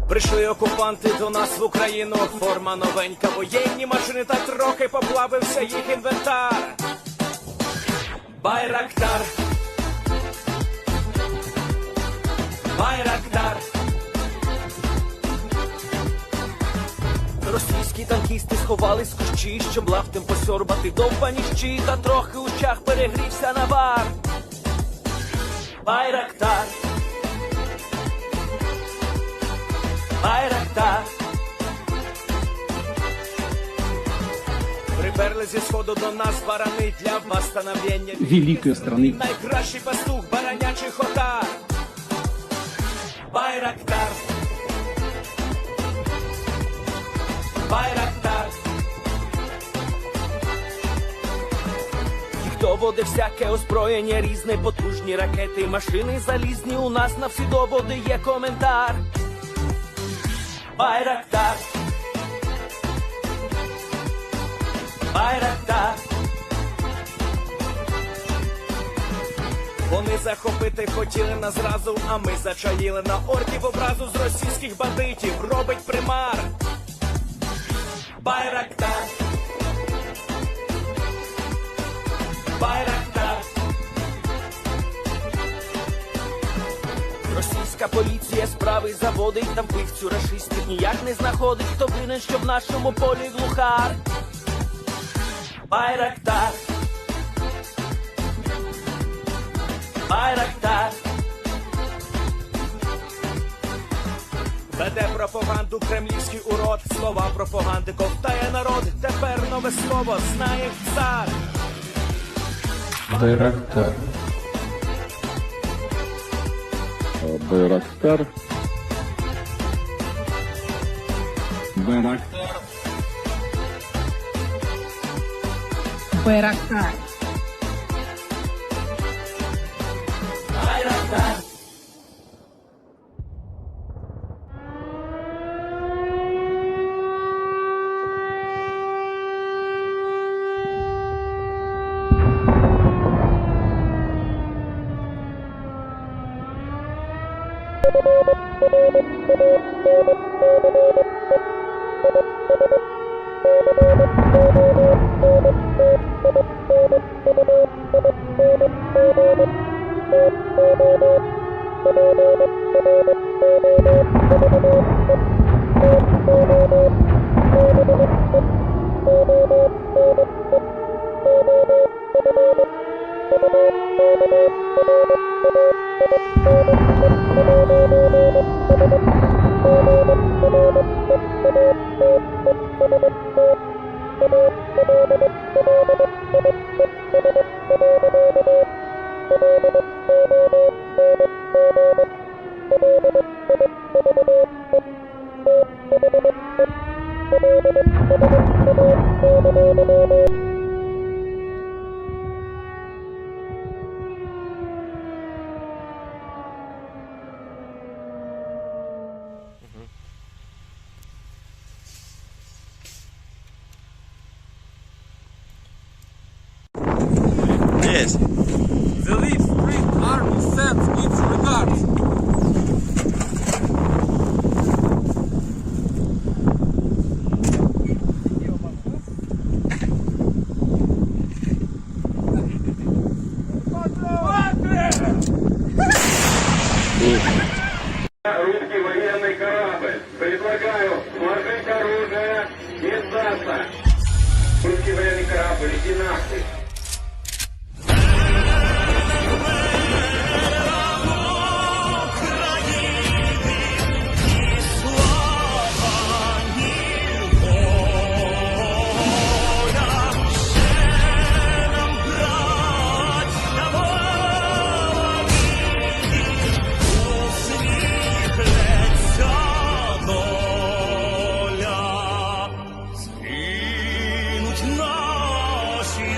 Прийшли окупанти до нас в Україну, форма новенька, воєнні машини, та трохи поплавився їх інвентар. Байрактар, Байрактар. Російські танкісти сховались в кущі, щоб лаптем посьорбати довбані щі, та трохи у чах перегрівся навар. Байрактар, Байрактар. Приперли зі сходу до нас барани для восстановлення великої страни. Найкращий пастух баранячих отар. Байрактар, Байрактар. Ті, хто води всяке озброєння, різне, потужні ракети, машини залізні, у нас на всі доводи є коментар. Байрактар, Байрактар. Вони захопити хотіли нас зразу, а ми зачаїли на орків образу з російських бандитів. Робить примар. Байрактар, Байрактар. Російська поліція справи заводить, там вбивцю рашистів ніяк не знаходить. Хто винен, що в нашому полі глухар? Байрактар, Байрактар. Веде пропаганду кремлівський урод, слова пропаганди ковтає народ. Тепер нове слово знає цар. Байрактар. Байрактар. Байрактар. Байрактар. Байрактар. Yes. The Leaf Spring Army sends its regards. Русский военный корабль. Предлагаю сложить оружие и сдаться. Русский военный корабль, иди нахуй. Згинуть наші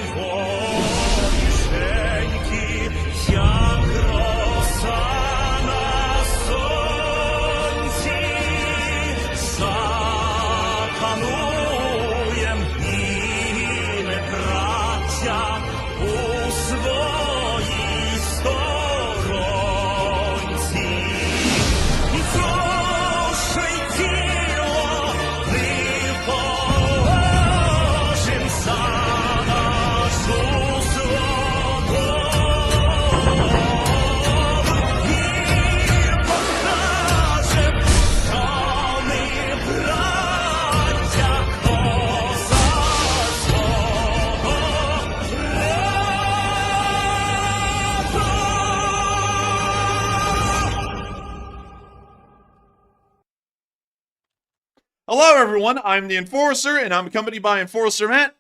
Hello, everyone. I'm the Enforcer, and I'm accompanied by Enforcer Matt.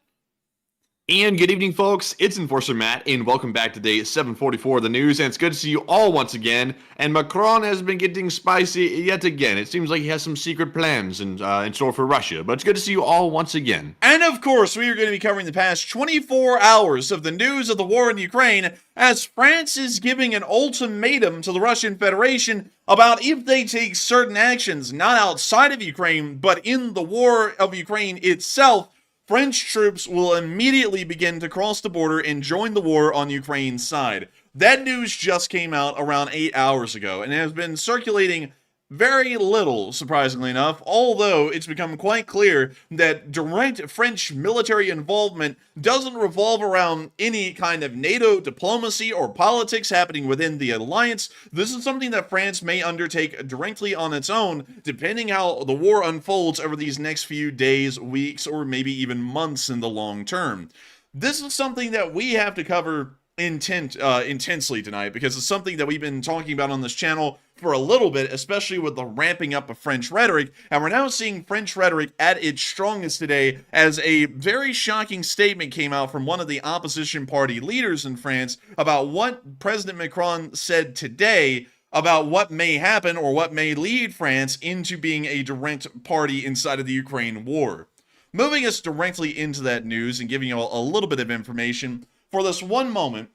And good evening, folks. It's Enforcer Matt, and welcome back to day 744 of the news. And it's good to see you all once again. And Macron has been getting spicy yet again. It seems like he has some secret plans in store for Russia. But it's good to see you all once again. And of course, we are going to be covering the past 24 hours of the news of the war in Ukraine, as France is giving an ultimatum to the Russian Federation about if they take certain actions, not outside of Ukraine, but in the war of Ukraine itself, French troops will immediately begin to cross the border and join the war on Ukraine's side. That news just came out around 8 hours ago and has been circulating very little, surprisingly enough, although it's become quite clear that direct French military involvement doesn't revolve around any kind of NATO diplomacy or politics happening within the alliance. This is something that France may undertake directly on its own, depending how the war unfolds over these next few days, weeks, or maybe even months in the long term. This is something that we have to cover intensely tonight, because it's something that we've been talking about on this channel for a little bit, especially with the ramping up of French rhetoric, and we're now seeing French rhetoric at its strongest today, as a very shocking statement came out from one of the opposition party leaders in France about what President Macron said today about what may happen or what may lead France into being a direct party inside of the Ukraine war. Moving us directly into that news and giving you a little bit of information, for this one moment,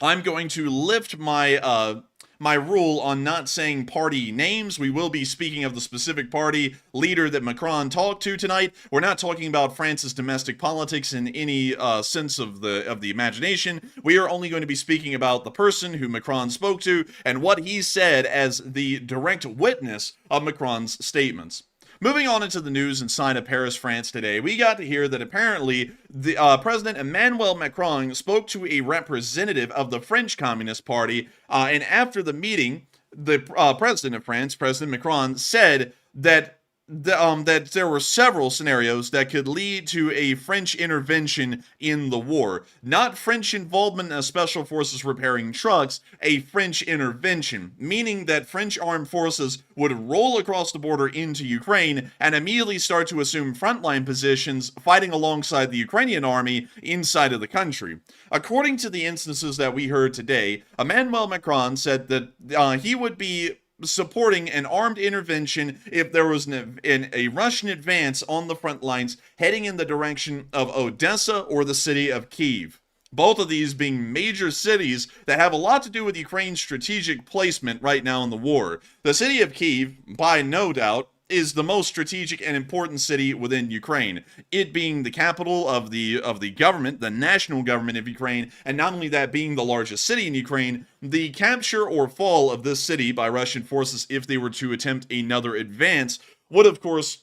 I'm going to lift my my rule on not saying party names. We will be speaking of the specific party leader that Macron talked to tonight. We're not talking about France's domestic politics in any sense of the imagination. We are only going to be speaking about the person who Macron spoke to and what he said as the direct witness of Macron's statements. Moving on into the news inside of Paris, France today, we got to hear that apparently the President Emmanuel Macron spoke to a representative of the French Communist Party, and after the meeting, the President of France, President Macron, said that that there were several scenarios that could lead to a French intervention in the war. Not French involvement in special forces repairing trucks, a French intervention, meaning that French armed forces would roll across the border into Ukraine and immediately start to assume frontline positions fighting alongside the Ukrainian army inside of the country. According to the instances that we heard today, Emmanuel Macron said that he would be supporting an armed intervention if there was a Russian advance on the front lines heading in the direction of Odessa or the city of Kyiv. Both of these being major cities that have a lot to do with Ukraine's strategic placement right now in the war. The city of Kyiv, by no doubt, is the most strategic and important city within Ukraine, it being the capital of the government, the national government of Ukraine, and not only that, being the largest city in Ukraine. The capture or fall of this city by Russian forces, if they were to attempt another advance, would of course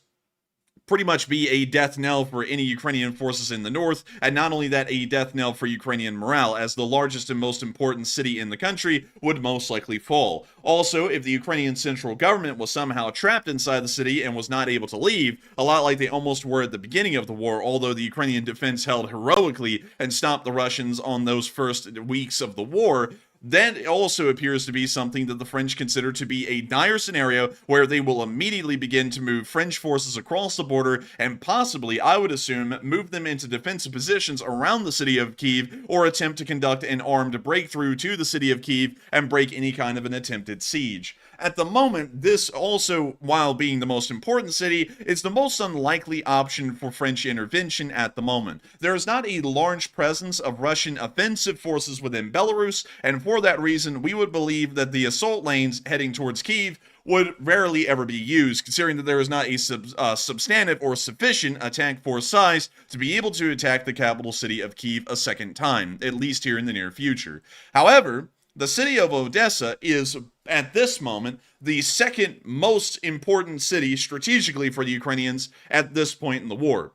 pretty much be a death knell for any Ukrainian forces in the north, and not only that, a death knell for Ukrainian morale, as the largest and most important city in the country would most likely fall. Also, if the Ukrainian central government was somehow trapped inside the city and was not able to leave, a lot like they almost were at the beginning of the war, although the Ukrainian defense held heroically and stopped the Russians on those first weeks of the war, that also appears to be something that the French consider to be a dire scenario where they will immediately begin to move French forces across the border and possibly, I would assume, move them into defensive positions around the city of Kyiv or attempt to conduct an armed breakthrough to the city of Kyiv and break any kind of an attempted siege. At the moment, this also, while being the most important city, is the most unlikely option for French intervention at the moment. There is not a large presence of Russian offensive forces within Belarus, and for that reason, we would believe that the assault lanes heading towards Kyiv would rarely ever be used, considering that there is not a substantive or sufficient attack force size to be able to attack the capital city of Kyiv a second time, at least here in the near future. However, the city of Odessa is, at this moment, the second most important city strategically for the Ukrainians at this point in the war.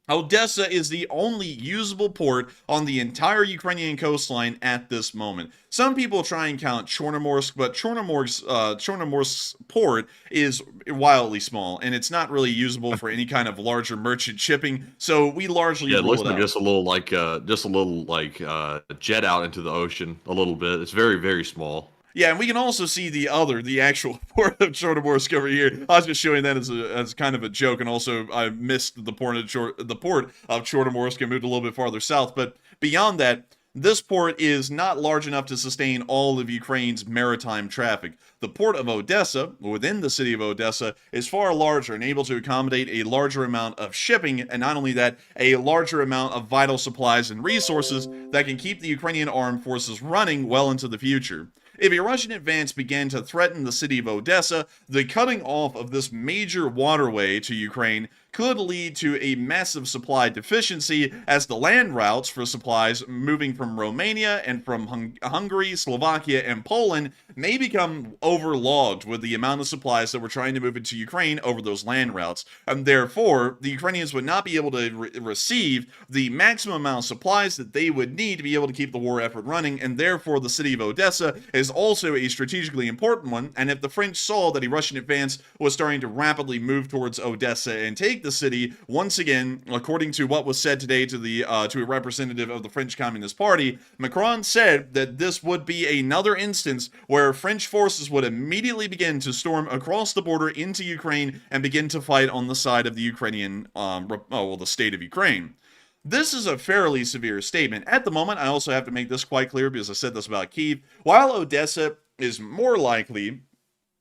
Odessa is the only usable port on the entire Ukrainian coastline at this moment. Some people try and count Chornomorsk, but Chornomorsk's port is wildly small, and it's not really usable for any kind of larger merchant shipping. So we largely it looks like just a little like jet out into the ocean a little bit. It's very, very small. Yeah, and we can also see the actual port of Chornomorsk over here. I was just showing that as kind of a joke, and also I missed the port of Chornomorsk and moved a little bit farther south. But beyond that, this port is not large enough to sustain all of Ukraine's maritime traffic. The port of Odessa, within the city of Odessa, is far larger and able to accommodate a larger amount of shipping, and not only that, a larger amount of vital supplies and resources that can keep the Ukrainian armed forces running well into the future. If a Russian advance began to threaten the city of Odessa, the cutting off of this major waterway to Ukraine could lead to a massive supply deficiency, as the land routes for supplies moving from Romania and from Hungary, Slovakia, and Poland may become overlogged with the amount of supplies that were trying to move into Ukraine over those land routes. And therefore, the Ukrainians would not be able to receive the maximum amount of supplies that they would need to be able to keep the war effort running, and therefore the city of Odessa is also a strategically important one. And if the French saw that a Russian advance was starting to rapidly move towards Odessa and take the city, once again, according to what was said today to a representative of the French Communist Party, Macron said that this would be another instance where French forces would immediately begin to storm across the border into Ukraine and begin to fight on the side of the Ukrainian, the state of Ukraine. This is a fairly severe statement. At the moment, I also have to make this quite clear, because I said this about Kyiv. While Odessa is more likely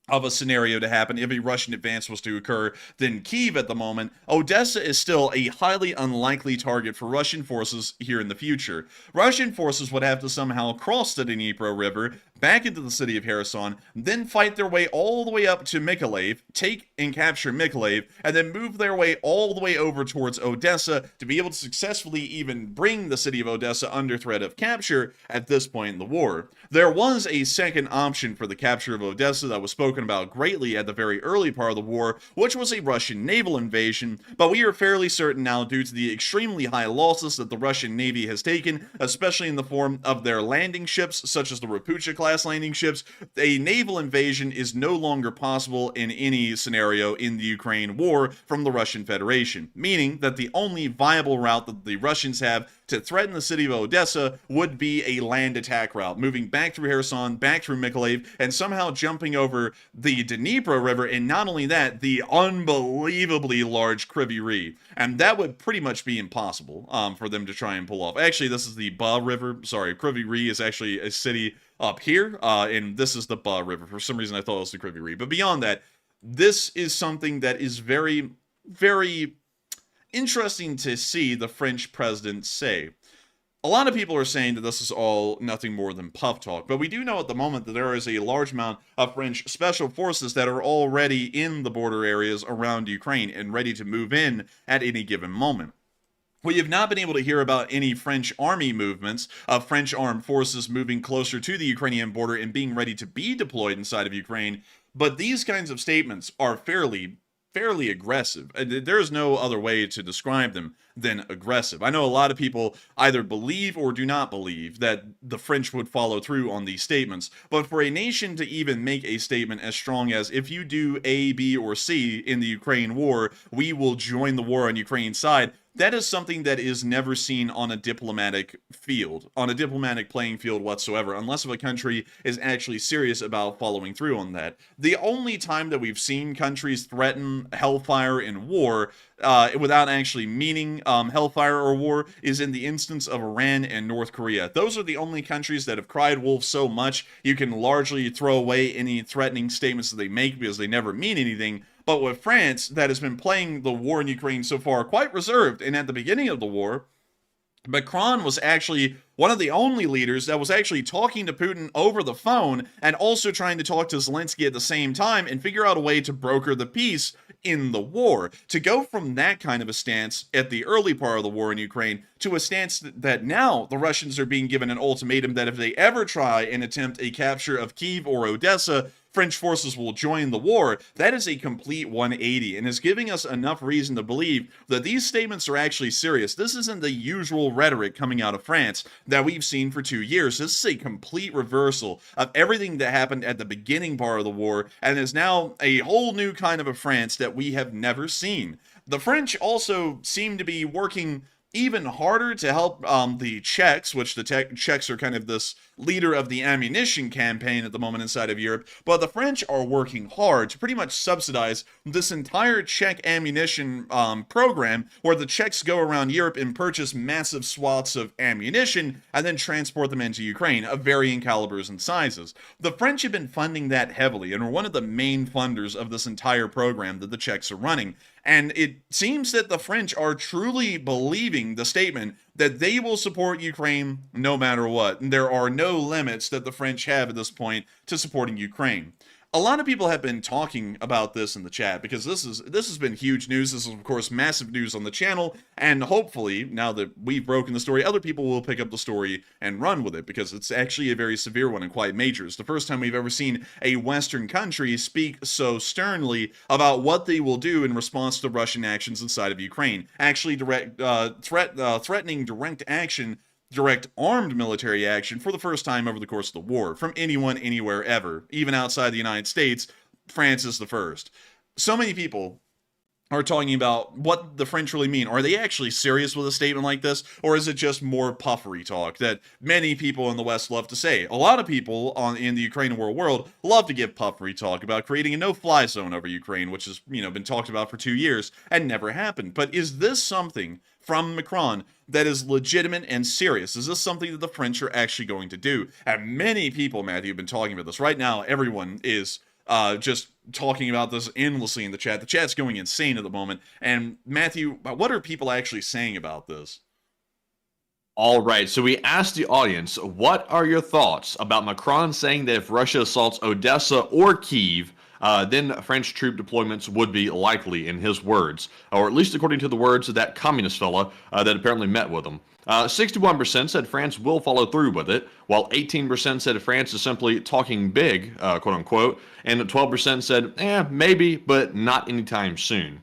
of a scenario to happen if a Russian advance was to occur than Kyiv at the moment, Odessa is still a highly unlikely target for Russian forces here in the future. Russian forces would have to somehow cross the Dnipro River back into the city of Kherson, then fight their way all the way up to Mykolaiv, take and capture Mykolaiv, and then move their way all the way over towards Odessa to be able to successfully even bring the city of Odessa under threat of capture at this point in the war. There was a second option for the capture of Odessa that was spoken about greatly at the very early part of the war, which was a Russian naval invasion, but we are fairly certain now, due to the extremely high losses that the Russian Navy has taken, especially in the form of their landing ships, such as the Rapucha class landing ships, a naval invasion is no longer possible in any scenario in the Ukraine war from the Russian Federation, meaning that the only viable route that the Russians have to threaten the city of Odessa would be a land attack route, moving back through Kherson, back through Mykolaiv, and somehow jumping over the Dnipro River, and not only that, the unbelievably large Kryvyi Rih. And that would pretty much be impossible for them to try and pull off. Actually, this is the Ba River. Sorry, Kryvyi Rih is actually a city up here, and this is the Ba River. For some reason, I thought it was the Kryvyi Rih. But beyond that, this is something that is very, very interesting to see the French president say. A lot of people are saying that this is all nothing more than puff talk, but we do know at the moment that there is a large amount of French special forces that are already in the border areas around Ukraine and ready to move in at any given moment. We have not been able to hear about any French army movements of French armed forces moving closer to the Ukrainian border and being ready to be deployed inside of Ukraine, but these kinds of statements are fairly aggressive. There is no other way to describe them than aggressive. I know a lot of people either believe or do not believe that the French would follow through on these statements, but for a nation to even make a statement as strong as, if you do A, B, or C in the Ukraine war, we will join the war on Ukraine's side, that is something that is never seen on a diplomatic field, on a diplomatic playing field whatsoever, unless if a country is actually serious about following through on that. The only time that we've seen countries threaten hellfire in war without actually meaning hellfire or war is in the instance of Iran and North Korea. Those are the only countries that have cried wolf so much you can largely throw away any threatening statements that they make because they never mean anything. But with France, that has been playing the war in Ukraine so far quite reserved, and at the beginning of the war, Macron was actually one of the only leaders that was actually talking to Putin over the phone and also trying to talk to Zelensky at the same time and figure out a way to broker the peace in the war. To go from that kind of a stance at the early part of the war in Ukraine to a stance that now the Russians are being given an ultimatum that if they ever try and attempt a capture of Kyiv or Odessa, French forces will join the war, that is a complete 180 and is giving us enough reason to believe that these statements are actually serious. This isn't the usual rhetoric coming out of France that we've seen for 2 years. This is a complete reversal of everything that happened at the beginning part of the war and is now a whole new kind of a France that we have never seen. The French also seem to be working even harder to help the Czechs, which the Czechs are kind of this leader of the ammunition campaign at the moment inside of Europe, but the French are working hard to pretty much subsidize this entire Czech ammunition program, where the Czechs go around Europe and purchase massive swaths of ammunition and then transport them into Ukraine of varying calibers and sizes. The French have been funding that heavily and are one of the main funders of this entire program that the Czechs are running. And it seems that the French are truly believing the statement that they will support Ukraine no matter what. And there are no limits that the French have at this point to supporting Ukraine. A lot of people have been talking about this in the chat because this has been huge news. This is, of course, massive news on the channel, and hopefully, now that we've broken the story, other people will pick up the story and run with it, because it's actually a very severe one and quite major. It's the first time we've ever seen a Western country speak so sternly about what they will do in response to Russian actions inside of Ukraine, actually threatening direct armed military action for the first time over the course of the war from anyone anywhere ever. Even outside the United States, France is the first. So many people are talking about what the French really mean. Are they actually serious with a statement like this, or is it just more puffery talk that many people in the West love to say? A lot of people in the Ukrainian world love to give puffery talk about creating a no-fly zone over Ukraine, which has been talked about for 2 years and never happened. But is this something from Macron that is legitimate and serious? Is this something that the French are actually going to do? And many people, Matthew, have been talking about this. Right now, everyone is just talking about this endlessly in the chat. The chat's going insane at the moment. And Matthew, what are people actually saying about this? All right, so we asked the audience, what are your thoughts about Macron saying that if Russia assaults Odessa or Kyiv, then French troop deployments would be likely, in his words, or at least according to the words of that communist fella that apparently met with him. 61% said France will follow through with it, while 18% said France is simply talking big, quote unquote, and 12% said, maybe, but not anytime soon.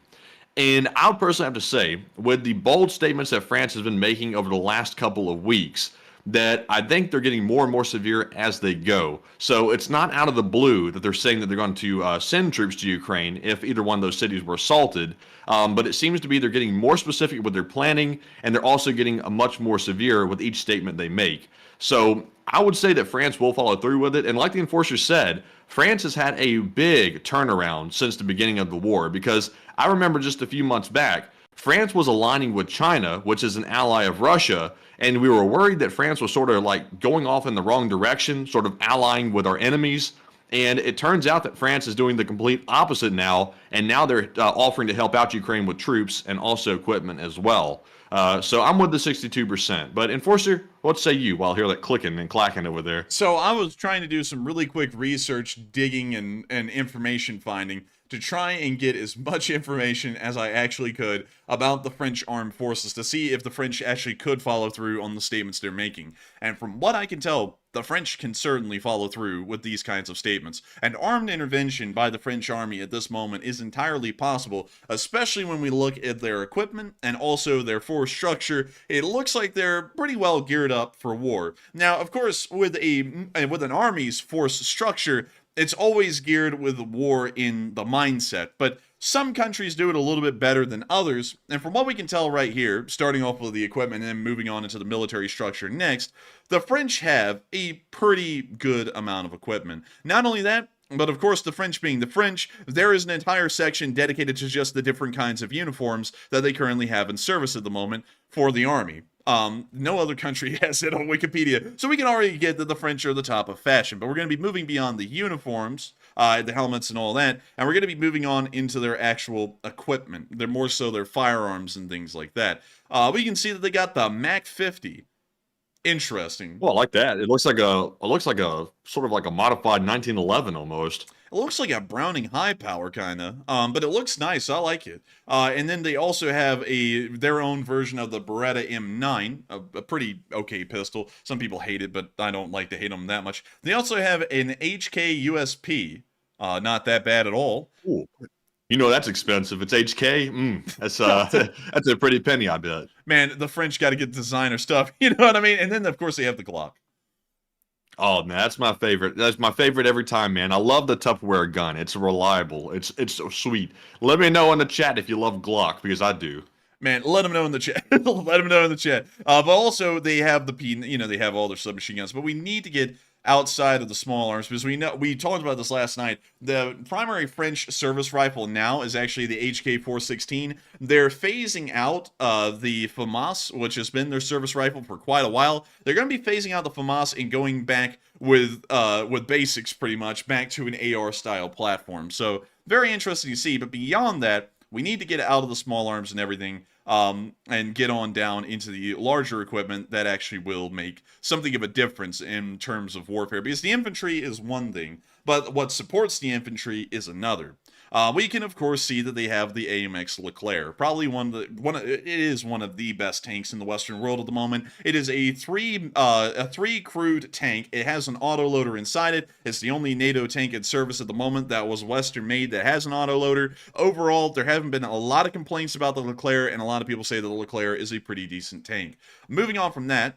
And I would personally have to say, with the bold statements that France has been making over the last couple of weeks, that I think they're getting more and more severe as they go. So it's not out of the blue that they're saying that they're going to send troops to Ukraine if either one of those cities were assaulted. But it seems to be they're getting more specific with their planning, and they're also getting a much more severe with each statement they make. So I would say that France will follow through with it. And like the enforcer said, France has had a big turnaround since the beginning of the war, because I remember just a few months back, France was aligning with China, which is an ally of Russia, and we were worried that France was sort of like going off in the wrong direction, sort of allying with our enemies. And it turns out that France is doing the complete opposite now, and now they're offering to help out Ukraine with troops and also equipment as well. So I'm with the 62%. But Enforcer, what say you while I hear that clicking and clacking over there? So I was trying to do some really quick research, digging, and information finding to try and get as much information as I actually could about the French armed forces to see if the French actually could follow through on the statements they're making. And from what I can tell, the French can certainly follow through with these kinds of statements. An armed intervention by the French army at this moment is entirely possible, especially when we look at their equipment and also their force structure. It looks like they're pretty well geared up for war. Now, of course, with an army's force structure, it's always geared with war in the mindset, but some countries do it a little bit better than others, and from what we can tell right here, starting off with the equipment and then moving on into the military structure next, the French have a pretty good amount of equipment. Not only that, but of course, the French being the French, there is an entire section dedicated to just the different kinds of uniforms that they currently have in service at the moment for the army. No other country has it on Wikipedia, so we can already get that the French are the top of fashion, but we're going to be moving beyond the uniforms, the helmets and all that, and we're going to be moving on into their actual equipment. They're more so their firearms and things like that. We can see that they got the Mac 50. Interesting. Well, I like that. It looks like a sort of like a modified 1911 almost. It looks like a Browning high power kind of, but it looks nice. I like it. And then they also have their own version of the Beretta M9, a pretty okay pistol. Some people hate it, but I don't like to hate them that much. They also have an HK USP, not that bad at all. Ooh. You know that's expensive. It's HK. That's that's a pretty penny, I bet. Man, the French got to get designer stuff. You know what I mean? And then of course they have the Glock. Oh man, that's my favorite. That's my favorite every time, man. I love the Tupperware gun. It's reliable. It's so sweet. Let me know in the chat if you love Glock, because I do. Man, let them know in the chat. Let them know in the chat. But also, they have they have all their submachine guns. But we need to get outside of the small arms because we talked about this last night. The primary French service rifle now is actually the HK416. They're phasing out the FAMAS, which has been their service rifle for quite a while. They're going to be phasing out the FAMAS and going back with basics, pretty much back to an AR style platform. So very interesting to see. But beyond that, we need to get out of the small arms and everything, and get on down into the larger equipment that actually will make something of a difference in terms of warfare. Because the infantry is one thing, but what supports the infantry is another. We can of course see that they have the AMX Leclerc, probably it is one of the best tanks in the Western world at the moment. It is a three crewed tank. It has an autoloader inside it. It's the only NATO tank in service at the moment that was Western made that has an autoloader. Overall, there haven't been a lot of complaints about the Leclerc, and a lot of people say that the Leclerc is a pretty decent tank. Moving on from that,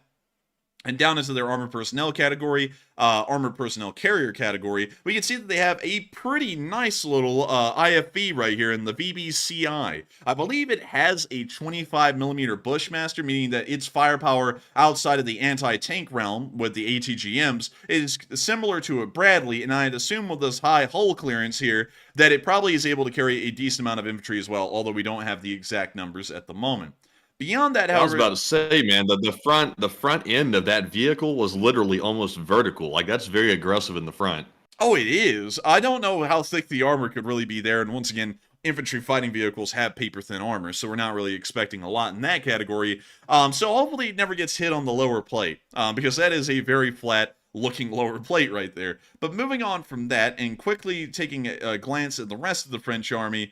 and down into their armored personnel category, armored personnel carrier category, we can see that they have a pretty nice little IFV right here in the VBCI. I believe it has a 25mm Bushmaster, meaning that its firepower outside of the anti-tank realm with the ATGMs is similar to a Bradley, and I'd assume with this high hull clearance here that it probably is able to carry a decent amount of infantry as well, although we don't have the exact numbers at the moment. Beyond that, however, I was about to say, man, the front end of that vehicle was literally almost vertical. Like, that's very aggressive in the front. Oh, it is. I don't know how thick the armor could really be there, and once again, infantry fighting vehicles have paper-thin armor, so we're not really expecting a lot in that category. So hopefully it never gets hit on the lower plate, because that is a very flat-looking lower plate right there. But moving on from that, and quickly taking a glance at the rest of the French army,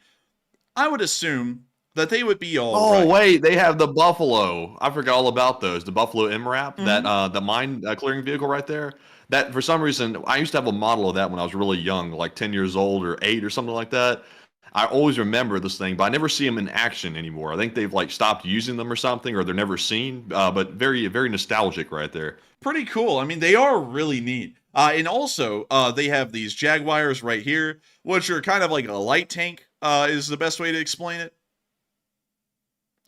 I would assume that they would be all right. Oh, wait, they have the Buffalo. I forgot all about those. The Buffalo MRAP, that the mine clearing vehicle right there. That, for some reason, I used to have a model of that when I was really young, like 10 years old or 8 or something like that. I always remember this thing, but I never see them in action anymore. I think they've like stopped using them or something, or they're never seen. But very, very nostalgic right there. Pretty cool. I mean, they are really neat. And also, they have these Jaguars right here, which are kind of like a light tank, is the best way to explain it.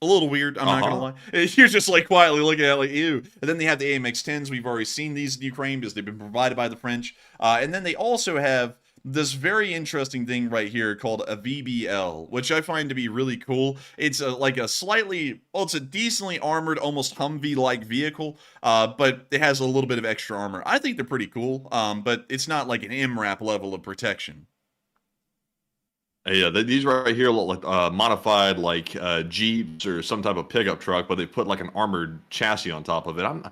A little weird, I'm not gonna lie. You're just like quietly looking at it like, ew. And then they have the AMX-10s. We've already seen these in Ukraine because they've been provided by the French. And then they also have this very interesting thing right here called a VBL, which I find to be really cool. It's it's a decently armored, almost Humvee-like vehicle, but it has a little bit of extra armor. I think they're pretty cool, but it's not like an MRAP level of protection. Yeah, these right here look like modified like Jeeps or some type of pickup truck, but they put like an armored chassis on top of it.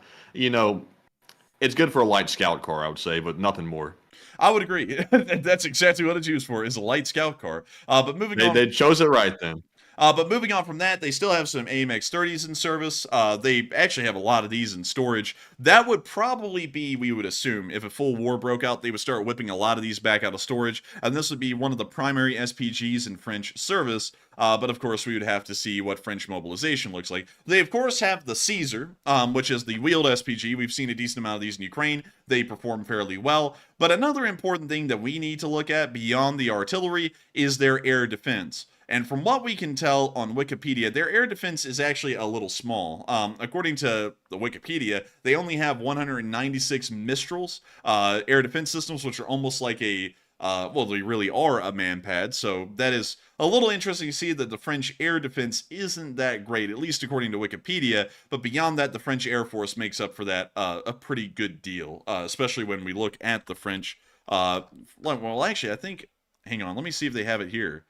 It's good for a light scout car, I would say, but nothing more. I would agree. That's exactly what it's used for, is a light scout car. But moving on, they chose it right then. But moving on from that, they still have some AMX-30s in service. They actually have a lot of these in storage. That would probably be, we would assume, if a full war broke out, they would start whipping a lot of these back out of storage, and this would be one of the primary SPGs in French service. But of course, we would have to see what French mobilization looks like. They, of course, have the Caesar, which is the wheeled SPG. We've seen a decent amount of these in Ukraine. They perform fairly well. But another important thing that we need to look at beyond the artillery is their air defense. And from what we can tell on Wikipedia, their air defense is actually a little small. According to the Wikipedia, they only have 196 Mistrals air defense systems, which are almost like they really are a man-pad. So that is a little interesting to see that the French air defense isn't that great, at least according to Wikipedia. But beyond that, the French Air Force makes up for that a pretty good deal, especially when we look at the French. Well, actually, I think, hang on, let me see if they have it here.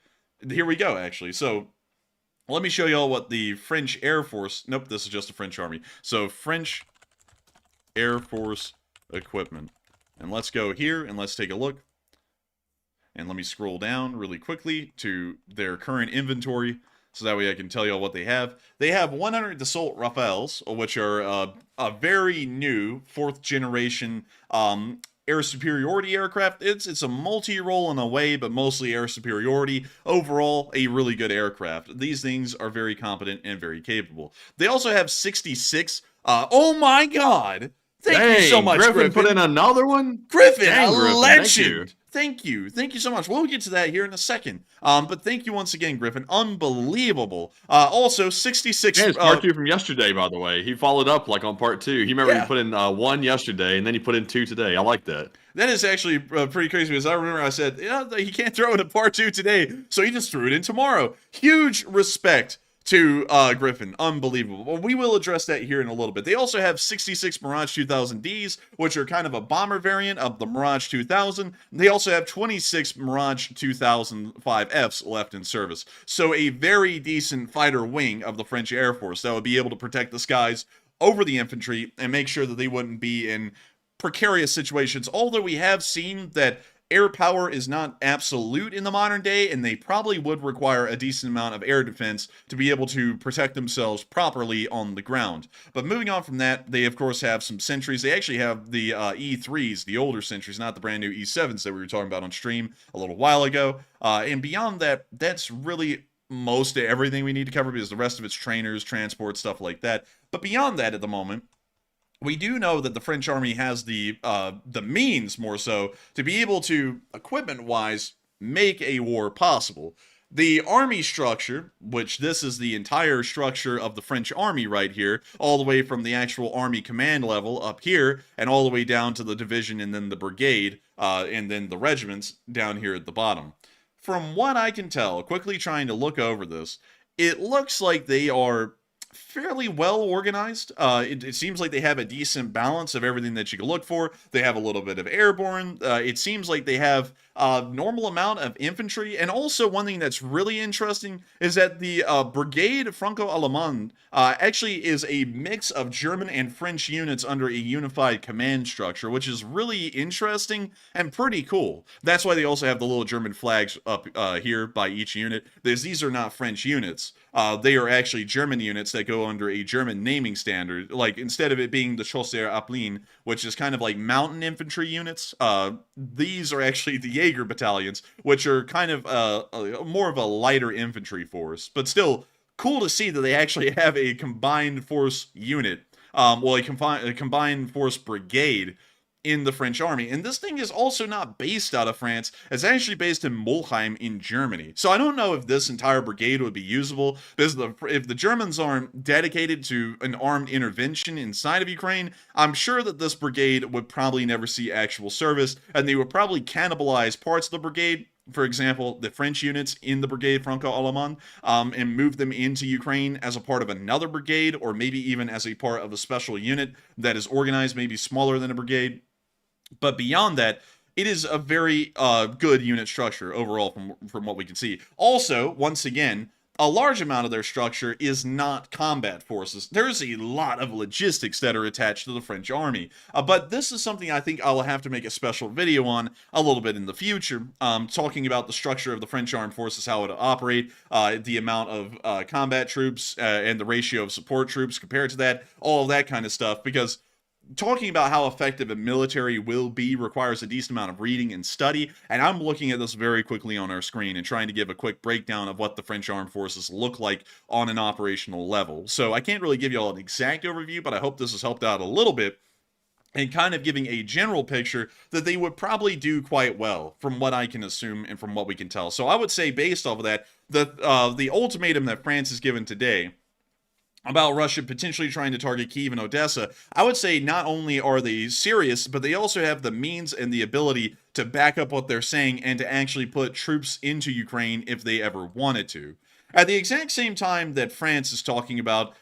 Here we go, actually. So let me show y'all what the French Air Force... Nope, this is just the French Army. So French Air Force equipment. And let's go here and let's take a look. And let me scroll down really quickly to their current inventory, so that way I can tell y'all what they have. They have 100 Dassault Rafales, which are a very new 4th generation air superiority aircraft. It's a multi-role in a way, but mostly air superiority. Overall, a really good aircraft. These things are very competent and very capable. They also have 66. Oh my god! Thank you so much, Griffin. Put in another one? Griffin, Dang, a Griffin, legend! Thank you so much. We'll get to that here in a second. But thank you once again, Griffin. Unbelievable. Also, 66. Yeah, it's part 2 from yesterday, by the way. He followed up like on part 2. He remember he put in 1 yesterday, and then he put in 2 today. I like that. That is actually pretty crazy because I remember I said, yeah, he can't throw it in part 2 today, so he just threw it in tomorrow. Huge respect to Griffin. Unbelievable. Well, we will address that here in a little bit. They also have 66 Mirage 2000Ds, which are kind of a bomber variant of the Mirage 2000. They also have 26 Mirage 2005Fs left in service. So a very decent fighter wing of the French Air Force that would be able to protect the skies over the infantry and make sure that they wouldn't be in precarious situations. Although we have seen that air power is not absolute in the modern day, and they probably would require a decent amount of air defense to be able to protect themselves properly on the ground. But moving on from that, they of course have some sentries. They actually have the E3s, the older sentries, not the brand new E7s that we were talking about on stream a little while ago. And beyond that, that's really most of everything we need to cover because the rest of it's trainers, transport, stuff like that. But beyond that at the moment, we do know that the French army has the means, more so, to be able to, equipment-wise, make a war possible. The army structure, which this is the entire structure of the French army right here, all the way from the actual army command level up here, and all the way down to the division and then the brigade, and then the regiments down here at the bottom. From what I can tell, quickly trying to look over this, it looks like they are fairly well organized. It seems like they have a decent balance of everything that you can look for. They have a little bit of airborne. It seems like they have a normal amount of infantry. And also one thing that's really interesting is that the Brigade Franco-Allemande actually is a mix of German and French units under a unified command structure, which is really interesting and pretty cool. That's why they also have the little German flags up here by each unit. These are not French units. They are actually German units that go under a German naming standard. Like, instead of it being the Chasseurs Appelés, which is kind of like mountain infantry units, these are actually the Jaeger battalions, which are kind of more of a lighter infantry force. But still, cool to see that they actually have a combined force unit, a combined force brigade in the French army. And this thing is also not based out of France. It's actually based in Mulheim in Germany. So I don't know if this entire brigade would be usable, because if the Germans aren't dedicated to an armed intervention inside of Ukraine, I'm sure that this brigade would probably never see actual service, and they would probably cannibalize parts of the brigade, for example, the French units in the Brigade Franco-Allemande, and move them into Ukraine as a part of another brigade, or maybe even as a part of a special unit that is organized maybe smaller than a brigade. But beyond that, it is a very good unit structure overall from what we can see. Also, once again, a large amount of their structure is not combat forces. There's a lot of logistics that are attached to the French army. But this is something I think I'll have to make a special video on a little bit in the future, talking about the structure of the French armed forces, how it operate, the amount of combat troops, and the ratio of support troops compared to that, all of that kind of stuff, because talking about how effective a military will be requires a decent amount of reading and study, and I'm looking at this very quickly on our screen and trying to give a quick breakdown of what the French armed forces look like on an operational level. So I can't really give you all an exact overview, but I hope this has helped out a little bit and kind of giving a general picture that they would probably do quite well from what I can assume and from what we can tell. So I would say, based off of that, the ultimatum that France has given today about Russia potentially trying to target Kyiv and Odessa, I would say not only are they serious, but they also have the means and the ability to back up what they're saying and to actually put troops into Ukraine if they ever wanted to. At the exact same time that France is talking about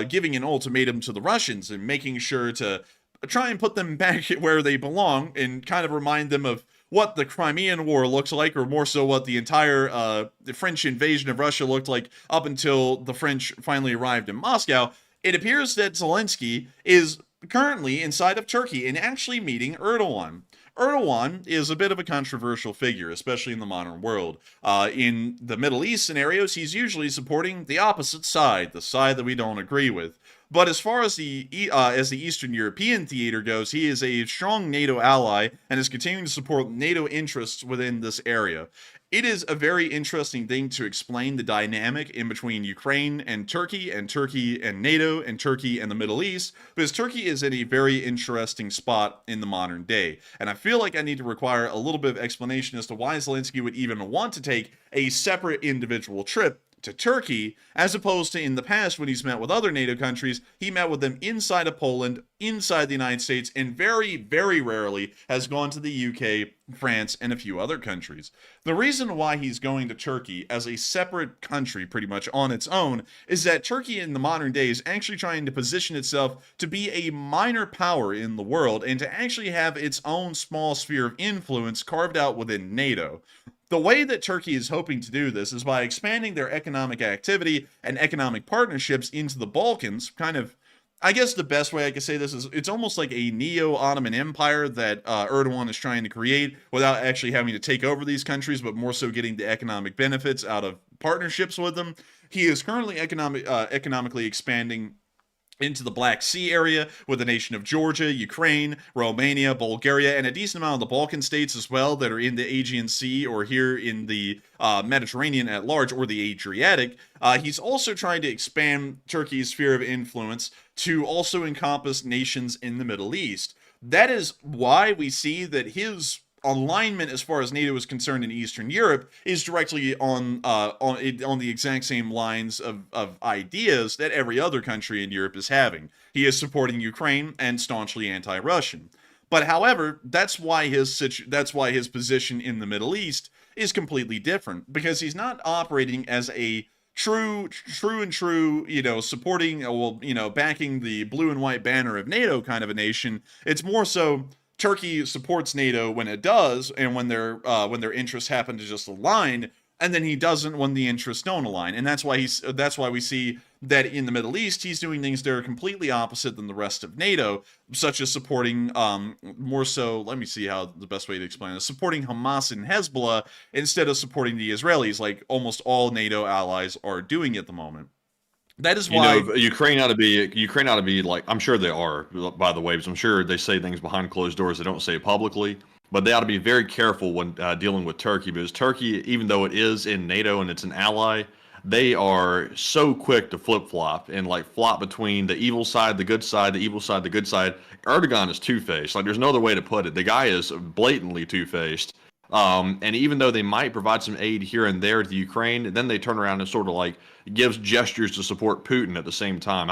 giving an ultimatum to the Russians and making sure to try and put them back where they belong and kind of remind them of what the Crimean War looks like, or more so what the entire the French invasion of Russia looked like up until the French finally arrived in Moscow, it appears that Zelensky is currently inside of Turkey and actually meeting Erdogan. Erdogan is a bit of a controversial figure, especially in the modern world. In the Middle East scenarios, he's usually supporting the opposite side, the side that we don't agree with. But as far as the Eastern European theater goes, he is a strong NATO ally and is continuing to support NATO interests within this area. It is a very interesting thing to explain the dynamic in between Ukraine and Turkey and NATO and Turkey and the Middle East, because Turkey is in a very interesting spot in the modern day. And I feel like I need to require a little bit of explanation as to why Zelensky would even want to take a separate individual trip to Turkey, as opposed to in the past when he's met with other NATO countries, he met with them inside of Poland, inside the United States, and very, very rarely has gone to the UK, France, and a few other countries. The reason why he's going to Turkey as a separate country, pretty much on its own, is that Turkey in the modern day is actually trying to position itself to be a minor power in the world and to actually have its own small sphere of influence carved out within NATO. The way that Turkey is hoping to do this is by expanding their economic activity and economic partnerships into the Balkans. Kind of, I guess the best way I could say this is it's almost like a neo-Ottoman empire that Erdogan is trying to create without actually having to take over these countries, but more so getting the economic benefits out of partnerships with them. He is currently economically expanding into the Black Sea area with the nation of Georgia, Ukraine, Romania, Bulgaria, and a decent amount of the Balkan states as well that are in the Aegean Sea or here in the Mediterranean at large, or the Adriatic. He's also trying to expand Turkey's sphere of influence to also encompass nations in the Middle East. That is why we see that his alignment as far as NATO is concerned in Eastern Europe is directly on the exact same lines of ideas that every other country in Europe is having. He is supporting Ukraine and staunchly anti-Russian. But however, that's why his position in the Middle East is completely different, because he's not operating as a true, supporting, backing the blue and white banner of NATO kind of a nation. It's more so Turkey supports NATO when it does, and when their interests happen to just align, and then he doesn't when the interests don't align. And that's why we see that in the Middle East he's doing things that are completely opposite than the rest of NATO, such as supporting more so. Let me see how the best way to explain this: supporting Hamas and Hezbollah instead of supporting the Israelis, like almost all NATO allies are doing at the moment. That is why Ukraine ought to be like, I'm sure they are, by the way, because I'm sure they say things behind closed doors they don't say publicly, but they ought to be very careful when dealing with Turkey, because Turkey, even though it is in NATO and it's an ally, they are so quick to flip-flop and like flop between the evil side, the good side, the evil side, the good side. Erdogan is two-faced. Like, there's no other way to put it. The guy is blatantly two-faced. And even though they might provide some aid here and there to Ukraine, then they turn around and sort of like gives gestures to support Putin at the same time.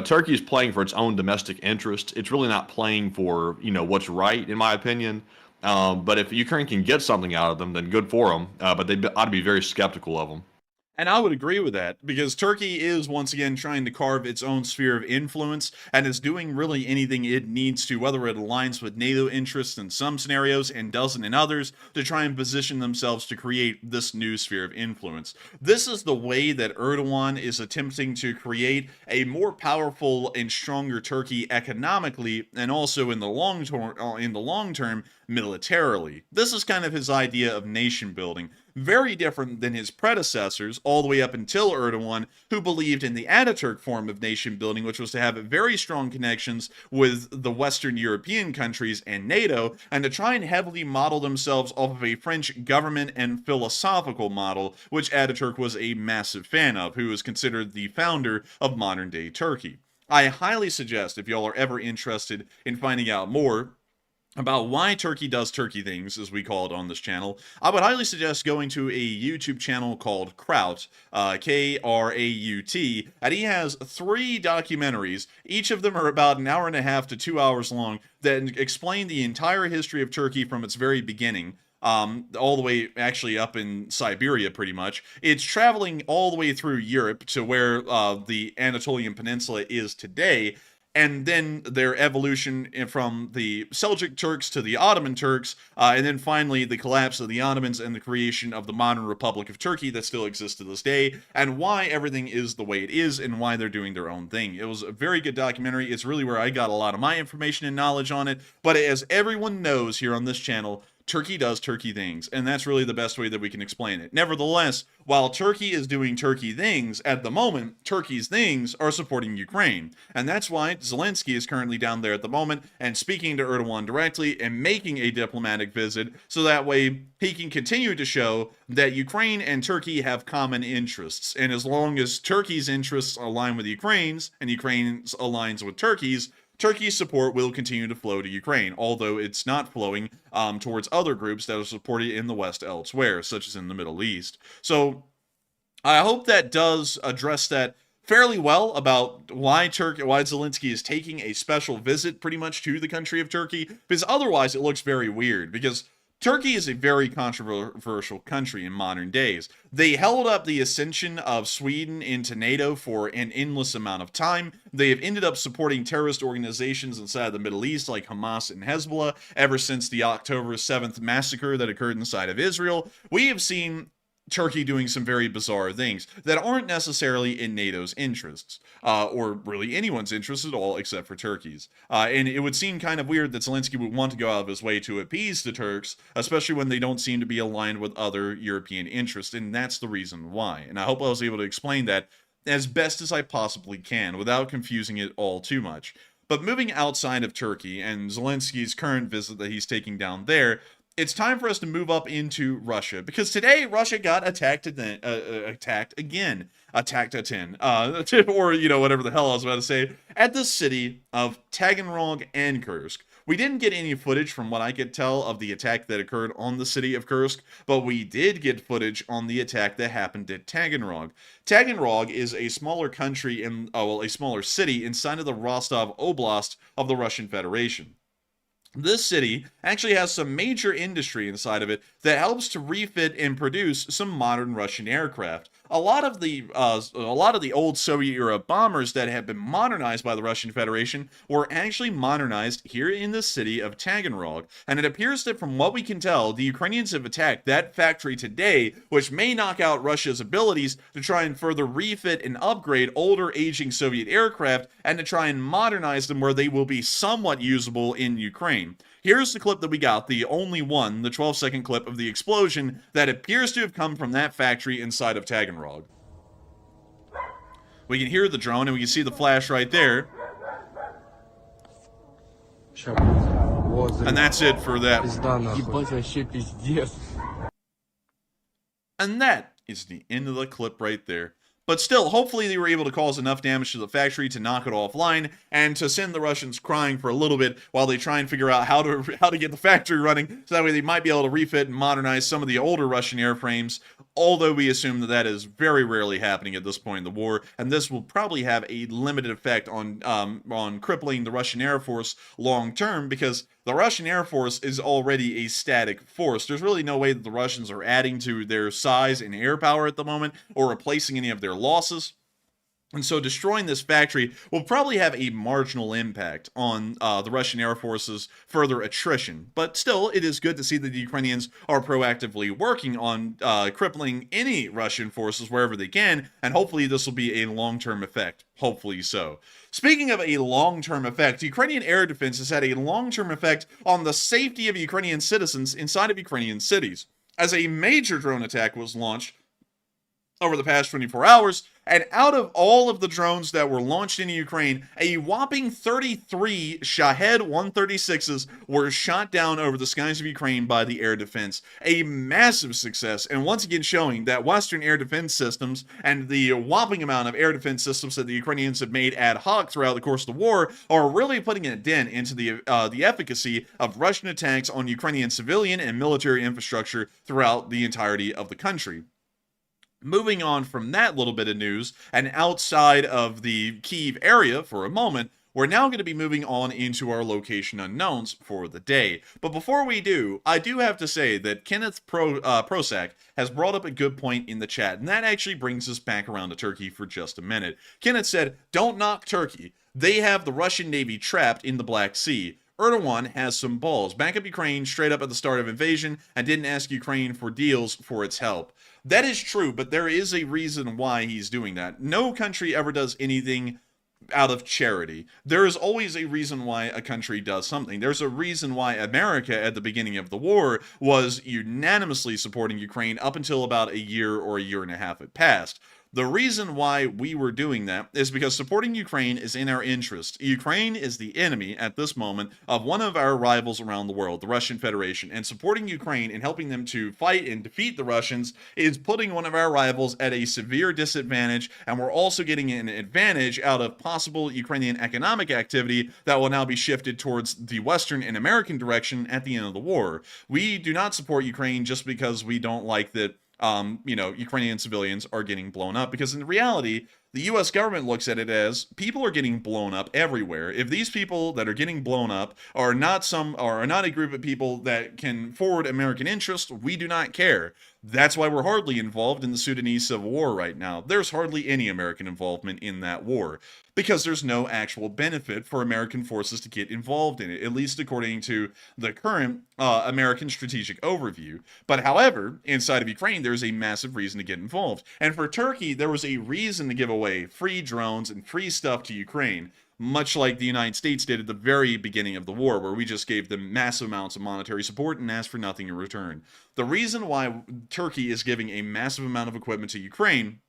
Turkey is playing for its own domestic interest. It's really not playing for, what's right, in my opinion. But if Ukraine can get something out of them, then good for them. But they ought to be very skeptical of them. And I would agree with that, because Turkey is once again trying to carve its own sphere of influence and is doing really anything it needs to, whether it aligns with NATO interests in some scenarios and doesn't in others, to try and position themselves to create this new sphere of influence. This is the way that Erdogan is attempting to create a more powerful and stronger Turkey economically, and also in the long term militarily. This is kind of his idea of nation building. Very different than his predecessors, all the way up until Erdogan, who believed in the Ataturk form of nation building, which was to have very strong connections with the Western European countries and NATO, and to try and heavily model themselves off of a French government and philosophical model, which Ataturk was a massive fan of, who is considered the founder of modern-day Turkey. I highly suggest, if y'all are ever interested in finding out more about why Turkey does Turkey things, as we call it on this channel, I would highly suggest going to a YouTube channel called Kraut, K-R-A-U-T, and he has 3 documentaries. Each of them are about an hour and a half to 2 hours long that explain the entire history of Turkey from its very beginning. All the way actually up in Siberia, pretty much. It's traveling all the way through Europe to where the Anatolian Peninsula is today, and then their evolution from the Seljuk Turks to the Ottoman Turks, and then finally the collapse of the Ottomans and the creation of the modern Republic of Turkey that still exists to this day, and why everything is the way it is, and why they're doing their own thing. It was a very good documentary. It's really where I got a lot of my information and knowledge on it, but as everyone knows here on this channel, Turkey does Turkey things, and that's really the best way that we can explain it. Nevertheless, while Turkey is doing Turkey things, at the moment, Turkey's things are supporting Ukraine. And that's why Zelensky is currently down there at the moment and speaking to Erdogan directly and making a diplomatic visit, so that way he can continue to show that Ukraine and Turkey have common interests. And as long as Turkey's interests align with Ukraine's, and Ukraine's aligns with Turkey's support will continue to flow to Ukraine, although it's not flowing towards other groups that are supported in the West elsewhere, such as in the Middle East. So I hope that does address that fairly well about why Zelensky is taking a special visit pretty much to the country of Turkey, because otherwise it looks very weird, because Turkey is a very controversial country in modern days. They held up the ascension of Sweden into NATO for an endless amount of time. They have ended up supporting terrorist organizations inside the Middle East like Hamas and Hezbollah ever since the October 7th massacre that occurred inside of Israel. We have seen Turkey doing some very bizarre things that aren't necessarily in NATO's interests, or really anyone's interests at all except for Turkey's. And it would seem kind of weird that Zelensky would want to go out of his way to appease the Turks, especially when they don't seem to be aligned with other European interests, and that's the reason why. And I hope I was able to explain that as best as I possibly can without confusing it all too much. But moving outside of Turkey and Zelensky's current visit that he's taking down there, it's time for us to move up into Russia, because today Russia got attacked again, or, you know, whatever the hell I was about to say, at the city of Taganrog and Kursk. We didn't get any footage from what I could tell of the attack that occurred on the city of Kursk, but we did get footage on the attack that happened at Taganrog. Taganrog is a smaller country a smaller city inside of the Rostov Oblast of the Russian Federation. This city actually has some major industry inside of it that helps to refit and produce some modern Russian aircraft. A lot of the old Soviet-era bombers that have been modernized by the Russian Federation were actually modernized here in the city of Taganrog, and it appears that from what we can tell, the Ukrainians have attacked that factory today, which may knock out Russia's abilities to try and further refit and upgrade older, aging Soviet aircraft, and to try and modernize them where they will be somewhat usable in Ukraine. Here's the clip that we got, the only one, the 12-second clip of the explosion that appears to have come from that factory inside of Taganrog. We can hear the drone, and we can see the flash right there. And that's it for that. And that is the end of the clip right there. But still, hopefully they were able to cause enough damage to the factory to knock it offline, and to send the Russians crying for a little bit while they try and figure out how to get the factory running, so that way they might be able to refit and modernize some of the older Russian airframes, although we assume that that is very rarely happening at this point in the war, and this will probably have a limited effect on crippling the Russian Air Force long term, because the Russian Air Force is already a static force. There's really no way that the Russians are adding to their size and air power at the moment, or replacing any of their losses. And so destroying this factory will probably have a marginal impact on the Russian Air Force's further attrition. But still, it is good to see that the Ukrainians are proactively working on crippling any Russian forces wherever they can, and hopefully this will be a long-term effect. Hopefully so. Speaking of a long-term effect, Ukrainian air defense has had a long-term effect on the safety of Ukrainian citizens inside of Ukrainian cities, as a major drone attack was launched over the past 24 hours, and out of all of the drones that were launched into Ukraine, a whopping 33 Shahed 136s were shot down over the skies of Ukraine by the air defense. A massive success, and once again showing that Western air defense systems and the whopping amount of air defense systems that the Ukrainians have made ad hoc throughout the course of the war are really putting a dent into the efficacy of Russian attacks on Ukrainian civilian and military infrastructure throughout the entirety of the country. Moving on from that little bit of news, and outside of the Kyiv area for a moment, we're now going to be moving on into our location unknowns for the day. But before we do, I do have to say that Kenneth Prosak has brought up a good point in the chat, and that actually brings us back around to Turkey for just a minute. Kenneth said, "Don't knock Turkey. They have the Russian Navy trapped in the Black Sea. Erdogan has some balls. Back up Ukraine straight up at the start of invasion and didn't ask Ukraine for deals for its help." That is true, but there is a reason why he's doing that. No country ever does anything out of charity. There is always a reason why a country does something. There's a reason why America at the beginning of the war was unanimously supporting Ukraine up until about a year or a year and a half had passed. The reason why we were doing that is because supporting Ukraine is in our interest. Ukraine is the enemy at this moment of one of our rivals around the world, the Russian Federation, and supporting Ukraine and helping them to fight and defeat the Russians is putting one of our rivals at a severe disadvantage, and we're also getting an advantage out of possible Ukrainian economic activity that will now be shifted towards the Western and American direction at the end of the war. We do not support Ukraine just because we don't like that Ukrainian civilians are getting blown up, because in reality, the U.S. government looks at it as people are getting blown up everywhere. If these people that are getting blown up are not a group of people that can forward American interest, we do not care. That's why we're hardly involved in the Sudanese civil war right now. There's hardly any American involvement in that war because there's no actual benefit for American forces to get involved in it, at least according to the current American strategic overview. But however, inside of Ukraine, there's a massive reason to get involved. And for Turkey, there was a reason to give away free drones and free stuff to Ukraine, much like the United States did at the very beginning of the war, where we just gave them massive amounts of monetary support and asked for nothing in return. The reason why Turkey is giving a massive amount of equipment to Ukraine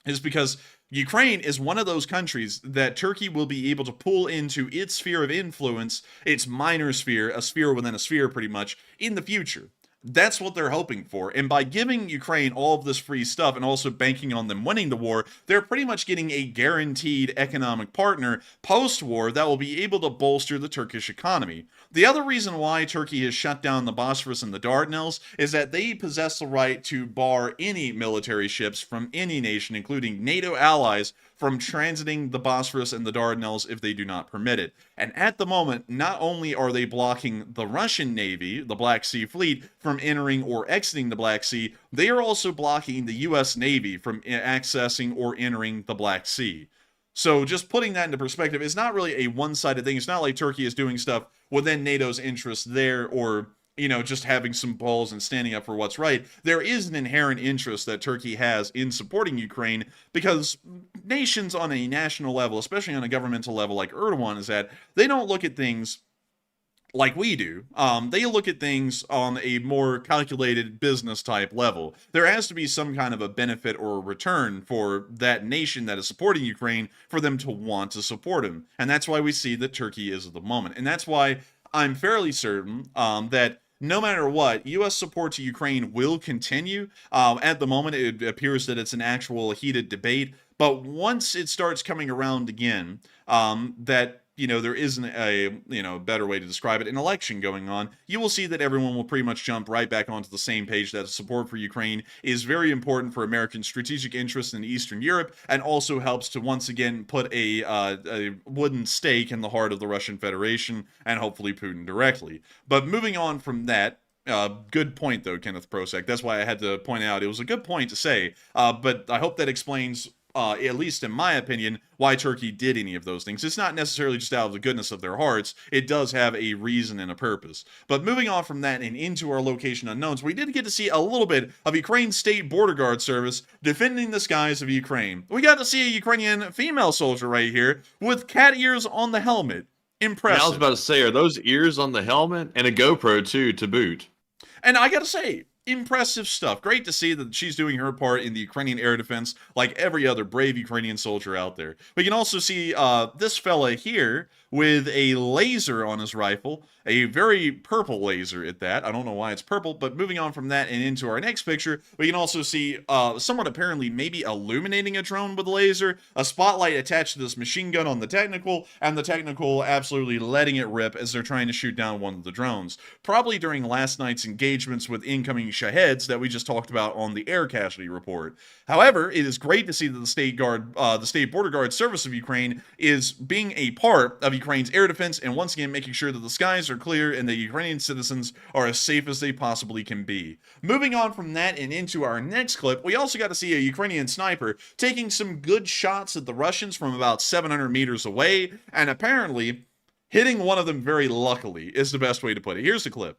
is because Ukraine is one of those countries that Turkey will be able to pull into its sphere of influence, its minor sphere, a sphere within a sphere pretty much, in the future. That's what they're hoping for. And by giving Ukraine all of this free stuff and also banking on them winning the war, they're pretty much getting a guaranteed economic partner post-war that will be able to bolster the Turkish economy. The other reason why Turkey has shut down the Bosphorus and the Dardanelles is that they possess the right to bar any military ships from any nation, including NATO allies, from transiting the Bosphorus and the Dardanelles if they do not permit it. And at the moment, not only are they blocking the Russian Navy, the Black Sea Fleet, from entering or exiting the Black Sea, they are also blocking the U.S. Navy from accessing or entering the Black Sea. So just putting that into perspective, it's not really a one-sided thing. It's not like Turkey is doing stuff within NATO's interest there, or just having some balls and standing up for what's right. There is an inherent interest that Turkey has in supporting Ukraine, because nations on a national level, especially on a governmental level like Erdogan is at, they don't look at things like we do. They look at things on a more calculated business type level. There has to be some kind of a benefit or a return for that nation that is supporting Ukraine for them to want to support him. And that's why we see that Turkey is at the moment. And that's why I'm fairly certain that no matter what, U.S. support to Ukraine will continue. At the moment, it appears that it's an actual heated debate. But once it starts coming around again, that there isn't a better way to describe it, an election going on, you will see that everyone will pretty much jump right back onto the same page that support for Ukraine is very important for American strategic interests in Eastern Europe, and also helps to once again put a wooden stake in the heart of the Russian Federation and hopefully Putin directly. But moving on from that, good point though, Kenneth Prosek. That's why I had to point out it was a good point to say, but I hope that explains at least in my opinion, why Turkey did any of those things. It's not necessarily just out of the goodness of their hearts. It does have a reason and a purpose. But moving on from that and into our location unknowns, we did get to see a little bit of Ukraine's State Border Guard Service defending the skies of Ukraine. We got to see a Ukrainian female soldier right here with cat ears on the helmet. Impressive. Yeah, I was about to say, are those ears on the helmet? And a GoPro too, to boot. And I gotta say, impressive stuff. Great to see that she's doing her part in the Ukrainian air defense like every other brave Ukrainian soldier out there. We can also see this fella here with a laser on his rifle, a very purple laser at that. I don't know why it's purple, but moving on from that and into our next picture, we can also see someone apparently maybe illuminating a drone with a laser, a spotlight attached to this machine gun on the technical, and the technical absolutely letting it rip as they're trying to shoot down one of the drones. Probably during last night's engagements with incoming Shaheds that we just talked about on the air casualty report. However, it is great to see that the State Border Guard Service of Ukraine is being a part of Ukraine's air defense, and once again making sure that the skies are clear and the Ukrainian citizens are as safe as they possibly can be. Moving on from that and into our next clip, we also got to see a Ukrainian sniper taking some good shots at the Russians from about 700 meters away, and apparently hitting one of them very luckily is the best way to put it. Here's the clip.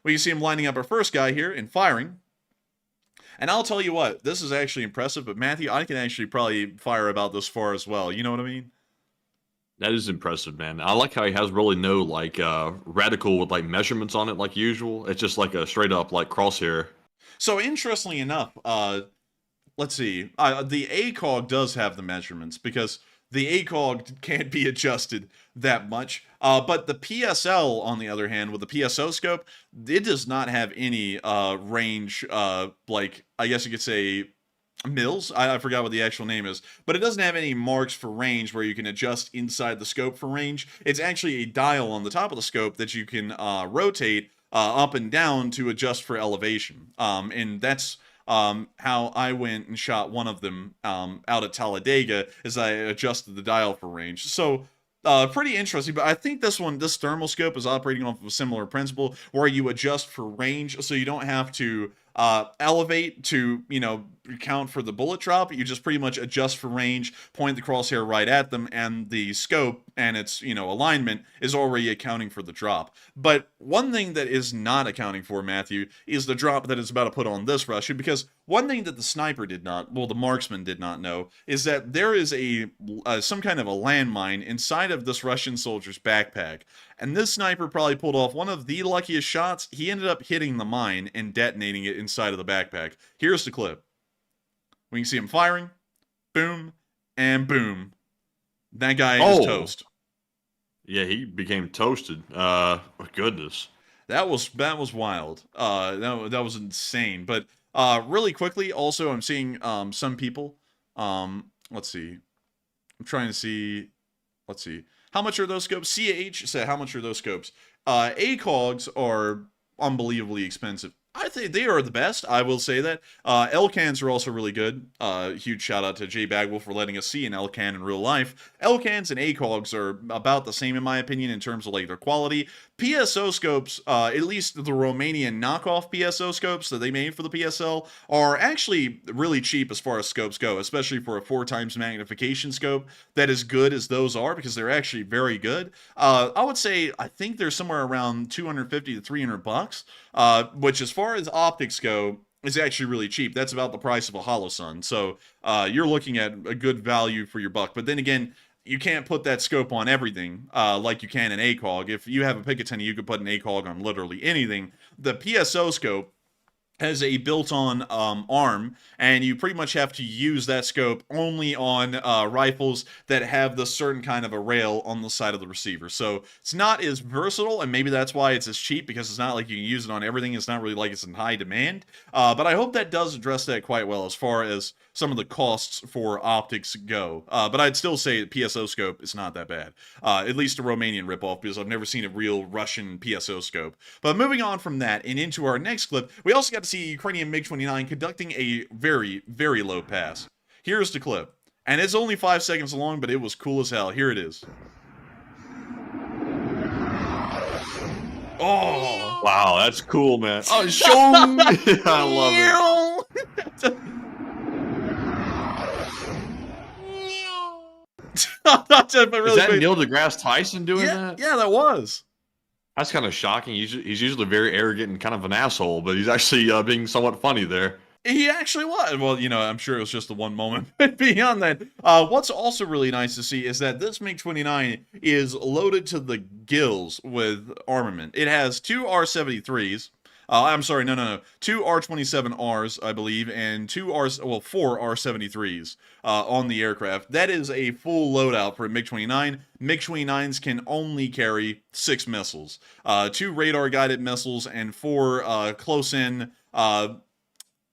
We can see him lining up our first guy here and firing. And I'll tell you what, this is actually impressive, but Matthew, I can actually probably fire about this far as well. You know what I mean? That is impressive, man. I like how he has really no like radical with like measurements on it like usual. It's just like a straight up like crosshair. So interestingly enough, let's see. The ACOG does have the measurements because the ACOG can't be adjusted that much. But the PSL, on the other hand, with the PSO scope, it does not have any range, like, I guess you could say, mills. I forgot what the actual name is, but it doesn't have any marks for range where you can adjust inside the scope for range. It's actually a dial on the top of the scope that you can rotate up and down to adjust for elevation. And that's how I went and shot one of them out at Talladega, as I adjusted the dial for range. So pretty interesting, but I think this thermal scope is operating off of a similar principle where you adjust for range, so you don't have to elevate to, account for the bullet drop. You just pretty much adjust for range, point the crosshair right at them, and the scope and its, alignment is already accounting for the drop. But one thing that is not accounting for, Matthew, is the drop that is about to put on this Russian, because one thing that the sniper the marksman did not know, is that there is some kind of a landmine inside of this Russian soldier's backpack. And this sniper probably pulled off one of the luckiest shots. He ended up hitting the mine and detonating it inside of the backpack. Here's the clip. We can see him firing. Boom. And boom. That guy is toast. Yeah, he became toasted. Goodness. That was wild. That was insane. But really quickly, also, I'm seeing some people. Let's see. I'm trying to see. Let's see. How much are those scopes? CH said, how much are those scopes? ACOGs are unbelievably expensive. I think they are the best. I will say that. LCANs are also really good. Huge shout out to Jay Bagwell for letting us see an LCAN in real life. LCANs and ACOGs are about the same in my opinion in terms of like their quality. PSO scopes, at least the Romanian knockoff PSO scopes that they made for the PSL, are actually really cheap as far as scopes go, especially for a 4x magnification scope that is good as those are, because they're actually very good. I would say I think they're somewhere around $250 to $300, which as far as optics go is actually really cheap. That's about the price of a Holosun. So you're looking at a good value for your buck. But then again, you can't put that scope on everything like you can in ACOG. If you have a Picatinny, you could put an ACOG on literally anything. The PSO scope has a built-on arm, and you pretty much have to use that scope only on rifles that have the certain kind of a rail on the side of the receiver. So it's not as versatile, and maybe that's why it's as cheap, because it's not like you can use it on everything. It's not really like it's in high demand. But I hope that does address that quite well as far as some of the costs for optics go. But I'd still say the PSO scope is not that bad. At least a Romanian ripoff, because I've never seen a real Russian PSO scope. But moving on from that and into our next clip, we also got to see a Ukrainian MiG-29 conducting a very, very low pass. Here's the clip. And it's only 5 seconds long, but it was cool as hell. Here it is. Oh! Wow, that's cool, man. Oh, show me! I love it. Is that Neil deGrasse Tyson doing that? Yeah, that was. That's kind of shocking. He's usually very arrogant and kind of an asshole, but he's actually being somewhat funny there. He actually was. Well, I'm sure it was just the one moment. But beyond that, what's also really nice to see is that this MiG-29 is loaded to the gills with armament. It has 2 R-73s. I'm sorry, no. 2 R-27Rs, I believe, and 4 R-73s on the aircraft. That is a full loadout for a MiG-29. MiG-29s can only carry 6 missiles. 2 radar-guided missiles and 4 close-in...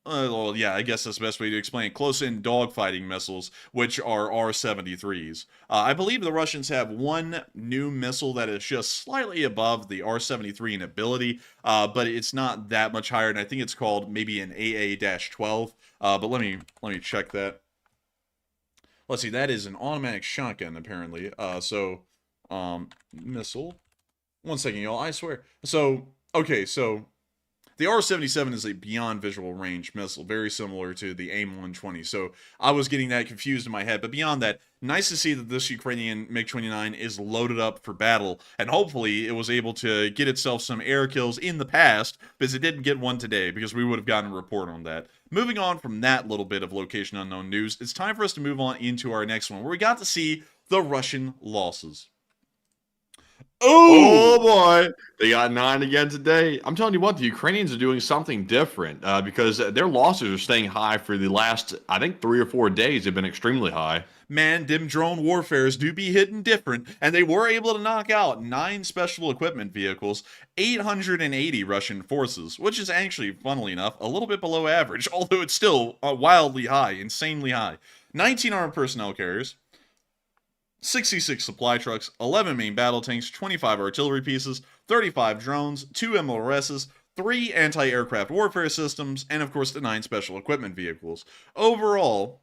well, yeah, I guess that's the best way to explain it. Close-in dogfighting missiles, which are R-73s. I believe the Russians have one new missile that is just slightly above the R-73 in ability, but it's not that much higher, and I think it's called maybe an AA-12. But let me check that. Let's see, that is an automatic shotgun, apparently. Missile. One second, y'all, I swear. So, okay, so... the R-77 is a beyond visual range missile, very similar to the AIM-120, so I was getting that confused in my head. But beyond that, nice to see that this Ukrainian MiG-29 is loaded up for battle, and hopefully it was able to get itself some air kills in the past, because it didn't get one today, because we would have gotten a report on that. Moving on from that little bit of location unknown news, it's time for us to move on into our next one, where we got to see the Russian losses. Oh boy, they got 9 again today. I'm telling you what, the Ukrainians are doing something different because their losses are staying high for the last, I think, 3 or 4 days. They've been extremely high. Man, them drone warfares do be hitting different, and they were able to knock out 9 special equipment vehicles, 880 Russian forces, which is actually, funnily enough, a little bit below average, although it's still wildly high, insanely high. 19 armored personnel carriers, 66 supply trucks, 11 main battle tanks, 25 artillery pieces, 35 drones, 2 MLRSs, 3 anti-aircraft warfare systems, and of course the 9 special equipment vehicles. Overall,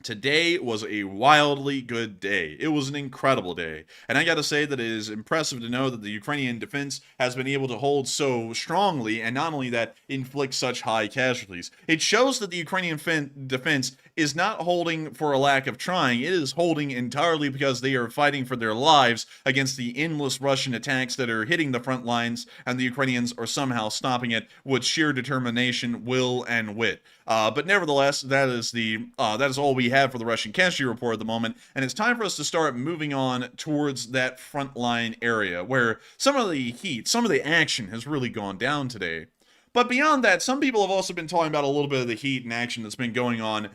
today was a wildly good day. It was an incredible day. And I gotta say that it is impressive to know that the Ukrainian defense has been able to hold so strongly, and not only that, inflict such high casualties. It shows that the Ukrainian defense is not holding for a lack of trying. It is holding entirely because they are fighting for their lives against the endless Russian attacks that are hitting the front lines, and the Ukrainians are somehow stopping it with sheer determination, will, and wit. But nevertheless, that is all we have for the Russian casualty report at the moment, and it's time for us to start moving on towards that frontline area where some of the heat, some of the action has really gone down today. But beyond that, some people have also been talking about a little bit of the heat and action that's been going on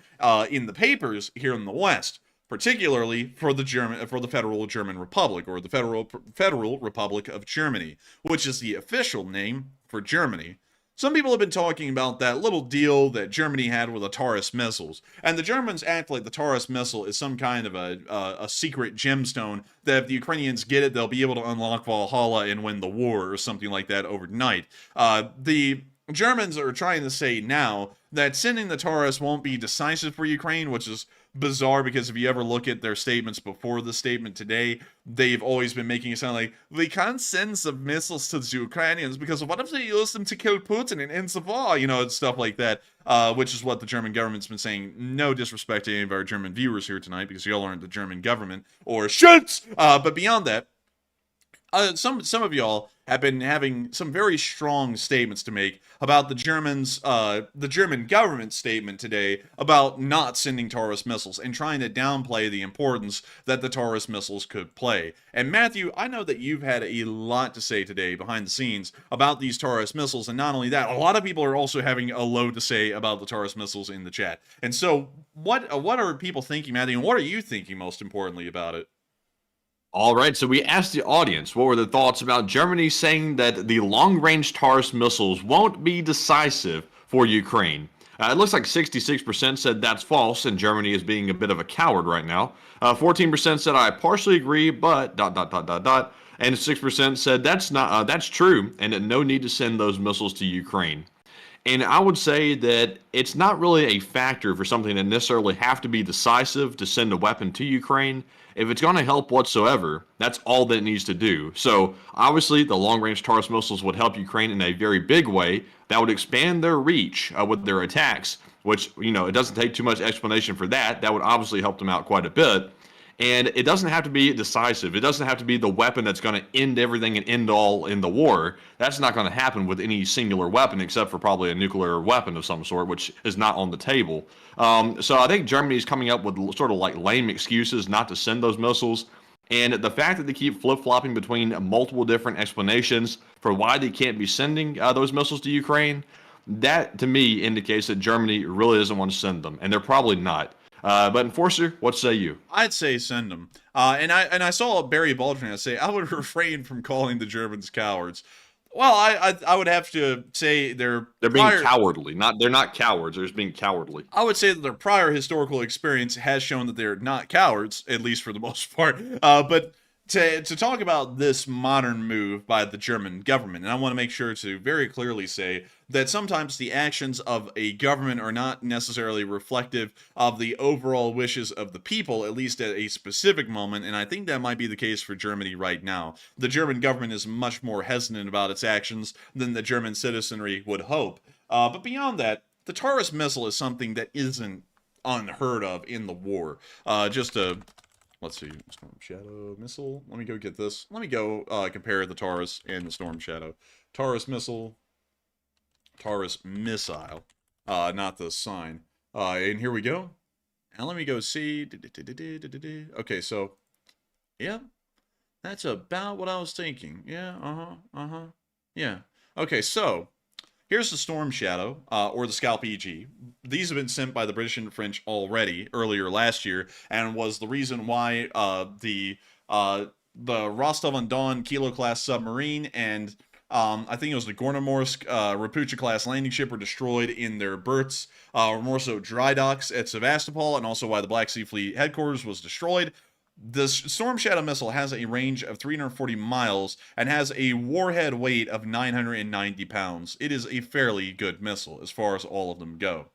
in the papers here in the West, particularly for the Federal German Republic, or the Federal Republic of Germany, which is the official name for Germany. Some people have been talking about that little deal that Germany had with the Taurus missiles, and the Germans act like the Taurus missile is some kind of a secret gemstone that if the Ukrainians get it, they'll be able to unlock Valhalla and win the war or something like that overnight. The Germans are trying to say now that sending the Taurus won't be decisive for Ukraine, which is bizarre because if you ever look at their statements before the statement today, they've always been making it sound like we can't send some missiles to the Ukrainians because what if they use them to kill Putin and end the war, stuff like that, which is what the German government's been saying. No disrespect to any of our German viewers here tonight because y'all aren't the German government or Schutz. But beyond that, some of y'all have been having some very strong statements to make about the German government statement today about not sending Taurus missiles and trying to downplay the importance that the Taurus missiles could play. And Matthew, I know that you've had a lot to say today behind the scenes about these Taurus missiles, and not only that, a lot of people are also having a load to say about the Taurus missiles in the chat. And so, what are people thinking, Matthew, and what are you thinking most importantly about it? All right, so we asked the audience what were their thoughts about Germany saying that the long-range Taurus missiles won't be decisive for Ukraine. It looks like 66% said that's false, and Germany is being a bit of a coward right now. 14% said I partially agree, but ... and 6% said that's true, and no need to send those missiles to Ukraine. And I would say that it's not really a factor for something that necessarily have to be decisive to send a weapon to Ukraine. If it's going to help whatsoever, that's all that it needs to do. So obviously the long-range Taurus missiles would help Ukraine in a very big way. That would expand their reach with their attacks, which, it doesn't take too much explanation for that. That would obviously help them out quite a bit. And it doesn't have to be decisive. It doesn't have to be the weapon that's going to end everything and end all in the war. That's not going to happen with any singular weapon, except for probably a nuclear weapon of some sort, which is not on the table. So I think Germany is coming up with sort of like lame excuses not to send those missiles. And the fact that they keep flip-flopping between multiple different explanations for why they can't be sending those missiles to Ukraine, that to me indicates that Germany really doesn't want to send them, and they're probably not. But Enforcer, what say you? I'd say send them. And I saw Barry Baldwin say I would refrain from calling the Germans cowards. Well, I would have to say they're being cowardly. They're not cowards. They're just being cowardly. I would say that their prior historical experience has shown that they're not cowards, at least for the most part. But to talk about this modern move by the German government, and I want to make sure to very clearly say that sometimes the actions of a government are not necessarily reflective of the overall wishes of the people, at least at a specific moment, and I think that might be the case for Germany right now. The German government is much more hesitant about its actions than the German citizenry would hope. But beyond that, the Taurus missile is something that isn't unheard of in the war. Let's see, Storm Shadow missile. Let me go get this. Let me go compare the Taurus and the Storm Shadow. Taurus missile. Taurus missile. Not the sign. And here we go. And let me go see. Okay, so, yeah, that's about what I was thinking. Yeah, yeah. Okay, so, here's the Storm Shadow, or the Scalp EG. These have been sent by the British and French already, earlier last year, and was the reason why the Rostov-on-Don Kilo-class submarine and I think it was the Gornomorsk Rapucha-class landing ship were destroyed in their berths, or more so dry docks at Sevastopol, and also why the Black Sea Fleet headquarters was destroyed. The Storm Shadow missile has a range of 340 miles and has a warhead weight of 990 pounds. It is a fairly good missile as far as all of them go.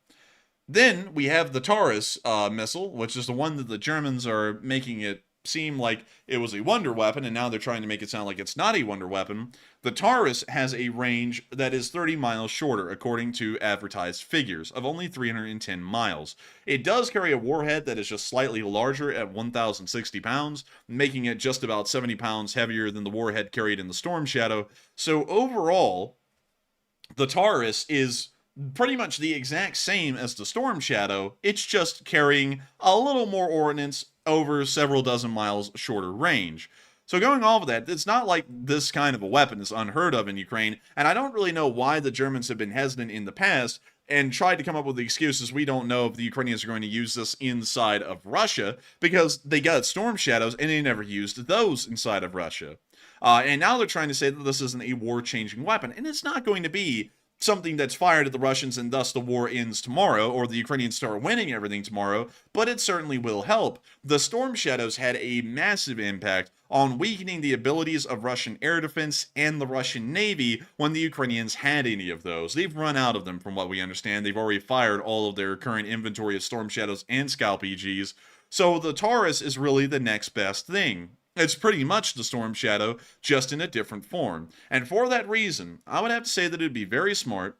Then we have the Taurus missile, which is the one that the Germans are making it seem like it was a wonder weapon, and now they're trying to make it sound like it's not a wonder weapon. The Taurus has a range that is 30 miles shorter, according to advertised figures, of only 310 miles. It does carry a warhead that is just slightly larger at 1,060 pounds, making it just about 70 pounds heavier than the warhead carried in the Storm Shadow. So overall, the Taurus is pretty much the exact same as the Storm Shadow. It's just carrying a little more ordnance over several dozen miles shorter range. So going off of that, it's not like this kind of a weapon is unheard of in Ukraine, and I don't really know why the Germans have been hesitant in the past and tried to come up with the excuses. We don't know if the Ukrainians are going to use this inside of Russia, because they got Storm Shadows and they never used those inside of Russia. And now they're trying to say that this isn't a war-changing weapon, and it's not going to be something that's fired at the Russians and thus the war ends tomorrow, or the Ukrainians start winning everything tomorrow, but it certainly will help. The Storm Shadows had a massive impact on weakening the abilities of Russian air defense and the Russian Navy when the Ukrainians had any of those. They've run out of them from what we understand. They've already fired all of their current inventory of Storm Shadows and Scalp EGs, so the Taurus is really the next best thing. It's pretty much the Storm Shadow, just in a different form. And for that reason, I would have to say that it would be very smart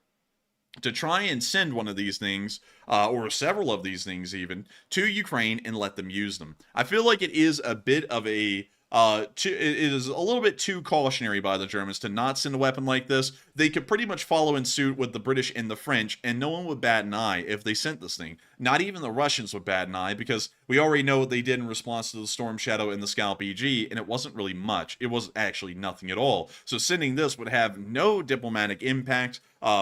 to try and send one of these things, or several of these things even, to Ukraine and let them use them. I feel like it is a bit of a it is a little bit too cautionary by the Germans to not send a weapon like this. They could pretty much follow in suit with the British and the French, and no one would bat an eye if they sent this thing. Not even the Russians would bat an eye, because we already know what they did in response to the Storm Shadow and the Scalp EG, and it wasn't really much. It was actually nothing at all. So sending this would have no diplomatic impact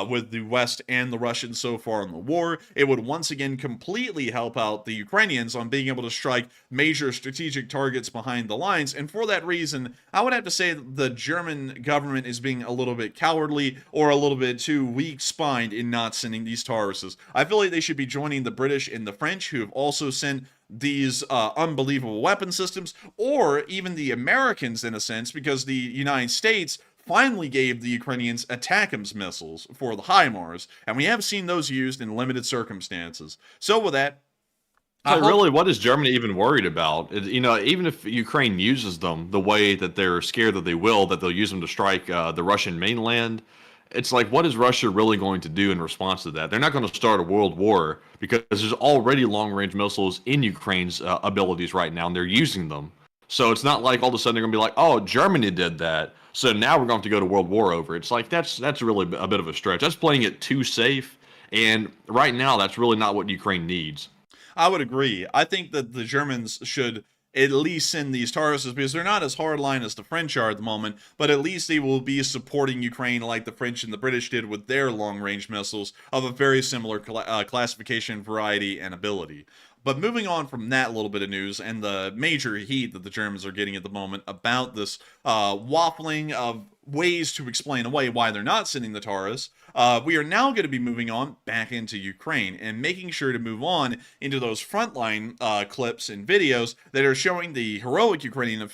with the West and the Russians so far in the war. It would once again completely help out the Ukrainians on being able to strike major strategic targets behind the lines, and for that reason, I would have to say that the German government is being a little bit cowardly or a little bit too weak-spined in not sending these Tauruses. I feel like they should be joining the British and the French, who have also sent these unbelievable weapon systems, or even the Americans in a sense, because the United States finally gave the Ukrainians ATACMS missiles for the HIMARS, and we have seen those used in limited circumstances. So with that, So really, what is Germany even worried about? You know, even if Ukraine uses them the way that they're scared that they will, that they'll use them to strike the Russian mainland, it's like, what is Russia really going to do in response to that? They're not going to start a world war, because there's already long-range missiles in Ukraine's abilities right now, and they're using them. So it's not like all of a sudden they're going to be like, oh, Germany did that, so now we're going to go to world war over. It's like, that's really a bit of a stretch. That's playing it too safe, and right now that's really not what Ukraine needs. I would agree. I think that the Germans should at least send these Tauruses, because they're not as hardline as the French are at the moment, but at least they will be supporting Ukraine like the French and the British did with their long-range missiles of a very similar classification, variety, and ability. But moving on from that little bit of news and the major heat that the Germans are getting at the moment about this waffling of ways to explain away why they're not sending the Taurus, we are now going to be moving on back into Ukraine and making sure to move on into those frontline clips and videos that are showing the heroic Ukrainian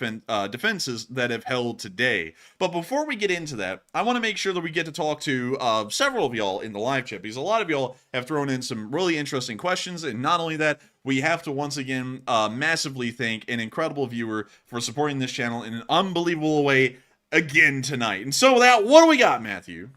defenses that have held today. But before we get into that, I want to make sure that we get to talk to several of y'all in the live chat, because a lot of y'all have thrown in some really interesting questions, and not only that, we have to once again massively thank an incredible viewer for supporting this channel in an unbelievable way again tonight. And so with that, what do we got, Matthew?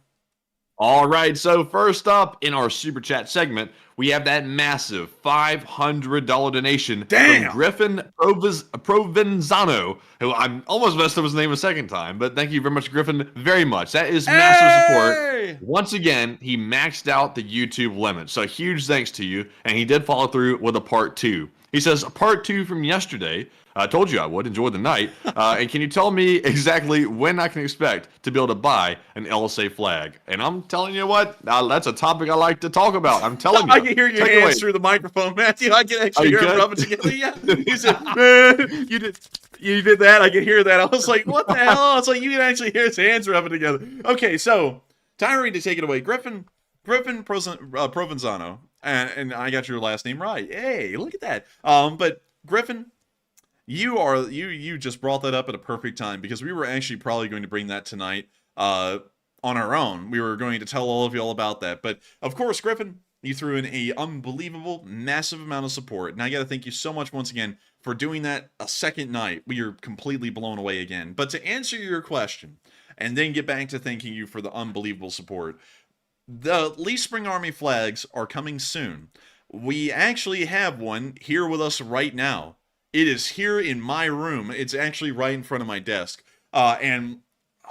All right, so first up in our super chat segment, we have that massive $500 donation Damn! from Griffin Provenzano, who I'm almost messed up his name a second time, but thank you very much, Griffin, very much. That is massive support. Hey! Once again, he maxed out the YouTube limit, so huge thanks to you, and he did follow through with a part 2. He says, part 2 from yesterday. I told you I would. Enjoy the night. And can you tell me exactly when I can expect to be able to buy an LSA flag? And I'm telling you what, that's a topic I like to talk about. I'm telling you. I can hear your Take it away. hands through the microphone, Matthew. I can actually you hear him good? rubbing together. Yeah. He said, you did that. I can hear that. I was like, what the hell? I was like, you can actually hear his hands rubbing together. Okay, so Tyree, to take it away. Griffin Provenzano. And I got your last name right. Hey, look at that. But Griffin, you just brought that up at a perfect time, because we were actually probably going to bring that tonight on our own. We were going to tell all of you all about that. But of course, Griffin, you threw in a unbelievable, massive amount of support. And I got to thank you so much once again for doing that a second night. We are completely blown away again. But to answer your question, and then get back to thanking you for the unbelievable support, the Lee Spring Army flags are coming soon. We actually have one here with us right now. It is here in my room. It's actually right in front of my desk. And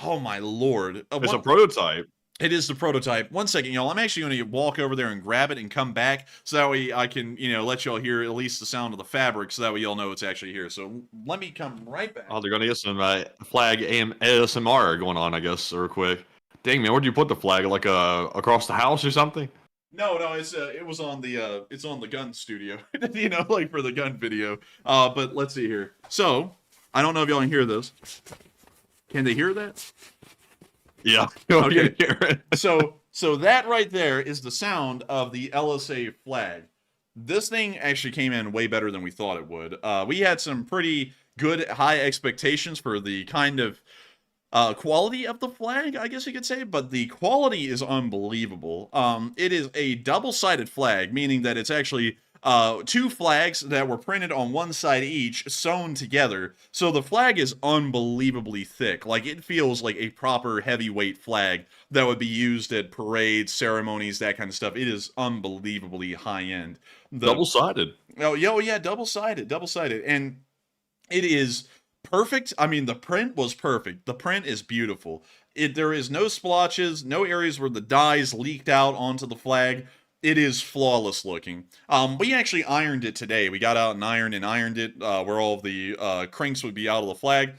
oh my lord. It's a prototype. It is the prototype. One second, y'all. I'm actually going to walk over there and grab it and come back, so that way I can, let y'all hear at least the sound of the fabric, so that way y'all know it's actually here. So let me come right back. Oh, they're going to get some flag ASMR going on, I guess, real quick. Dang, man, where'd you put the flag? Like across the house or something? No, it was on the it's on the gun studio, like for the gun video. But let's see here. So I don't know if y'all can hear this. Can they hear that? Yeah. Okay. So that right there is the sound of the LSA flag. This thing actually came in way better than we thought it would. We had some pretty good high expectations for the kind of quality of the flag, I guess you could say, but the quality is unbelievable. It is a double-sided flag, meaning that it's actually two flags that were printed on one side each, sewn together. So the flag is unbelievably thick. Like, it feels like a proper heavyweight flag that would be used at parades, ceremonies, that kind of stuff. It is unbelievably high-end. Double-sided. Oh, yeah, double-sided. And it is perfect. I mean, the print was perfect. The print is beautiful. There is no splotches, no areas where the dyes leaked out onto the flag. It is flawless looking. We actually ironed it today. We got out and ironed it where all of the cranks would be out of the flag.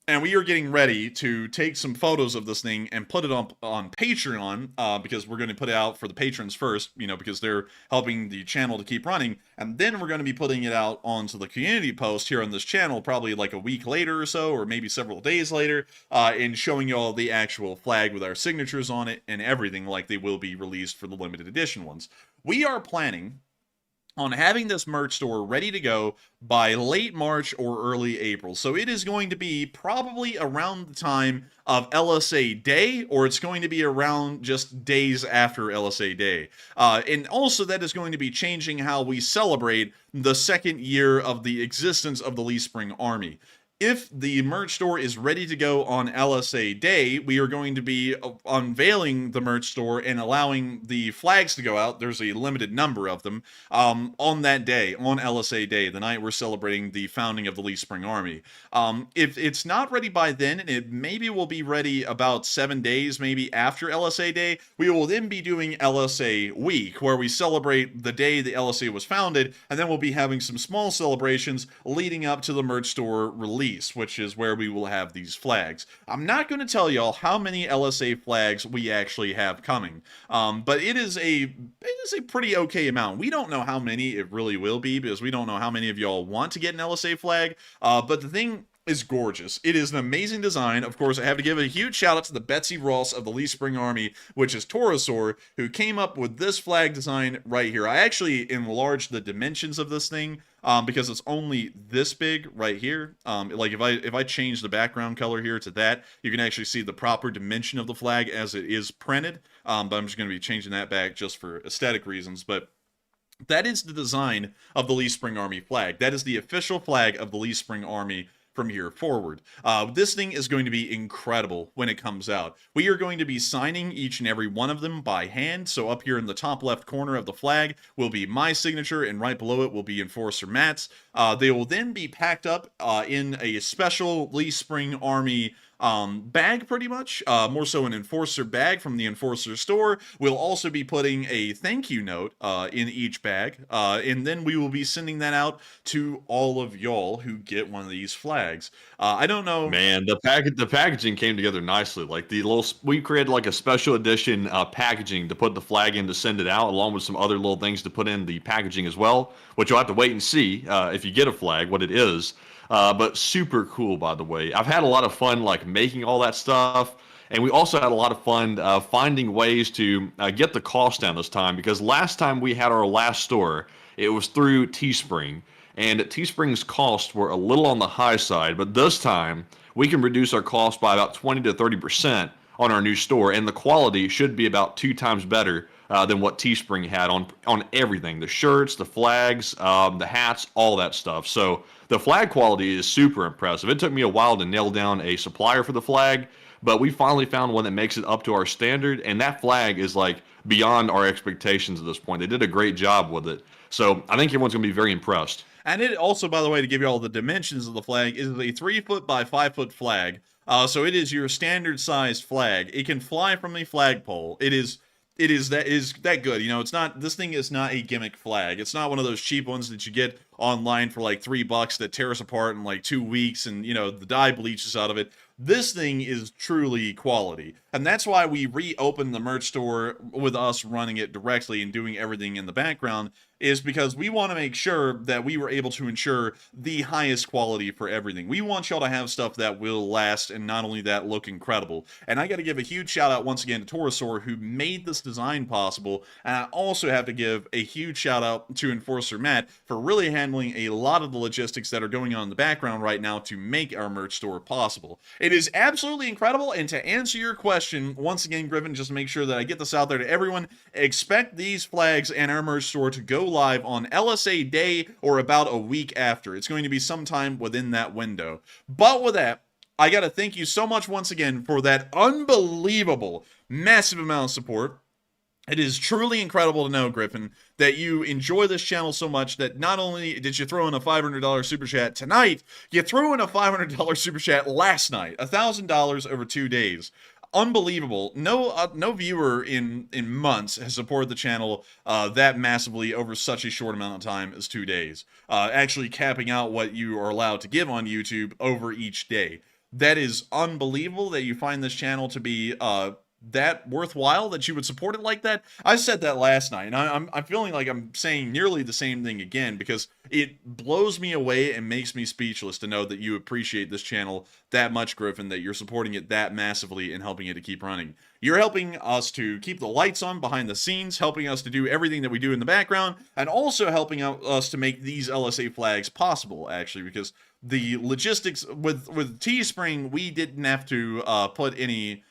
And we are getting ready to take some photos of this thing and put it on Patreon, because we're going to put it out for the patrons first, because they're helping the channel to keep running. And then we're going to be putting it out onto the community post here on this channel, probably like a week later or so, or maybe several days later, and showing you all the actual flag with our signatures on it and everything, like they will be released for the limited edition ones. We are planning on having this merch store ready to go by late March or early April. So it is going to be probably around the time of LSA Day, or it's going to be around just days after LSA Day. And also that is going to be changing how we celebrate the second year of the existence of the Lee Spring Army. If the merch store is ready to go on LSA Day, we are going to be unveiling the merch store and allowing the flags to go out. There's a limited number of them on that day, on LSA Day, the night we're celebrating the founding of the Lee Spring Army. If it's not ready by then, and it maybe will be ready about 7 days, maybe after LSA Day, we will then be doing LSA Week, where we celebrate the day the LSA was founded, and then we'll be having some small celebrations leading up to the merch store release, which is where we will have these flags. I'm not going to tell y'all how many LSA flags we actually have coming, but it is a pretty okay amount. We don't know how many it really will be, because we don't know how many of y'all want to get an LSA flag, but the thing is gorgeous. It is an amazing design. Of course, I have to give a huge shout out to the Betsy Ross of the Lee Spring Army, which is Torosaur, who came up with this flag design right here. I actually enlarged the dimensions of this thing because it's only this big right here. Like if I change the background color here to that, you can actually see the proper dimension of the flag as it is printed. But I'm just going to be changing that back just for aesthetic reasons. But that is the design of the Lee Spring Army flag. That is the official flag of the Lee Spring Army from here forward. This thing is going to be incredible when it comes out. We are going to be signing each and every one of them by hand. So up here in the top left corner of the flag will be my signature, and right below it will be Enforcer Matt's. They will then be packed up in a special Lee Spring Army bag, pretty much, more so an Enforcer bag from the Enforcer store. We'll also be putting a thank you note in each bag, and then we will be sending that out to all of y'all who get one of these flags. I don't know, Man, the packaging came together nicely. Like we created like a special edition packaging to put the flag in to send it out, along with some other little things to put in the packaging as well, which you'll have to wait and see if you get a flag what it is. But super cool, by the way. I've had a lot of fun like making all that stuff, and we also had a lot of fun finding ways to get the cost down this time, because last time we had our last store, it was through Teespring, and Teespring's costs were a little on the high side, but this time we can reduce our cost by about 20 to 30% on our new store, and the quality should be about 2 times better than what Teespring had on everything, the shirts, the flags, the hats, all that stuff. So the flag quality is super impressive. It took me a while to nail down a supplier for the flag, but we finally found one that makes it up to our standard, and that flag is like beyond our expectations at this point. They did a great job with it. So I think everyone's going to be very impressed. And it also, by the way, to give you all the dimensions of the flag, is a 3-foot by 5-foot flag. So it is your standard sized flag. It can fly from a flagpole. It is that good. You know, this thing is not a gimmick flag. It's not one of those cheap ones that you get online for like $3 that tears apart in like 2 weeks and, you know, the dye bleaches out of it. This thing is truly quality. And that's why we reopened the merch store with us running it directly and doing everything in the background, is because we want to make sure that we were able to ensure the highest quality for everything. We want y'all to have stuff that will last, and not only that, look incredible. And I got to give a huge shout out once again to Torosaur, who made this design possible. And I also have to give a huge shout out to Enforcer Matt for really handling a lot of the logistics that are going on in the background right now to make our merch store possible. It is absolutely incredible. And to answer your question, once again, Griffin, just to make sure that I get this out there to everyone, expect these flags and our merch store to go live on LSA Day or about a week after. It's going to be sometime within that window. But with that, I got to thank you so much once again for that unbelievable, massive amount of support. It is truly incredible to know, Griffin, that you enjoy this channel so much that not only did you throw in a $500 super chat tonight, you threw in a $500 super chat last night, $1,000 over 2 days. Unbelievable. No viewer in months has supported the channel that massively over such a short amount of time as 2 days. Actually capping out what you are allowed to give on YouTube over each day. That is unbelievable that you find this channel to be that worthwhile, that you would support it like that. I said that last night, and I'm feeling like I'm saying nearly the same thing again, because it blows me away and makes me speechless to know that you appreciate this channel that much, Griffin, that you're supporting it that massively and helping it to keep running. You're helping us to keep the lights on behind the scenes, helping us to do everything that we do in the background, and also helping us to make these LSA flags possible, actually, because the logistics with Teespring, we didn't have to put any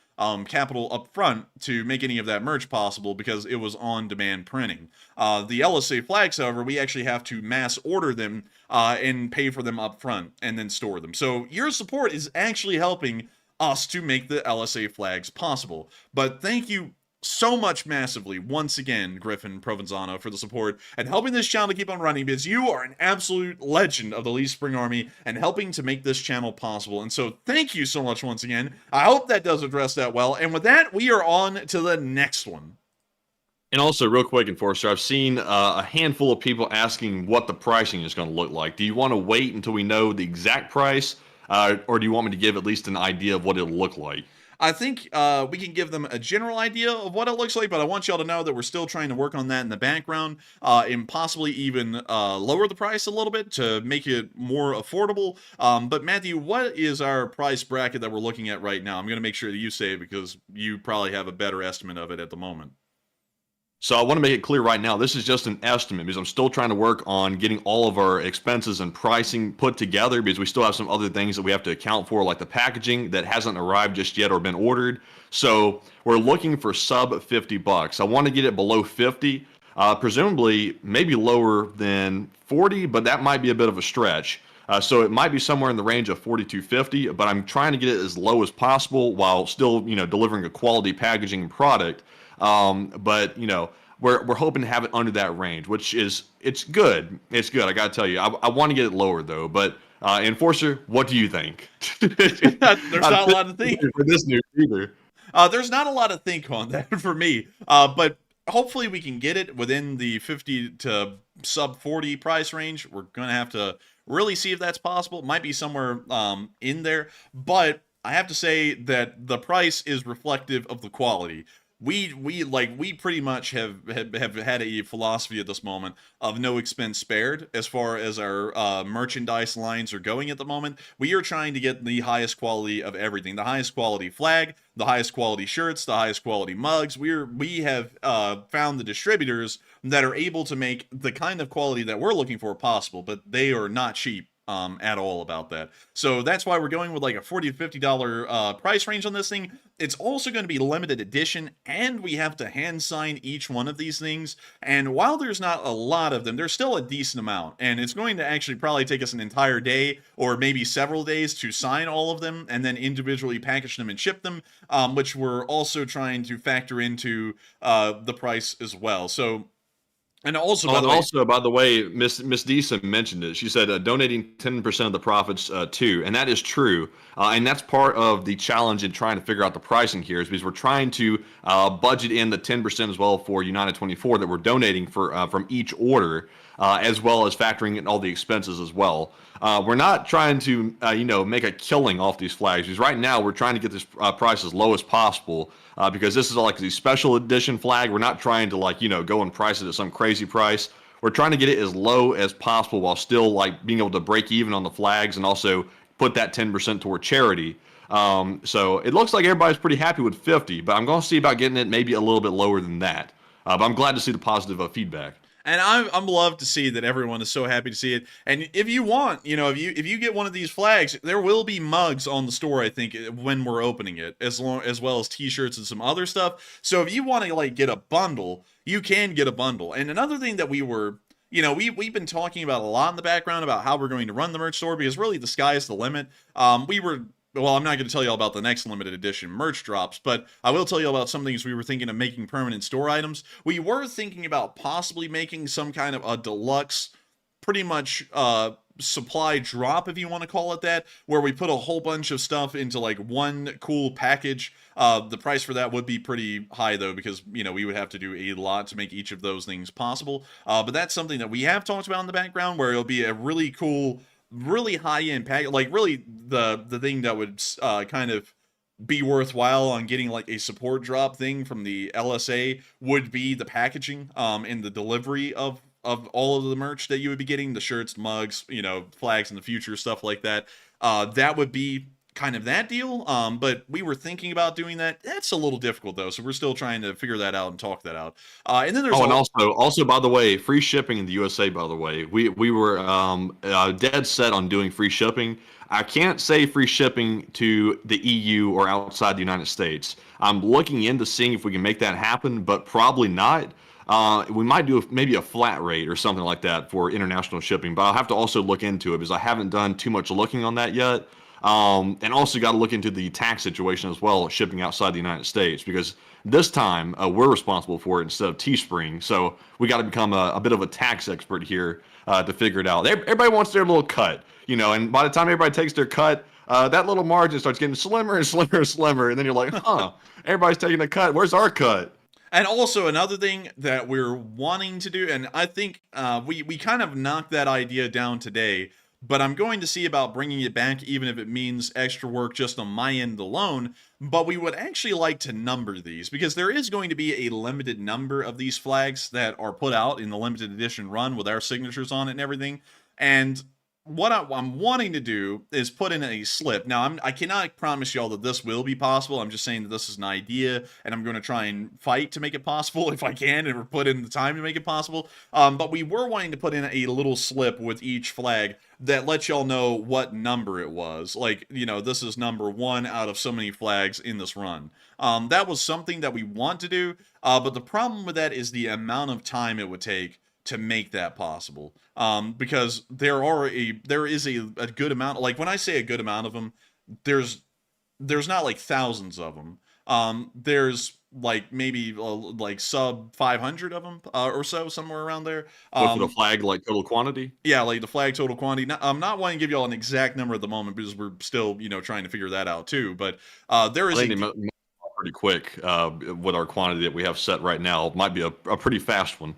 capital up front to make any of that merch possible, because it was on-demand printing. The LSA flags, however, we actually have to mass order them and pay for them up front and then store them. So your support is actually helping us to make the LSA flags possible. But thank you so much massively once again, Griffin Provenzano, for the support and helping this channel to keep on running, because you are an absolute legend of the Lee Spring Army and helping to make this channel possible. And so thank you so much once again. I hope that does address that well. And with that, we are on to the next one. And also, real quick, Enforcer, I've seen a handful of people asking what the pricing is going to look like. Do you want to wait until we know the exact price, or do you want me to give at least an idea of what it'll look like? I think we can give them a general idea of what it looks like, but I want y'all to know that we're still trying to work on that in the background, and possibly even lower the price a little bit to make it more affordable. But Matthew, what is our price bracket that we're looking at right now? I'm going to make sure that you say it, because you probably have a better estimate of it at the moment. So I want to make it clear right now, this is just an estimate, because I'm still trying to work on getting all of our expenses and pricing put together, because we still have some other things that we have to account for, like the packaging that hasn't arrived just yet or been ordered. So we're looking for sub $50. I want to get it below 50, presumably maybe lower than 40, but that might be a bit of a stretch. So it might be somewhere in the range of 4250, but I'm trying to get it as low as possible while still, delivering a quality packaging and product. But we're hoping to have it under that range, which is it's good. It's good. I gotta tell you, I want to get it lower though. But Enforcer, what do you think? There's not a lot to think for this news either. There's not a lot to think on that for me. But hopefully we can get it within the 50 to sub 40 price range. We're gonna have to really see if that's possible. It might be somewhere in there, but I have to say that the price is reflective of the quality. We pretty much have had a philosophy at this moment of no expense spared as far as our merchandise lines are going at the moment. We are trying to get the highest quality of everything, the highest quality flag, the highest quality shirts, the highest quality mugs. We have found the distributors that are able to make the kind of quality that we're looking for possible, but they are not cheap at all about that. So that's why we're going with like a $40 to $50 price range on this thing. It's also going to be limited edition, and we have to hand sign each one of these things. And while there's not a lot of them, there's still a decent amount, and it's going to actually probably take us an entire day or maybe several days to sign all of them and then individually package them and ship them, which we're also trying to factor into the price as well. So. And also, by the way, Miss Deesa mentioned it. She said donating 10% of the profits too, and that is true. And that's part of the challenge in trying to figure out the pricing here, is because we're trying to budget in the 10% as well for United 24 that we're donating for from each order, as well as factoring in all the expenses as well. We're not trying to make a killing off these flags, because right now we're trying to get this price as low as possible. Because this is like the special edition flag. We're not trying to go and price it at some crazy price. We're trying to get it as low as possible while still being able to break even on the flags and also put that 10% toward charity. So it looks like everybody's pretty happy with 50, but I'm going to see about getting it maybe a little bit lower than that. But I'm glad to see the positive feedback. And I'm love to see that everyone is so happy to see it. And if you want, if you get one of these flags, there will be mugs on the store, I think, when we're opening it, as well as t-shirts and some other stuff. So if you want to get a bundle, you can get a bundle. And another thing that we've been talking about a lot in the background about how we're going to run the merch store, because really the sky is the limit. Well, I'm not going to tell you all about the next limited edition merch drops, but I will tell you about some things we were thinking of making permanent store items. We were thinking about possibly making some kind of a deluxe, pretty much supply drop, if you want to call it that, where we put a whole bunch of stuff into one cool package. The price for that would be pretty high though, because we would have to do a lot to make each of those things possible. But that's something that we have talked about in the background, where it'll be a really cool, really high-end pack, really the thing that would kind of be worthwhile on getting a support drop thing from the LSA would be the packaging and the delivery of all of the merch that you would be getting, the shirts, mugs, flags in the future, stuff like that. That would be kind of that deal, but we were thinking about doing that. That's a little difficult though, so we're still trying to figure that out and talk that out. And then there's and also by the way, free shipping in the USA. By the way, we were dead set on doing free shipping. I can't say free shipping to the EU or outside the United States. I'm looking into seeing if we can make that happen, but probably not. We might do maybe a flat rate or something like that for international shipping, but I'll have to also look into it because I haven't done too much looking on that yet. And also got to look into the tax situation as well, shipping outside the United States, because this time we're responsible for it instead of Teespring. So we got to become a bit of a tax expert here to figure it out. Everybody wants their little cut, and by the time everybody takes their cut, that little margin starts getting slimmer and slimmer and slimmer. And then you're like, everybody's taking a cut. Where's our cut? And also another thing that we're wanting to do, and I think we kind of knocked that idea down today, but I'm going to see about bringing it back, even if it means extra work just on my end alone. But we would actually like to number these, because there is going to be a limited number of these flags that are put out in the limited edition run with our signatures on it and everything. And what I'm wanting to do is put in a slip. Now, I cannot promise y'all that this will be possible. I'm just saying that this is an idea, and I'm going to try and fight to make it possible if I can, and put in the time to make it possible. But we were wanting to put in a little slip with each flag that lets y'all know what number it was. This is number 1 out of so many flags in this run. That was something that we want to do, but the problem with that is the amount of time it would take to make that possible. Because there is a good amount. Like when I say a good amount of them, there's not like thousands of them. There's like maybe like sub 500 of them or so, somewhere around there. What for the flag, like total quantity? Yeah, like the flag total quantity. I'm not wanting to give y'all an exact number at the moment because we're still, trying to figure that out too. But there I is think they might pretty quick with our quantity that we have set right now. It might be a pretty fast one.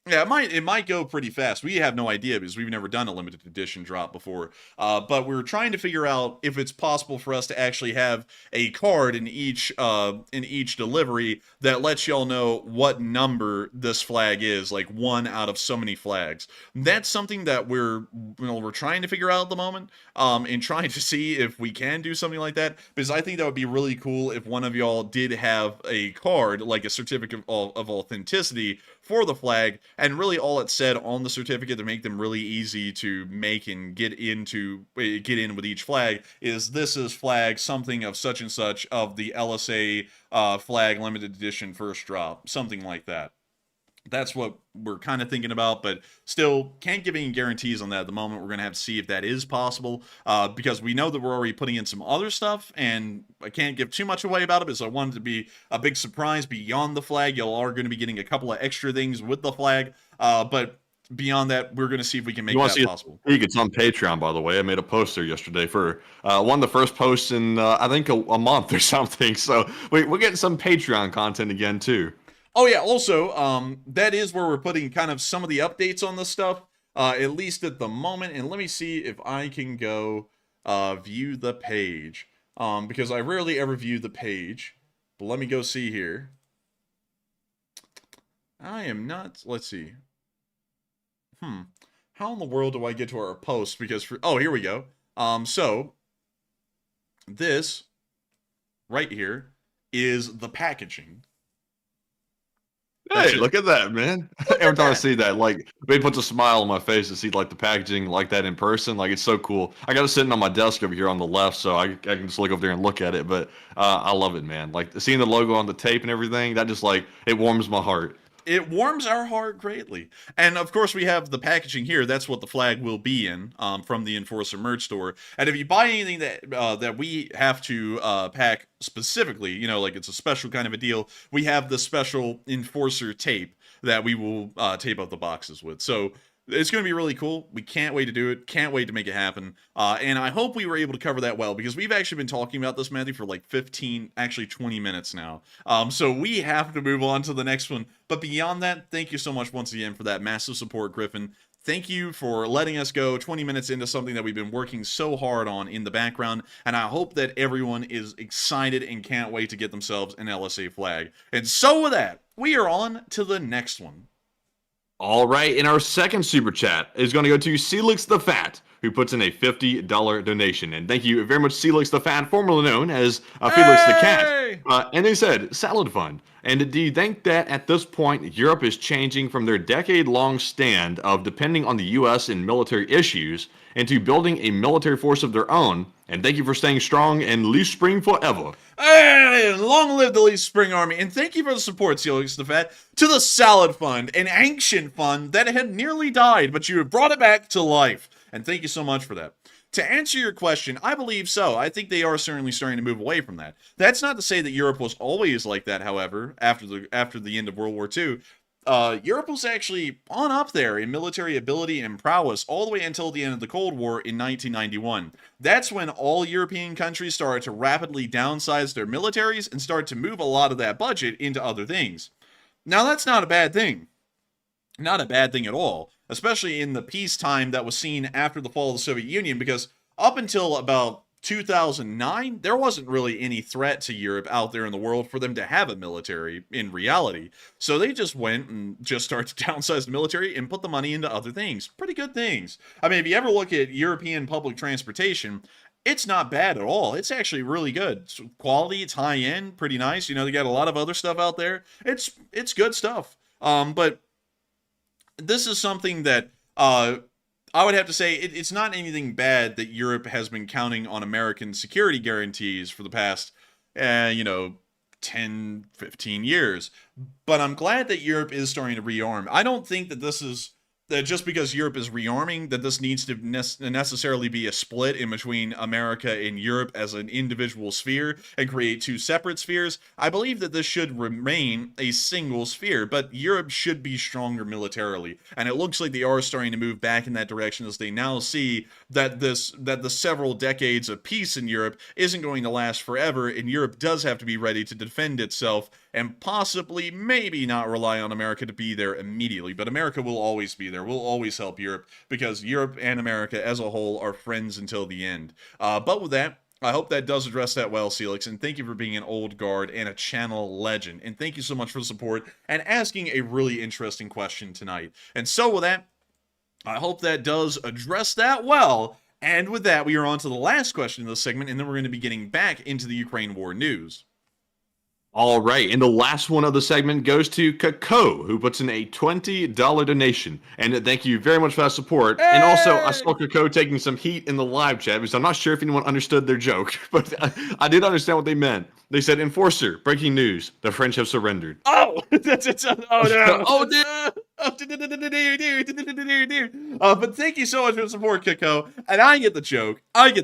Yeah, it might go pretty fast. We have no idea because we've never done a limited edition drop before. But we're trying to figure out if it's possible for us to actually have a card in each delivery that lets y'all know what number this flag is, like one out of so many flags. That's something that we're trying to figure out at the moment, and trying to see if we can do something like that. Because I think that would be really cool if one of y'all did have a card, like a certificate of authenticity for the flag, and really all it said on the certificate to make them really easy to make and get in with each flag is, this is flag something of such and such of the LSA flag limited edition first drop, something like that. That's what we're kind of thinking about, but still can't give any guarantees on that at the moment. We're going to have to see if that is possible, because we know that we're already putting in some other stuff, and I can't give too much away about it because I wanted it to be a big surprise beyond the flag. Y'all are going to be getting a couple of extra things with the flag, but beyond that, we're going to see if we can make that possible. It's on Patreon, by the way. I made a poster yesterday for one of the first posts in, I think, a month or something. So we're getting some Patreon content again, too. Oh yeah, also, that is where we're putting kind of some of the updates on this stuff, at least at the moment. And let me see if I can go view the page, because I rarely ever view the page. But let me go see here. I am not, let's see. How in the world do I get to our posts? Because oh, here we go. So this right here is the packaging. Hey, look at that, man. Every time I see that, like, it puts a smile on my face to see, like, the packaging like that in person. Like, it's so cool. I got it sitting on my desk over here on the left, so I can just look over there and look at it. But I love it, man. Like, seeing the logo on the tape and everything, that just, like, it warms my heart. It warms our heart greatly. And of course, we have the packaging here. That's what the flag will be in, from the Enforcer merch store. And if you buy anything that we have to pack specifically, like it's a special kind of a deal, we have the special Enforcer tape that we will tape up the boxes with. So it's going to be really cool. We can't wait to do it. Can't wait to make it happen. And I hope we were able to cover that well, because we've actually been talking about this, Matthew, for like 15, actually 20 minutes now. So we have to move on to the next one. But beyond that, thank you so much once again for that massive support, Griffin. Thank you for letting us go 20 minutes into something that we've been working so hard on in the background. And I hope that everyone is excited and can't wait to get themselves an LSA flag. And so with that, we are on to the next one. All right, and our second super chat is going to go to Celix the Fat, who puts in a $50 donation. And thank you very much, Celix the Fat, formerly known as Felix the Cat. And they said, Salad Fund. And do you think that at this point, Europe is changing from their decade-long stand of depending on the U.S. in military issues into building a military force of their own? And thank you for staying strong and Leaf Spring forever. Hey, long live the Leaf Spring Army. And thank you for the support, Celix the Fat, to the Salad Fund, an ancient fund that had nearly died, but you have brought it back to life. And thank you so much for that. To answer your question, I believe so. I think they are certainly starting to move away from that. That's not to say that Europe was always like that, however, after the end of World War II. Europe was actually on up there in military ability and prowess all the way until the end of the Cold War in 1991. That's when all European countries started to rapidly downsize their militaries and start to move a lot of that budget into other things. Now, that's not a bad thing. Not a bad thing at all, especially in the peacetime that was seen after the fall of the Soviet Union, because up until about 2009, there wasn't really any threat to Europe out there in the world for them to have a military in reality. So they just went and just started to downsize the military and put the money into other things. Pretty good things. I mean, if you ever look at European public transportation, it's not bad at all. It's actually really good. It's quality, it's high end, pretty nice. They got a lot of other stuff out there. It's good stuff. But this is something that I would have to say it's not anything bad that Europe has been counting on American security guarantees for the past, 10, 15 years. But I'm glad that Europe is starting to rearm. I don't think that this is just because Europe is rearming, that this needs to necessarily be a split in between America and Europe as an individual sphere and create two separate spheres. I believe that this should remain a single sphere, but Europe should be stronger militarily, and it looks like they are starting to move back in that direction as they now see that the several decades of peace in Europe isn't going to last forever, and Europe does have to be ready to defend itself and possibly, maybe not rely on America to be there immediately, but America will always be there. We'll always help Europe because Europe and America as a whole are friends until the end. But with that, I hope that does address that well, Celix, and thank you for being an old guard and a channel legend. And thank you so much for the support and asking a really interesting question tonight. And so with that, I hope that does address that well. And with that, we are on to the last question of this segment, and then we're going to be getting back into the Ukraine war news. All right, and the last one of the segment goes to Kako, who puts in a $20 donation. And thank you very much for that support. Hey! And also, I saw Kako taking some heat in the live chat, because I'm not sure if anyone understood their joke, but I did understand what they meant. They said, Enforcer, breaking news, the French have surrendered. Oh! That's it. Oh, no. Oh, but thank you so much for the support, Kako. And I get the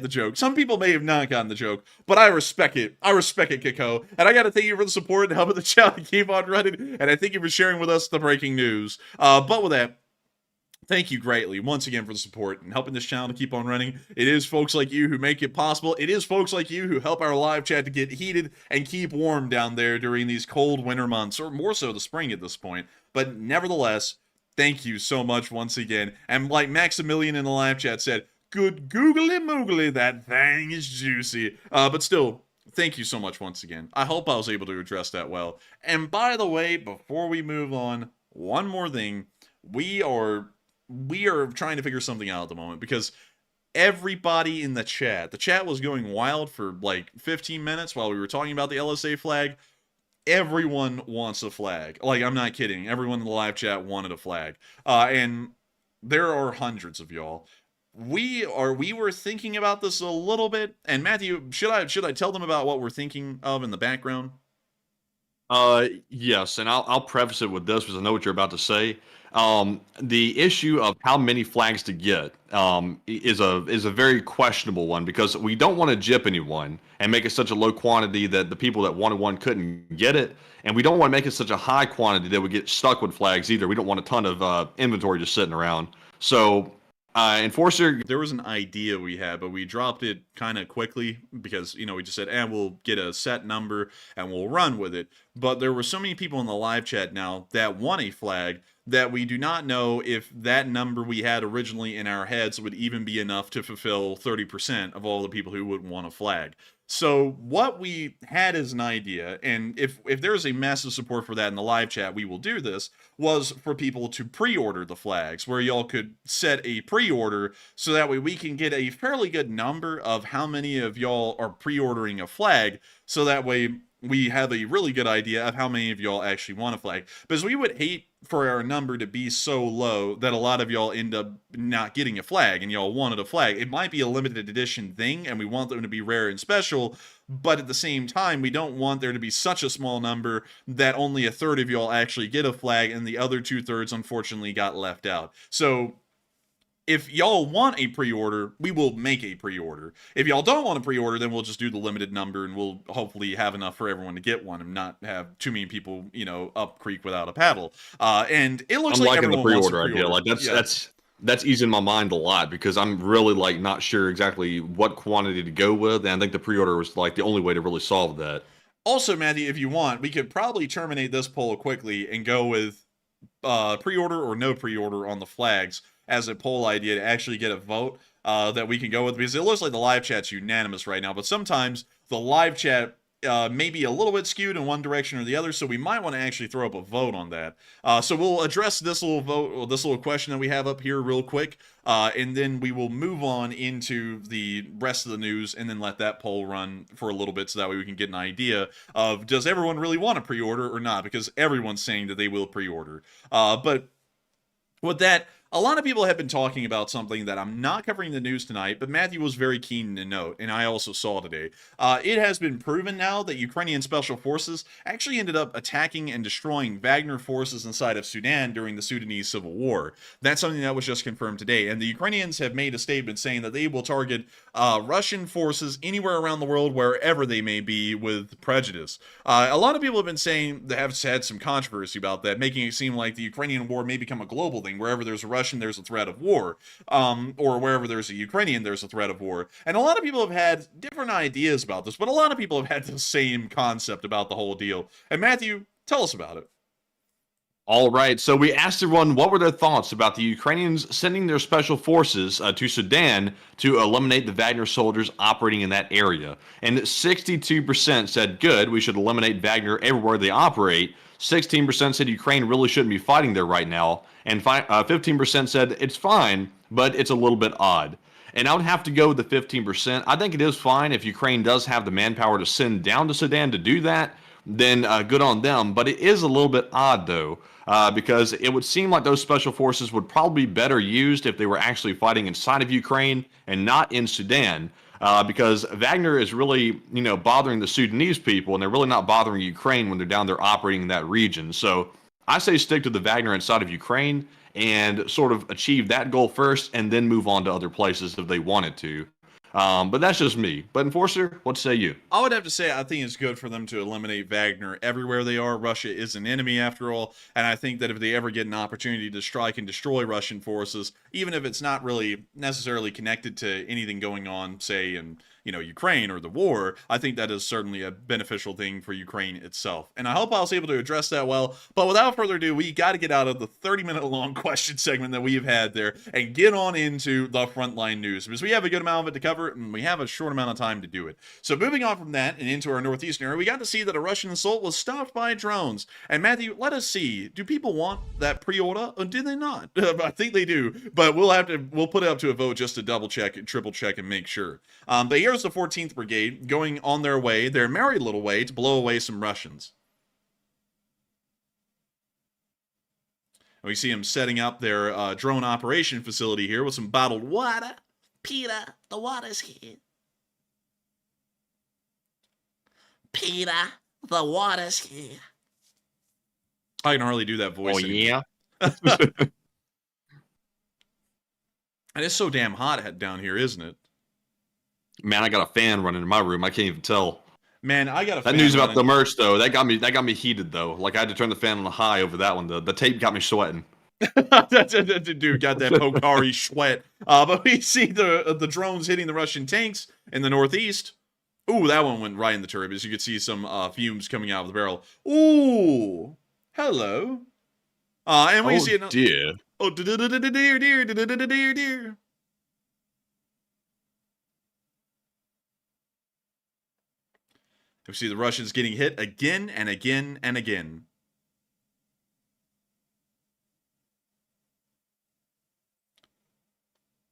joke. Some people may have not gotten the joke, but I respect it. Kako. And I got to thank you for the support and helping the channel keep on running. And I thank you for sharing with us the breaking news. But with that, thank you greatly once again for the support and helping this channel to keep on running. It is folks like you who make it possible. It is folks like you who help our live chat to get heated and keep warm down there during these cold winter months, or more so the spring at this point. But nevertheless, thank you so much once again. And like Maximilian in the live chat said, good googly moogly, that thing is juicy. But still, thank you so much once again. I hope I was able to address that well. And by the way, before we move on, one more thing. We are trying to figure something out at the moment because everybody in the chat was going wild for like 15 minutes while we were talking about the LSA flag. Everyone wants a flag. Like, I'm not kidding. Everyone in the live chat wanted a flag. And there are hundreds of y'all. We were thinking about this a little bit. And Matthew, should I tell them about what we're thinking of in the background? Yes, and I'll preface it with this because I know what you're about to say. The issue of how many flags to get is a very questionable one because we don't want to gyp anyone and make it such a low quantity that the people that wanted one couldn't get it, and we don't want to make it such a high quantity that we get stuck with flags either. We don't want a ton of inventory just sitting around. So Enforcer, there was an idea we had, but we dropped it kind of quickly because, you know, we just said, we'll get a set number and we'll run with it. But there were so many people in the live chat now that want a flag that we do not know if that number we had originally in our heads would even be enough to fulfill 30% of all the people who would want a flag. So what we had as an idea, and if there's a massive support for that in the live chat, we will do this, was for people to pre-order the flags, where y'all could set a pre-order so that way we can get a fairly good number of how many of y'all are pre-ordering a flag, so that way we have a really good idea of how many of y'all actually want a flag. Because we would hate for our number to be so low that a lot of y'all end up not getting a flag and y'all wanted a flag. It might be a limited edition thing and we want them to be rare and special, but at the same time, we don't want there to be such a small number that only a third of y'all actually get a flag and the other 2/3 unfortunately got left out. So if y'all want a pre-order, we will make a pre-order. If y'all don't want a pre-order, then we'll just do the limited number and we'll hopefully have enough for everyone to get one and not have too many people, you know, up creek without a paddle. And it looks like everyone wants a pre-order idea. Like that's easing my mind a lot because I'm really like not sure exactly what quantity to go with, and I think the pre-order was like the only way to really solve that. Also, Matthew, if you want, we could probably terminate this poll quickly and go with pre-order or no pre-order on the flags as a poll idea to actually get a vote that we can go with, because it looks like the live chat's unanimous right now, but sometimes the live chat may be a little bit skewed in one direction or the other, so we might want to actually throw up a vote on that. So we'll address this little vote, or this little question that we have up here real quick, and then we will move on into the rest of the news and then let that poll run for a little bit so that way we can get an idea of does everyone really want to pre-order or not, because everyone's saying that they will pre-order. But with that, A lot of people have been talking about something that I'm not covering the news tonight, but Matthew was very keen to note, and I also saw today. It has been proven now that Ukrainian special forces actually ended up attacking and destroying Wagner forces inside of Sudan during the Sudanese civil war. That's something that was just confirmed today, and the Ukrainians have made a statement saying that they will target Russian forces anywhere around the world, wherever they may be, with prejudice. A lot of people have been saying, they have had some controversy about that, making it seem like the Ukrainian war may become a global thing. Wherever there's a Russian, there's a threat of war, or wherever there's a Ukrainian, there's a threat of war. And a lot of people have had different ideas about this, but a lot of people have had the same concept about the whole deal. And Matthew, tell us about it. All right, so we asked everyone what were their thoughts about the Ukrainians sending their special forces to Sudan to eliminate the Wagner soldiers operating in that area. And 62% said good, we should eliminate Wagner everywhere they operate. 16% said Ukraine really shouldn't be fighting there right now. And 15% said it's fine, but it's a little bit odd. And I would have to go with the 15%. I think it is fine if Ukraine does have the manpower to send down to Sudan to do that, then good on them. But it is a little bit odd, though, because it would seem like those special forces would probably be better used if they were actually fighting inside of Ukraine and not in Sudan, because Wagner is really, bothering the Sudanese people, and they're really not bothering Ukraine when they're down there operating in that region. So I say stick to the Wagner inside of Ukraine and sort of achieve that goal first and then move on to other places if they wanted to. But that's just me. But Enforcer, what say you? I would have to say I think it's good for them to eliminate Wagner everywhere they are. Russia is an enemy after all, and I think that if they ever get an opportunity to strike and destroy Russian forces, even if it's not really necessarily connected to anything going on, say, in Ukraine or the war, I think that is certainly a beneficial thing for Ukraine itself. And I hope I was able to address that well. But without further ado, we got to get out of the 30-minute long question segment that we've had there and get on into the frontline news, because we have a good amount of it to cover and we have a short amount of time to do it. So moving on from that and into our northeastern area, we got to see that a Russian assault was stopped by drones. And Matthew, let us see, do people want that pre-order or do they not? I think they do, but we'll put it up to a vote just to double check and triple check and make sure. But here's the 14th Brigade going on their way, their merry little way, to blow away some Russians. And we see them setting up their drone operation facility here with some bottled water. Peter, the water's here. Peter, the water's here. I can hardly do that voice anymore. Yeah? And it's so damn hot down here, isn't it? Man, I got a fan running in my room. I can't even tell. Man, I got a fan That news about running. the merch, though, that got me heated, though. Like, I had to turn the fan on the high over that one. The tape got me sweating. Dude got that Pokari sweat. But we see the drones hitting the Russian tanks in the northeast. Ooh, that one went right in the turret. As you could see some fumes coming out of the barrel. Ooh, hello. And we see it. Dear. Oh, dear. We see the Russians getting hit again and again and again.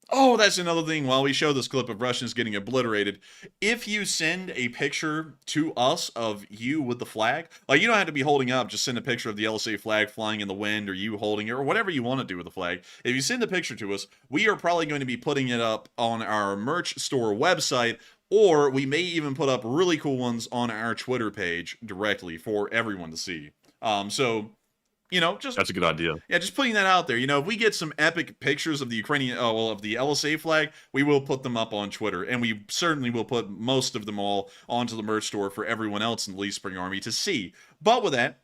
Oh, that's another thing. While we show this clip of Russians getting obliterated, if you send a picture to us of you with the flag, like you don't have to be holding up, just send a picture of the LSA flag flying in the wind or you holding it or whatever you want to do with the flag. If you send a picture to us, we are probably going to be putting it up on our merch store website, or we may even put up really cool ones on our Twitter page directly for everyone to see. Just That's a good idea. Yeah, just putting that out there. If we get some epic pictures of the of the LSA flag, we will put them up on Twitter, and we certainly will put most of them all onto the merch store for everyone else in the Lee Spring Army to see. But with that,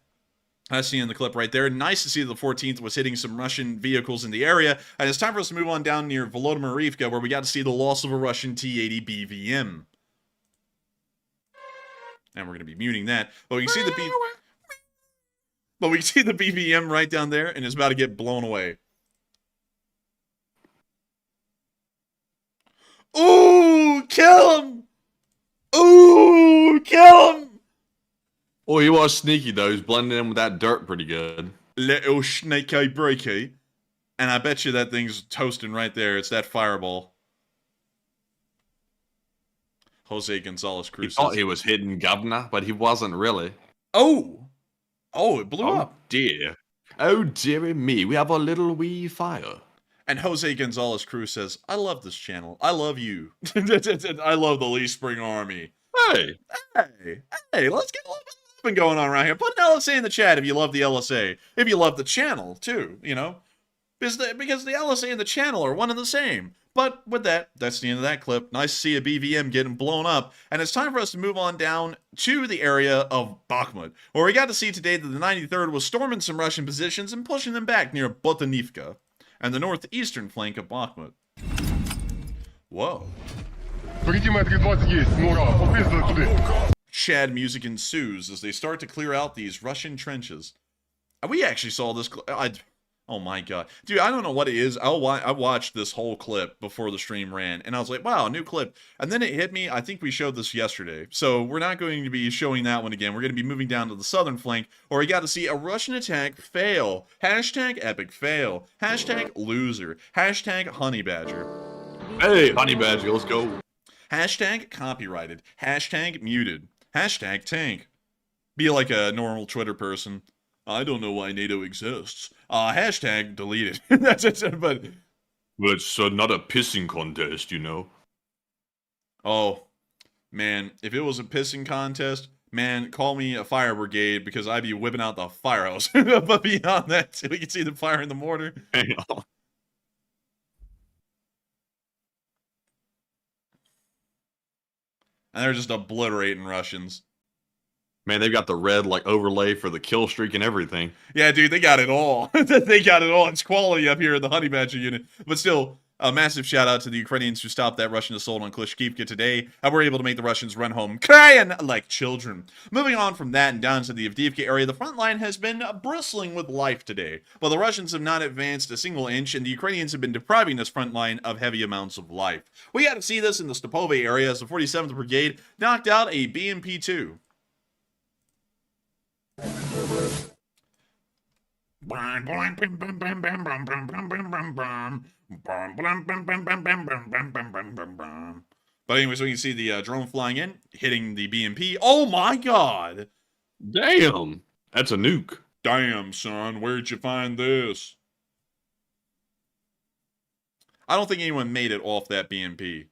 as seen in the clip right there, nice to see the 14th was hitting some Russian vehicles in the area, and it's time for us to move on down near Volodymyrivka, where we got to see the loss of a Russian T-80 BVM. And we're going to be muting that, but we can see the BVM right down there, and it's about to get blown away. Ooh, kill him! Ooh, kill him! Oh, he was sneaky, though. He's blending in with that dirt pretty good. Little snakey breaky. And I bet you that thing's toasting right there. It's that fireball. Jose Gonzalez Cruz. He thought he was hitting governor, but he wasn't really. Oh, it blew up. Dear. Oh, dearie me. We have a little wee fire. And Jose Gonzalez Cruz says, I love this channel. I love you. I love the Lee Spring Army. Hey. Hey, let's get a little bit of something going on around here. Put an LSA in the chat if you love the LSA. If you love the channel, too, you know. Because the LSA and the channel are one and the same. But with that, that's the end of that clip. Nice to see a BVM getting blown up. And it's time for us to move on down to the area of Bakhmut, where we got to see today that the 93rd was storming some Russian positions and pushing them back near Botanivka and the northeastern flank of Bakhmut. Whoa. Chad music ensues as they start to clear out these Russian trenches. We actually saw this. Oh my god. Dude, I don't know what it is. I watched this whole clip before the stream ran, and I was like, wow, new clip. And then it hit me. I think we showed this yesterday. So we're not going to be showing that one again. We're going to be moving down to the southern flank, where we got to see a Russian attack fail. Hashtag epic fail. Hashtag loser. Hashtag honey badger. Hey, honey badger, let's go. Hashtag copyrighted. Hashtag muted. Hashtag tank. Be like a normal Twitter person. I don't know why NATO exists. Hashtag deleted. That's it. But it's not a pissing contest, you know. Oh, man. If it was a pissing contest, man, call me a fire brigade because I'd be whipping out the fire hose. But beyond that, we can see the fire in the mortar. Hang on. And they're just obliterating Russians. Man, they've got the red like overlay for the kill streak and everything. Yeah, dude, they got it all. They got it all. It's quality up here in the Honey Badger unit. But still, a massive shout out to the Ukrainians who stopped that Russian assault on Klishkivka today and were able to make the Russians run home crying like children. Moving on from that and down to the Avdiivka area, the front line has been bristling with life today. But the Russians have not advanced a single inch, and the Ukrainians have been depriving this front line of heavy amounts of life. We got to see this in the Stepove area as the 47th Brigade knocked out a BMP-2. But anyways, we can see the drone flying in, hitting the BMP. Oh my god! Damn! That's a nuke. Damn, son, where'd you find this? I don't think anyone made it off that BMP.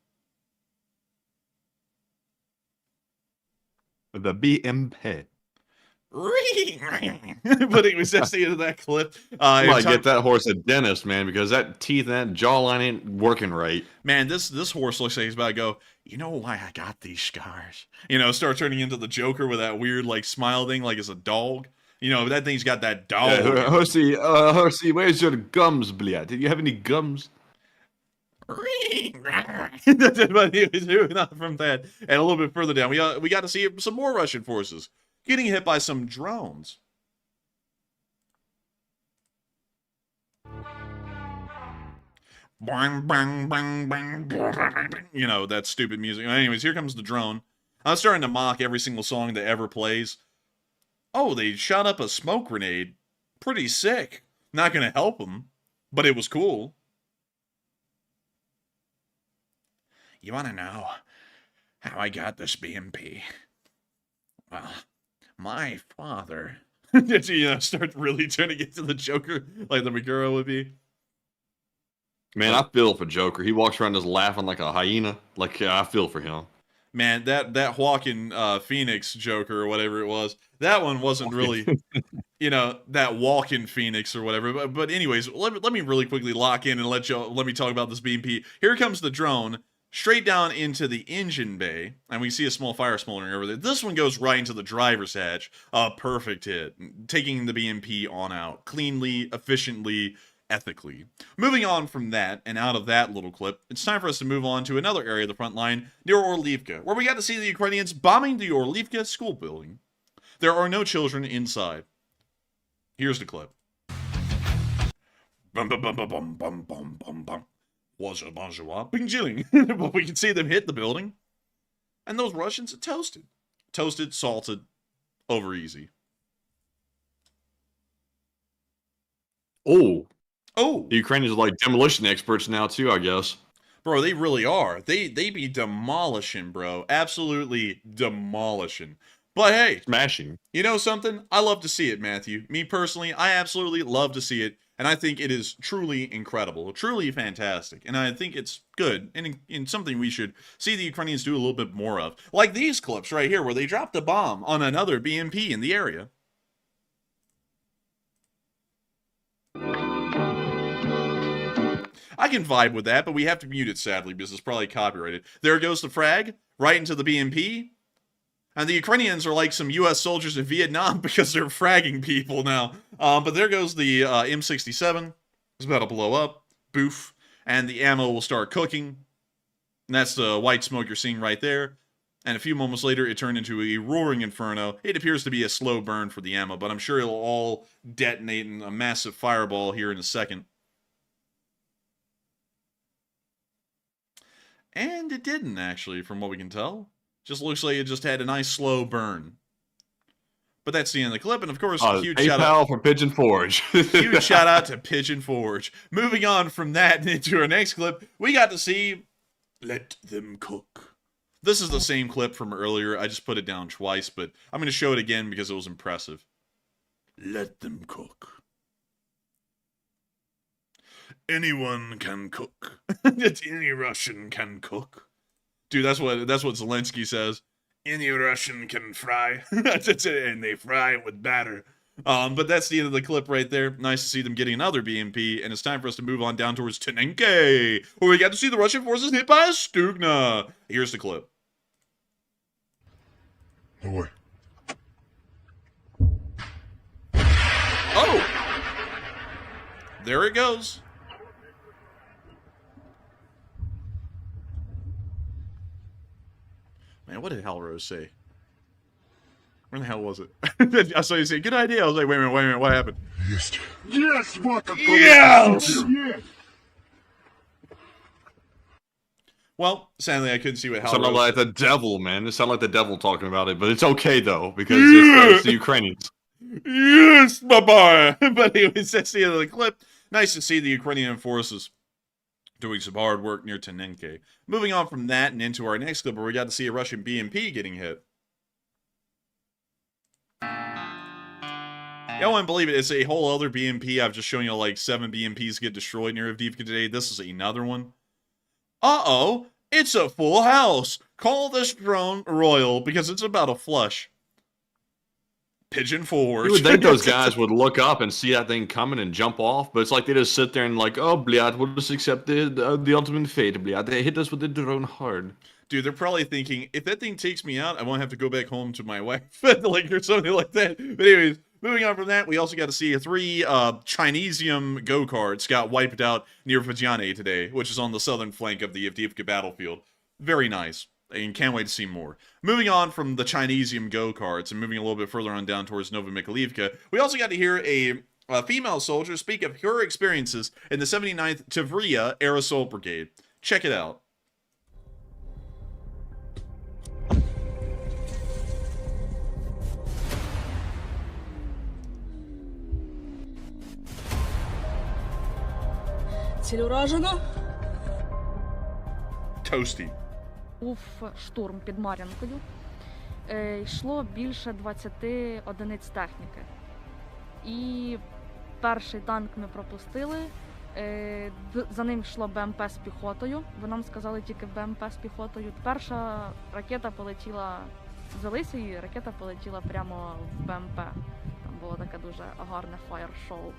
The BMP. But anyways, that's the end of that clip. I might get that horse a dentist, man, because that teeth and that jawline ain't working right. Man, this horse looks like he's about to go, you know why I got these scars? You know, start turning into the Joker with that weird, like, smile thing, like it's a dog. You know, that thing's got that dog. Yeah, horsey, where's your gums, blya? Did you have any gums? But anyways, moving on from that, and a little bit further down, we got to see some more Russian forces getting hit by some drones. Bang, bang, bang, bang, bang. You know, that stupid music. Anyways, here comes the drone. I'm starting to mock every single song that ever plays. Oh, they shot up a smoke grenade. Pretty sick. Not gonna help them, but it was cool. You wanna know how I got this BMP? Well, my father. You know, start really trying to get to the Joker like the Meguro would be. Man, I feel for Joker. He walks around just laughing like a hyena. Like, I feel for him. Man, that walking Phoenix Joker or whatever it was, that one wasn't really, you know, that walking Phoenix or whatever. But anyways, let me really quickly lock in and let me talk about this BMP. Here comes the drone. Straight down into the engine bay, and we see a small fire smoldering over there. This one goes right into the driver's hatch. Perfect hit. Taking the BMP on out. Cleanly, efficiently, ethically. Moving on from that, and out of that little clip, it's time for us to move on to another area of the front line, near Orlivka, where we got to see the Ukrainians bombing the Orlivka school building. There are no children inside. Here's the clip. Bum, bum, bum, bum, bum, bum, bum, bum, bum. Bonjour, Bing Jilling. But we can see them hit the building. And those Russians are toasted. Toasted, salted, over easy. Oh. Oh. The Ukrainians are like demolition experts now too, I guess. Bro, they really are. They be demolishing, bro. Absolutely demolishing. But hey, Smashing. you know something? I love to see it, Matthew. Me personally, I absolutely love to see it. And I think it is truly incredible, truly fantastic. And I think it's good and something we should see the Ukrainians do a little bit more of. Like these clips right here where they dropped a bomb on another BMP in the area. I can vibe with that, but we have to mute it, sadly, because it's probably copyrighted. There goes the frag, right into the BMP. And the Ukrainians are like some U.S. soldiers in Vietnam because they're fragging people now. But there goes the M67. It's about to blow up. Boof. And the ammo will start cooking. And that's the white smoke you're seeing right there. And a few moments later, it turned into a roaring inferno. It appears to be a slow burn for the ammo, but I'm sure it'll all detonate in a massive fireball here in a second. And it didn't, actually, from what we can tell. Just looks like it just had a nice slow burn. But that's the end of the clip, and of course, huge shout out for Pigeon Forge. Huge shout out to Pigeon Forge. Moving on from that into our next clip, we got to see Let Them Cook. This is the same clip from earlier. I just put it down twice, but I'm going to show it again because it was impressive. Let them cook. Anyone can cook. Any Russian can cook. Dude, that's what Zelensky says. Any Russian can fry. And they fry it with batter. But that's the end of the clip right there. Nice to see them getting another BMP, and it's time for us to move on down towards Tenenke, where we got to see the Russian forces hit by a Stugna. Here's the clip. Boy. Oh! There it goes. Man, what did Halrose say? Where the hell was it? I saw you say, good idea. I was like, wait a minute, what happened? Yes. Yes, what the Yes! Yes! Well, sadly, I couldn't see what Halrose Sounded like the devil, man. It sounded like the devil talking about it, but it's okay, though, because it's the Ukrainians. Yes, bye-bye. But anyways, that's the end of the clip. Nice to see the Ukrainian forces doing some hard work near Tenenke. Moving on from that and into our next clip where we got to see a Russian BMP getting hit. Y'all wouldn't believe it. It's a whole other BMP. I've just shown you like 7 BMPs get destroyed near Avdiivka today. This is another one. Uh-oh, it's a full house. Call this drone royal because it's about to flush. Pigeon Forge. You would think those guys would look up and see that thing coming and jump off, but it's like they just sit there and like, oh, Bliat, we'll just accept the ultimate fate, Bliat. They hit us with the drone hard. Dude, they're probably thinking, if that thing takes me out, I won't have to go back home to my wife, like, or something like that. But anyways, moving on from that, we also got to see 3 Chinesium go-karts got wiped out near Vajane today, which is on the southern flank of the Avdiivka battlefield. Very nice. And can't wait to see more. Moving on from the Chinesium go-karts and moving a little bit further on down towards Novomykhailivka, we also got to hear a female soldier speak of her experiences in the 79th Tavria Air Assault Brigade. Check it out. Ціль уражено. Toasty. Був штурм під Мар'янкою. Йшло більше 20 одиниць техніки. І перший танк ми пропустили. За ним йшло БМП з піхотою. Бо нам сказали тільки БМП з піхотою. Перша ракета полетіла з Олесі, і ракета полетіла прямо в БМП. Там було таке дуже гарне фаєр-шоу.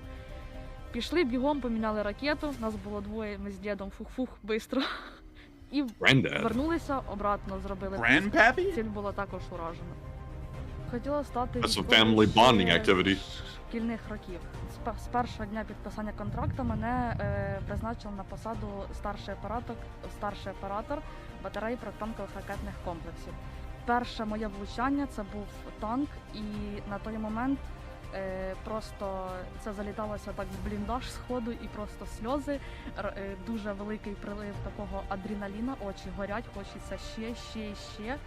Пішли бігом, поміняли ракету. Нас було 2, ми з дідом фух-фух, бистро. І вернулися, обратно зробили пуск. Ціль була також уражена. Хотіла стати військовою шкільних років. З першого дня підписання контракту мене призначили на посаду старший оператор батареї протитанкових ракетних комплексів. Перше моє влучання це був танк, і на той момент просто це заліталося так в бліндаж з ходу, і просто сльози, дуже великий прилив такого адреналіна, очі горять, хочеться ще.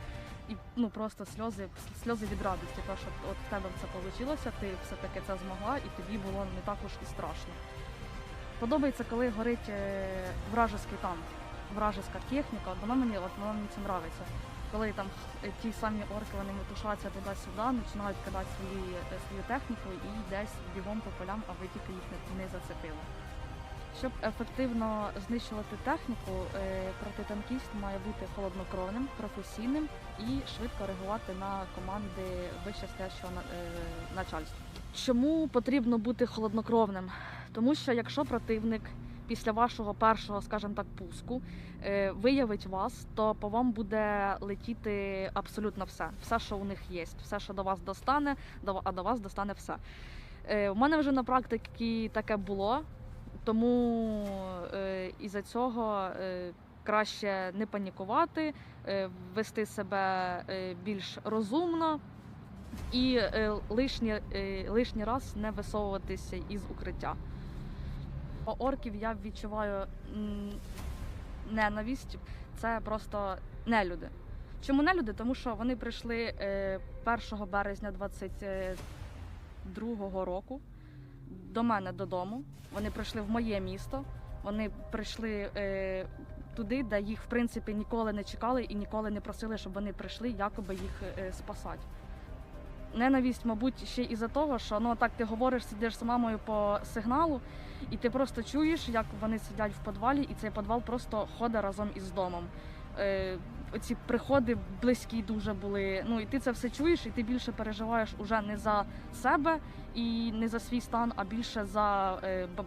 І ну просто сльози від радості, тому що от в тебе це вийшло, ти все-таки це змогла, і тобі було не так уж і страшно. Подобається, коли горить вражеский танк, вражеська техніка, воно мені це подобається. коли там ті самі орки, вони метушаться туди-сюди, починають кидати свою техніку і десь бігом по полям, аби тільки їх не зацепило. Щоб ефективно знищувати техніку, протитанкіст має бути холоднокровним, професійним і швидко реагувати на команди вищестоящого начальства. Чому потрібно бути холоднокровним? Тому що якщо противник після вашого першого, скажімо так, пуску виявить вас, то по вам буде летіти абсолютно все. Все, що у них є, все, що до вас достане, а до вас достане все. У мене вже на практиці таке було. Тому із-за цього краще не панікувати, вести себе більш розумно і лишній раз не висовуватися із укриття. По орків я відчуваю ненависть, це просто нелюди. Чому нелюди? Тому що вони прийшли 1 березня 22-го року до мене додому. Вони прийшли в моє місто, вони прийшли туди, де їх, в принципі, ніколи не чекали і ніколи не просили, щоб вони прийшли, якоби їх спасати. Ненависть, мабуть, ще із-за того, що так ти говориш, сидиш з мамою по сигналу, і ти просто чуєш, як вони сидять в підвалі, і цей підвал просто ходить разом із домом. Оці приходи близькі дуже були, і ти це все чуєш, і ти більше переживаєш уже не за себе і не за свій стан, а більше за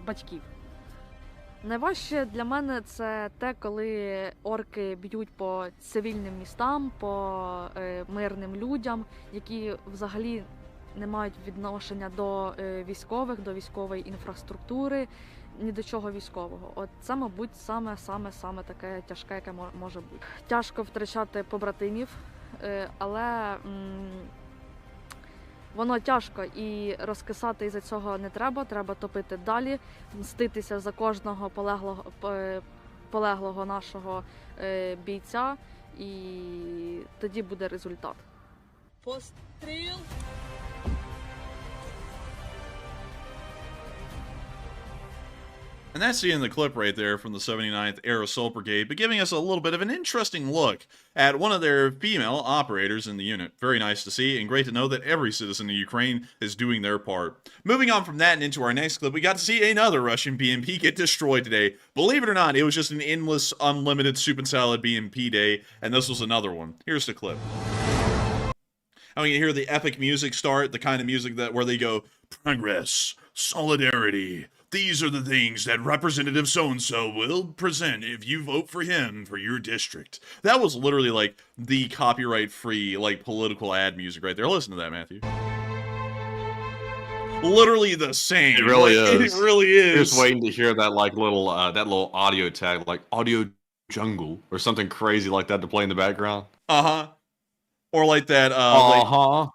батьків. Найважче для мене це те, коли орки б'ють по цивільним містам, по мирним людям, які взагалі не мають відношення до військових, до військової інфраструктури, ні до чого військового. От це, мабуть, саме таке тяжке, яке може бути. Тяжко втрачати побратимів, але воно тяжко і розкисати із-за цього не треба, треба топити далі, мститися за кожного полеглого нашого бійця, і тоді буде результат. Постріл! And that's the end of the clip right there from the 79th Air Assault Brigade, but giving us a little bit of an interesting look at one of their female operators in the unit. Very nice to see, and great to know that every citizen of Ukraine is doing their part. Moving on from that and into our next clip, we got to see another Russian BMP get destroyed today. Believe it or not, it was just an endless, unlimited soup and salad BMP day, and this was another one. Here's the clip. Now you hear the epic music start, the kind of music that where they go, progress, solidarity. These are the things that Representative so-and-so will present if you vote for him for your district. That was literally like the copyright-free, like, political ad music right there. Listen to that, Matthew. Literally the same. It really is. It really is. Just waiting to hear that little audio tag, like audio jungle or something crazy like that to play in the background. Uh-huh. Or like that, uh-huh.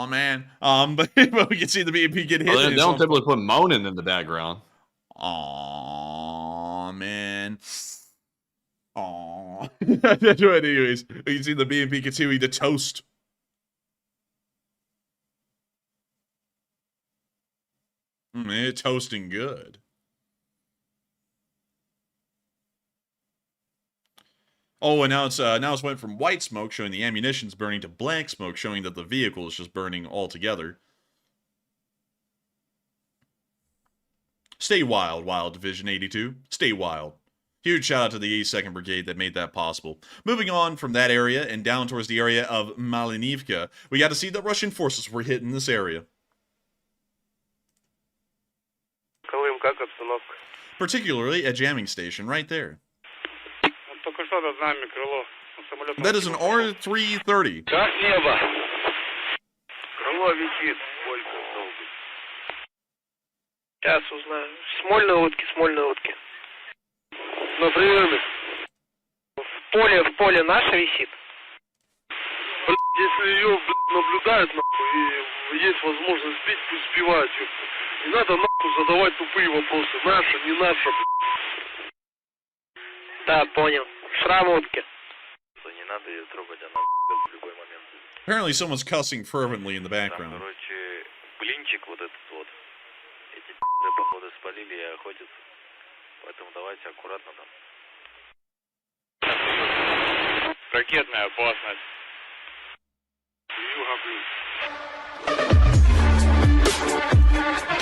Man. But we can see the BMP get hit. They don't typically put moaning in the background. Aw, man. Aw. Anyways, we can see the BMP continuing to toast. They're toasting good. Oh, and now it's went from white smoke, showing the ammunition's burning, to black smoke, showing that the vehicle is just burning altogether. Stay wild, Wild Division 82. Stay wild. Huge shout out to the 82nd Brigade that made that possible. Moving on from that area and down towards the area of Malinivka, we got to see that Russian forces were hit in this area. Particularly a jamming station right there. That is an R-330. Сейчас узнаю. Смольные утки. На приеме. В поле наша висит. Если ее, наблюдают, нахуй, и есть возможность сбить, пусть сбивают, ёпта. Не надо, нахуй, задавать тупые вопросы. Наша, не наша, Да, понял. Шрам утки. Не надо ее трогать, она в любой момент. Apparently someone's cussing fervently in the background. Короче, блинчик вот этот вот. Эти походу спалили и охотятся. Поэтому давайте аккуратно там. Ракетная опасность.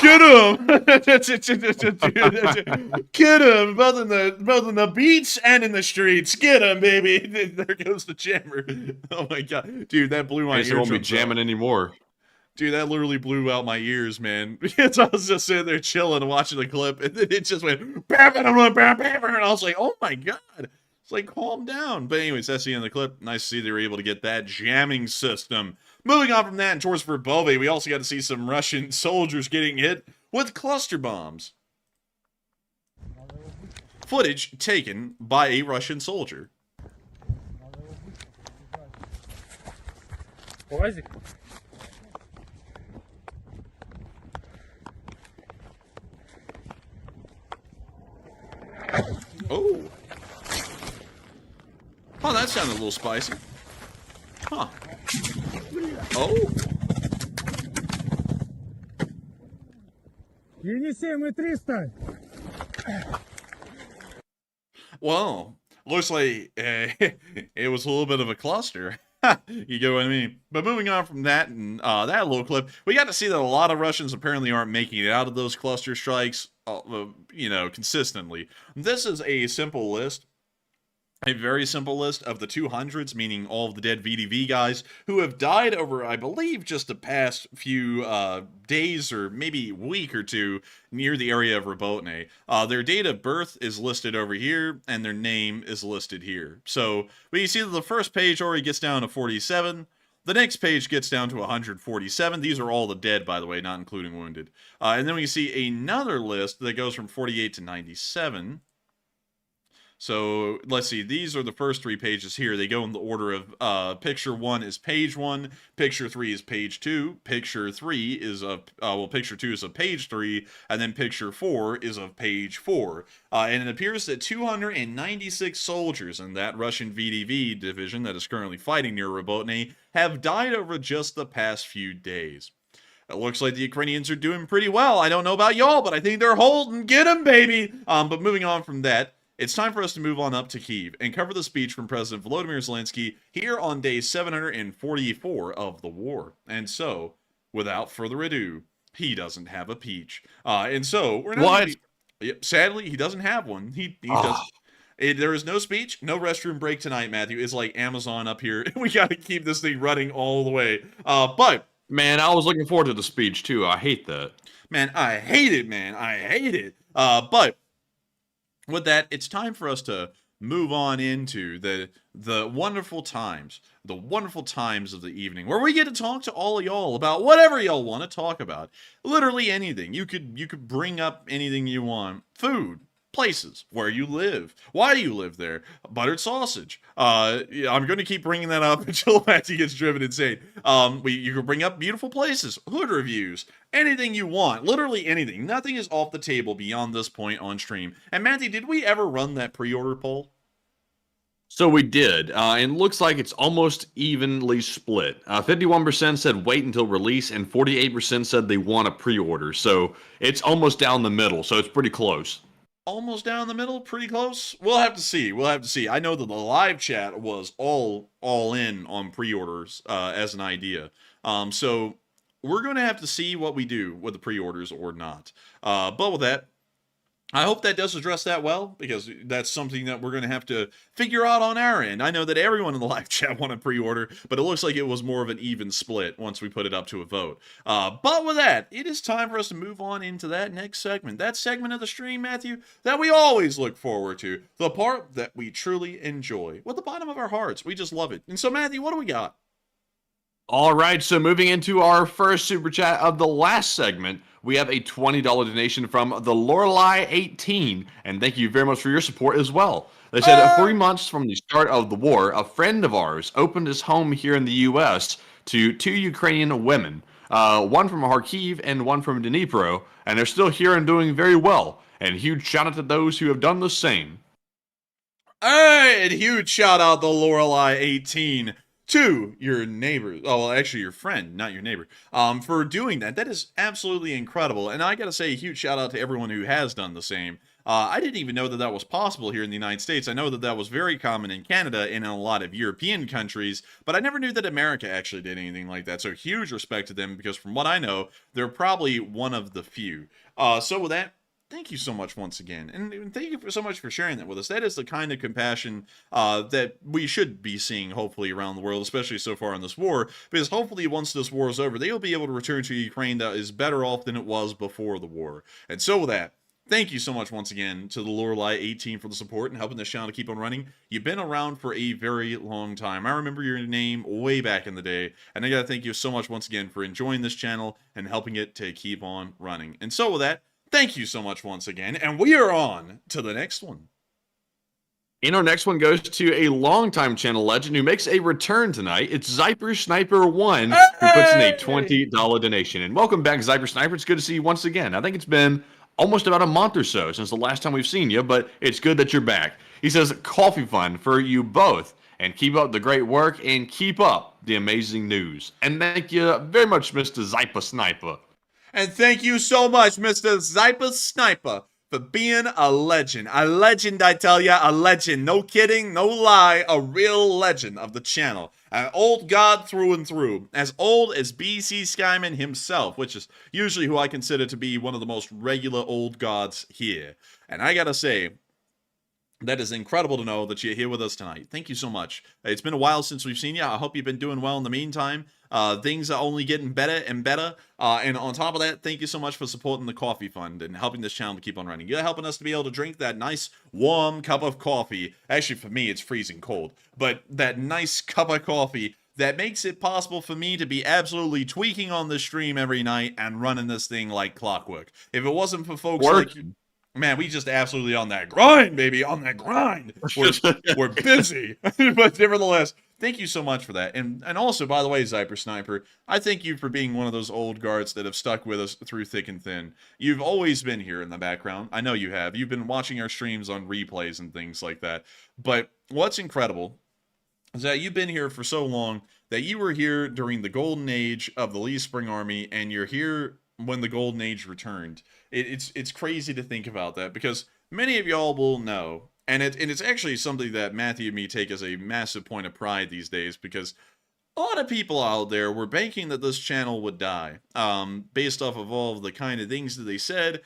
Get him! Get him! Both in the beach and in the streets. Get him, baby! There goes the jammer. Oh my god, dude, that blew my I guess ears. it won't be jamming anymore. Dude, that literally blew out my ears, man. Because I was just sitting there chilling, watching the clip, and then it just went bam, and I was like, oh my god. It's like, calm down. But anyways, that's the end of the clip. Nice to see they were able to get that jamming system. Moving on from that, and towards Verbove, we also got to see some Russian soldiers getting hit with cluster bombs. Footage taken by a Russian soldier. Oh. Oh, that sounded a little spicy. Huh. Oh. Well, looks like it was a little bit of a cluster. You get what I mean? But moving on from that and that little clip, we got to see that a lot of Russians apparently aren't making it out of those cluster strikes, consistently. This is a simple list. A very simple list of the 200s, meaning all of the dead VDV guys who have died over, I believe, just the past few days or maybe week or two near the area of Robotny. Their date of birth is listed over here, and their name is listed here. So we see that the first page already gets down to 47. The next page gets down to 147. These are all the dead, by the way, not including wounded. And then we see another list that goes from 48 to 97. So let's see, these are the first three pages here. They go in the order of picture 1 is page 1, picture 3 is page 2, picture 3 is of, picture 2 is of page 3, and then picture 4 is of page 4. And it appears that 296 soldiers in that Russian VDV division that is currently fighting near Robotny have died over just the past few days. It looks like the Ukrainians are doing pretty well. I don't know about y'all, but I think they're holding. Get them, baby! But moving on from that, it's time for us to move on up to Kyiv and cover the speech from President Volodymyr Zelensky here on day 744 of the war. And so, without further ado, he doesn't have a peach. And so, we're not sadly, he doesn't have one. He doesn't. There is no speech, no restroom break tonight, Matthew. It's like Amazon up here. We got to keep this thing running all the way. But man, I was looking forward to the speech too. I hate that. Man, I hate it, man. I hate it. But with that, it's time for us to move on into the wonderful times of the evening, where we get to talk to all of y'all about whatever y'all want to talk about. Literally anything. You could bring up anything you want. Food, places, where you live, why you live there, buttered sausage. I'm going to keep bringing that up until Matthew gets driven insane. You can bring up beautiful places, hood reviews, anything you want, literally anything. Nothing is off the table beyond this point on stream. And Matthew, did we ever run that pre-order poll? So we did, and looks like it's almost evenly split. 51% said wait until release, and 48% said they want a pre-order. So it's almost down the middle, so it's pretty close. Almost down the middle, pretty close. We'll have to see. I know that the live chat was all in on pre-orders as an idea. So we're going to have to see what we do with the pre-orders or not. But with that, I hope that does address that well, because that's something that we're going to have to figure out on our end. I know that everyone in the live chat wanted pre-order, but it looks like it was more of an even split once we put it up to a vote. But with that, it is time for us to move on into that next segment. That segment of the stream, Matthew, that we always look forward to. The part that we truly enjoy. With the bottom of our hearts, we just love it. And so, Matthew, what do we got? All right, so moving into our first super chat of the last segment, we have a $20 donation from the Lorelei 18, and thank you very much for your support as well. They said 3 months from the start of the war, a friend of ours opened his home here in the U.S. to 2 Ukrainian women, one from Kyiv and one from Dnipro, and they're still here and doing very well. And huge shout out to those who have done the same. And huge shout out to Lorelei 18. To your neighbor, well, actually your friend, not your neighbor, for doing that. That is absolutely incredible. And I gotta say a huge shout out to everyone who has done the same. I didn't even know that that was possible here in the United States. I know that that was very common in Canada and in a lot of European countries, but I never knew that America actually did anything like that. So huge respect to them, because from what I know, they're probably one of the few. So with that, thank you so much once again. And thank you so much for sharing that with us. That is the kind of compassion that we should be seeing, hopefully, around the world, especially so far in this war. Because hopefully, once this war is over, they'll be able to return to a Ukraine that is better off than it was before the war. And so with that, thank you so much once again to the Lorelei 18 for the support and helping this channel to keep on running. You've been around for a very long time. I remember your name way back in the day. And I gotta thank you so much once again for enjoying this channel and helping it to keep on running. And so with that, thank you so much once again, and we are on to the next one. And our next one goes to a longtime channel legend who makes a return tonight. It's Zyper Sniper 1, who puts in a $20 donation. And welcome back, Zyper Sniper. It's good to see you once again. I think it's been almost about a month or so since the last time we've seen you, but it's good that you're back. He says, coffee fund for you both, and keep up the great work, and keep up the amazing news. And thank you very much, Mr. Zyper Sniper. And thank you so much, Mr. Zyper Sniper, for being a legend. A legend, I tell ya, a legend. No kidding, no lie, a real legend of the channel. An old god through and through. As old as BC Skyman himself, which is usually who I consider to be one of the most regular old gods here. And I gotta say, that is incredible to know that you're here with us tonight. Thank you so much. It's been a while since we've seen you. I hope you've been doing well in the meantime. Things are only getting better and better. And on top of that, thank you so much for supporting the coffee fund and helping this channel to keep on running. You're helping us to be able to drink that nice, warm cup of coffee. Actually, for me, it's freezing cold. But that nice cup of coffee that makes it possible for me to be absolutely tweaking on the stream every night and running this thing like clockwork. If it wasn't for folks like you, man, we just absolutely on that grind, baby, on that grind. We're busy. But nevertheless, thank you so much for that. And also, by the way, Zyper Sniper, I thank you for being one of those old guards that have stuck with us through thick and thin. You've always been here in the background. I know you have. You've been watching our streams on replays and things like that. But what's incredible is that you've been here for so long that you were here during the golden age of the Lee Spring Army, and you're here when the golden age returned. It's crazy to think about that, because many of y'all will know, and it's actually something that Matthew and me take as a massive point of pride these days, because a lot of people out there were banking that this channel would die, based off of all of the kind of things that they said,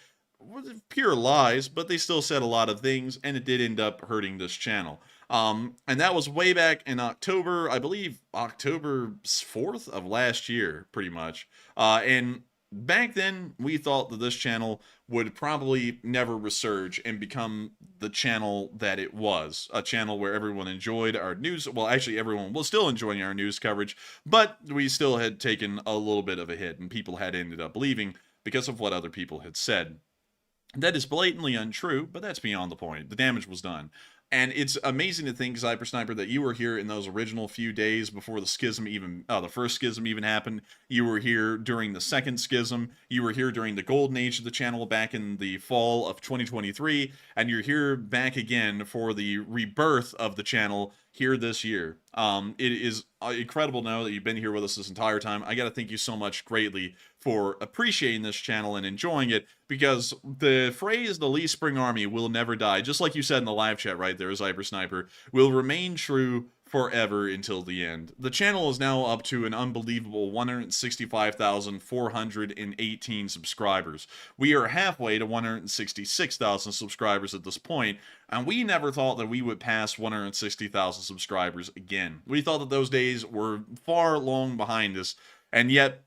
pure lies, but they still said a lot of things, and it did end up hurting this channel. And that was way back in October, I believe October 4th of last year, pretty much, and back then, we thought that this channel would probably never resurge and become the channel that it was. A channel where everyone enjoyed our news. Well, actually, everyone was still enjoying our news coverage, but we still had taken a little bit of a hit, and people had ended up leaving because of what other people had said. That is blatantly untrue, but that's beyond the point. The damage was done. And it's amazing to think, Zyper Sniper, that you were here in those original few days before the schism even, the first schism even happened. You were here during the second schism. You were here during the golden age of the channel back in the fall of 2023. And you're here back again for the rebirth of the channel here this year. It is incredible to know that you've been here with us this entire time. I got to thank you so much greatly for appreciating this channel and enjoying it, because the phrase "the Lee Spring Army will never die," just like you said in the live chat right there, Zyper Sniper, will remain true forever until the end. The channel is now up to an unbelievable 165,418 subscribers. We are halfway to 166,000 subscribers at this point, and we never thought that we would pass 160,000 subscribers again. We thought that those days were far long behind us, and yet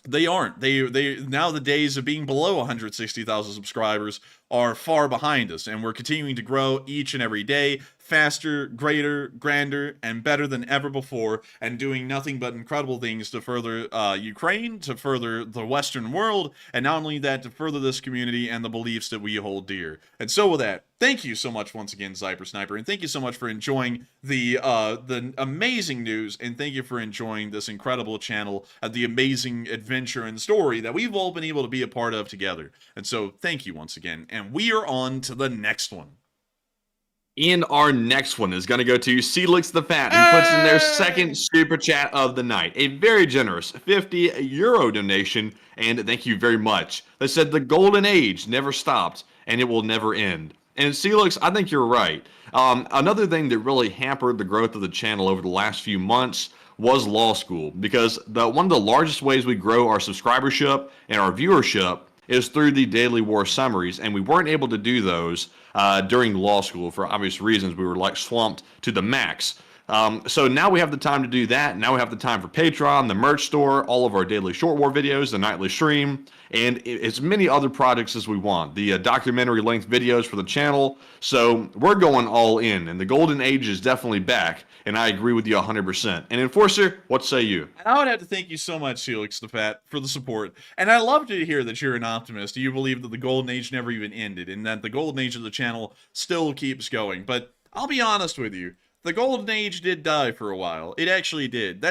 they aren't. They now the days of being below 160,000 subscribers are far behind us, and we're continuing to grow each and every day, faster, greater, grander, and better than ever before, and doing nothing but incredible things to further Ukraine, to further the Western world, and not only that, to further this community and the beliefs that we hold dear. And so with that, thank you so much once again, Zyper Sniper, and thank you so much for enjoying the amazing news, and thank you for enjoying this incredible channel and the amazing adventure and story that we've all been able to be a part of together. And so thank you once again, and we are on to the next one. And our next one is going to go to Celix the Fat, who puts in their second super chat of the night. A very generous €50 donation, and thank you very much. They said the golden age never stopped, and it will never end. And Celix, I think you're right. Another thing that really hampered the growth of the channel over the last few months was law school, because one of the largest ways we grow our subscribership and our viewership is through the daily war summaries, and we weren't able to do those during law school for obvious reasons. We were like swamped to the max. So now we have the time to do that. Now we have the time for Patreon, the merch store, all of our daily short war videos, the nightly stream, and as many other projects as we want. The documentary length videos for the channel. So we're going all in, and the golden age is definitely back. And I agree with you 100%. And Enforcer, what say you? I would have to thank you so much, Felix the Fat, for the support. And I love to hear that you're an optimist. You believe that the golden age never even ended, and that the golden age of the channel still keeps going. But I'll be honest with you. The golden age did die for a while. It actually did.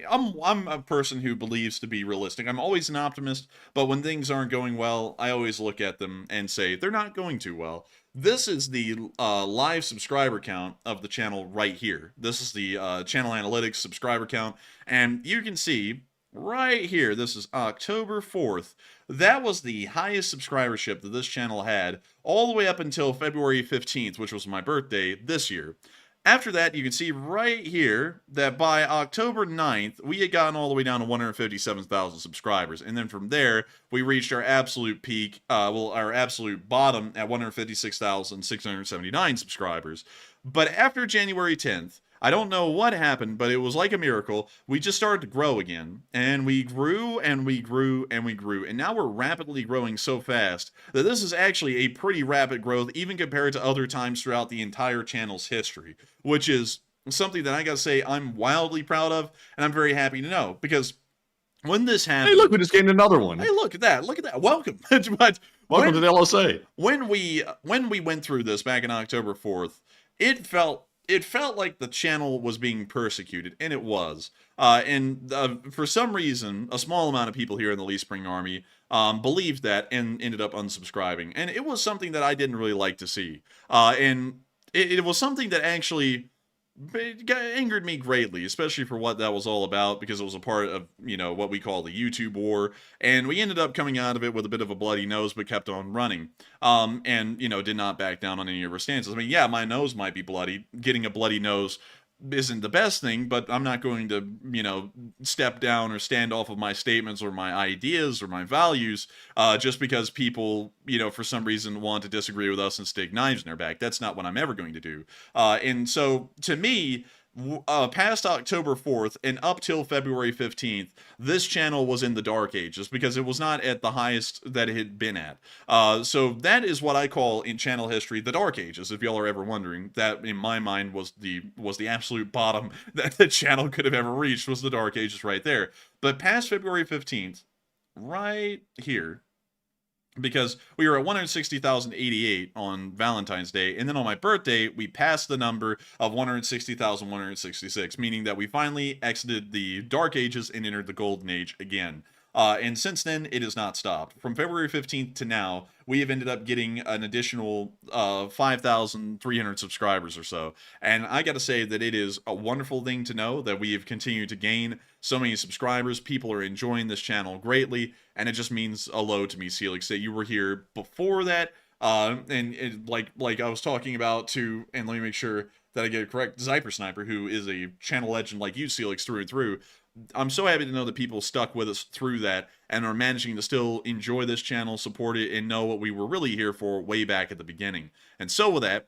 I'm a person who believes to be realistic. I'm always an optimist, but when things aren't going well, I always look at them and say, they're not going too well. This is the live subscriber count of the channel right here. This is the channel analytics subscriber count, and you can see right here, this is October 4th. That was the highest subscribership that this channel had all the way up until February 15th, which was my birthday this year. After that, you can see right here that by October 9th, we had gotten all the way down to 157,000 subscribers. And then from there, we reached our absolute peak, our absolute bottom at 156,679 subscribers. But after January 10th, I don't know what happened, but it was like a miracle. We just started to grow again. And we grew, and we grew, and we grew. And now we're rapidly growing so fast that this is actually a pretty rapid growth, even compared to other times throughout the entire channel's history, which is something that I gotta say I'm wildly proud of, and I'm very happy to know, because when this happened... Hey, look, we just gained another one. Hey, look at that. Look at that. Welcome. But welcome to the LSA. When we went through this back in October 4th, it felt like the channel was being persecuted, and it was. For some reason, a small amount of people here in the Lee Spring Army believed that and ended up unsubscribing. And it was something that I didn't really like to see. And it was something that actually angered me greatly, especially for what that was all about, because it was a part of, what we call the YouTube war, and we ended up coming out of it with a bit of a bloody nose, but kept on running, and, did not back down on any of our stances. I mean, yeah, my nose might be bloody. Getting a bloody nose isn't the best thing, but I'm not going to, step down or stand off of my statements or my ideas or my values just because people, for some reason want to disagree with us and stick knives in their back. That's not what I'm ever going to do. And so, to me, past October 4th and up till February 15th, this channel was in the dark ages because it was not at the highest that it had been at. So that is what I call in channel history the dark ages, if y'all are ever wondering. That, in my mind, was the absolute bottom that the channel could have ever reached, was the dark ages right there. But past February 15th, right here, because we were at 160,088 on Valentine's Day, and then on my birthday, we passed the number of 160,166, meaning that we finally exited the Dark Ages and entered the Golden Age again. And since then, it has not stopped. From February 15th to now, we have ended up getting an additional 5,300 subscribers or so. And I gotta say that it is a wonderful thing to know that we have continued to gain so many subscribers. People are enjoying this channel greatly, and it just means a load to me, Celix, that you were here before that. Like I was talking about too, and let me make sure that I get it correct, Zyper Sniper, who is a channel legend like you, Celix, through and through. I'm so happy to know that people stuck with us through that and are managing to still enjoy this channel, support it, and know what we were really here for way back at the beginning. And so with that,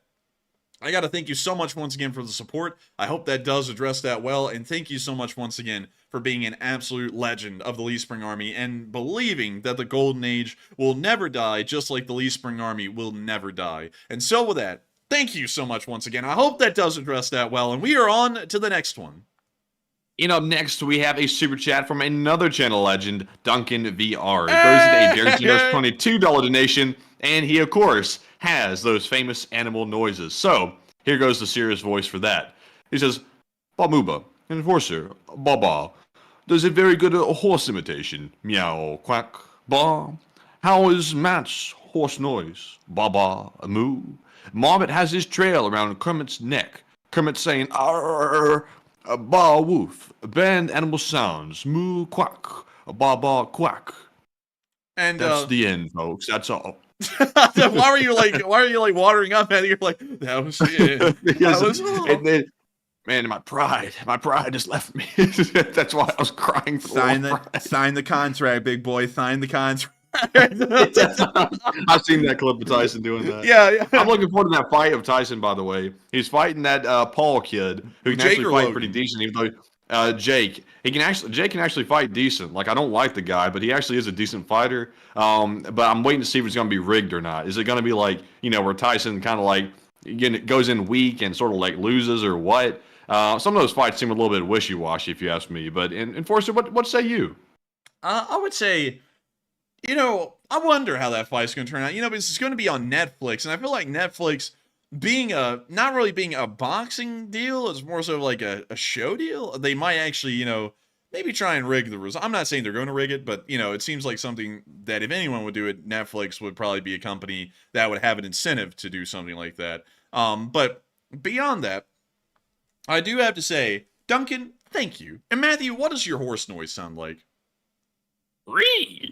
I got to thank you so much once again for the support. I hope that does address that well, and thank you so much once again for being an absolute legend of the Lee Spring Army and believing that the Golden Age will never die, just like the Lee Spring Army will never die. And so with that, thank you so much once again. I hope that does address that well, and we are on to the next one. And up next, we have a super chat from another channel legend, Duncan VR. He posted a very generous $22 donation, and he, of course, has those famous animal noises. So, here goes the serious voice for that. He says, Bamuba, Enforcer, Baba, does a very good horse imitation. Meow, quack, ba. How is Matt's horse noise? Baba, moo. Marmot has his trail around Kermit's neck. Kermit saying, arr, ba woof, band animal sounds, moo quack, ba ba quack. And that's the end, folks. That's all. Why are you like watering up, man? You're like, that was it. That was all. And then, man, my pride just left me. That's why I was crying for Sign the contract, big boy. Sign the contract. I've seen that clip of Tyson doing that. Yeah. I'm looking forward to that fight of Tyson, by the way. He's fighting that Paul kid who can Jake actually or fight Logan? pretty decent, even though Jake can actually fight decent. Like, I don't like the guy, but he actually is a decent fighter. But I'm waiting to see if it's going to be rigged or not. Is it going to be like, where Tyson kind of like goes in weak and sort of like loses or what? Some of those fights seem a little bit wishy-washy, if you ask me. But Enforcer, what say you? I would say, I wonder how that fight's going to turn out. Because it's going to be on Netflix, and I feel like Netflix being not really being a boxing deal, it's more so like a show deal. They might actually, maybe try and rig the result. I'm not saying they're going to rig it, but it seems like something that if anyone would do it, Netflix would probably be a company that would have an incentive to do something like that. But beyond that, I do have to say, Duncan, thank you. And Matthew, what does your horse noise sound like? Real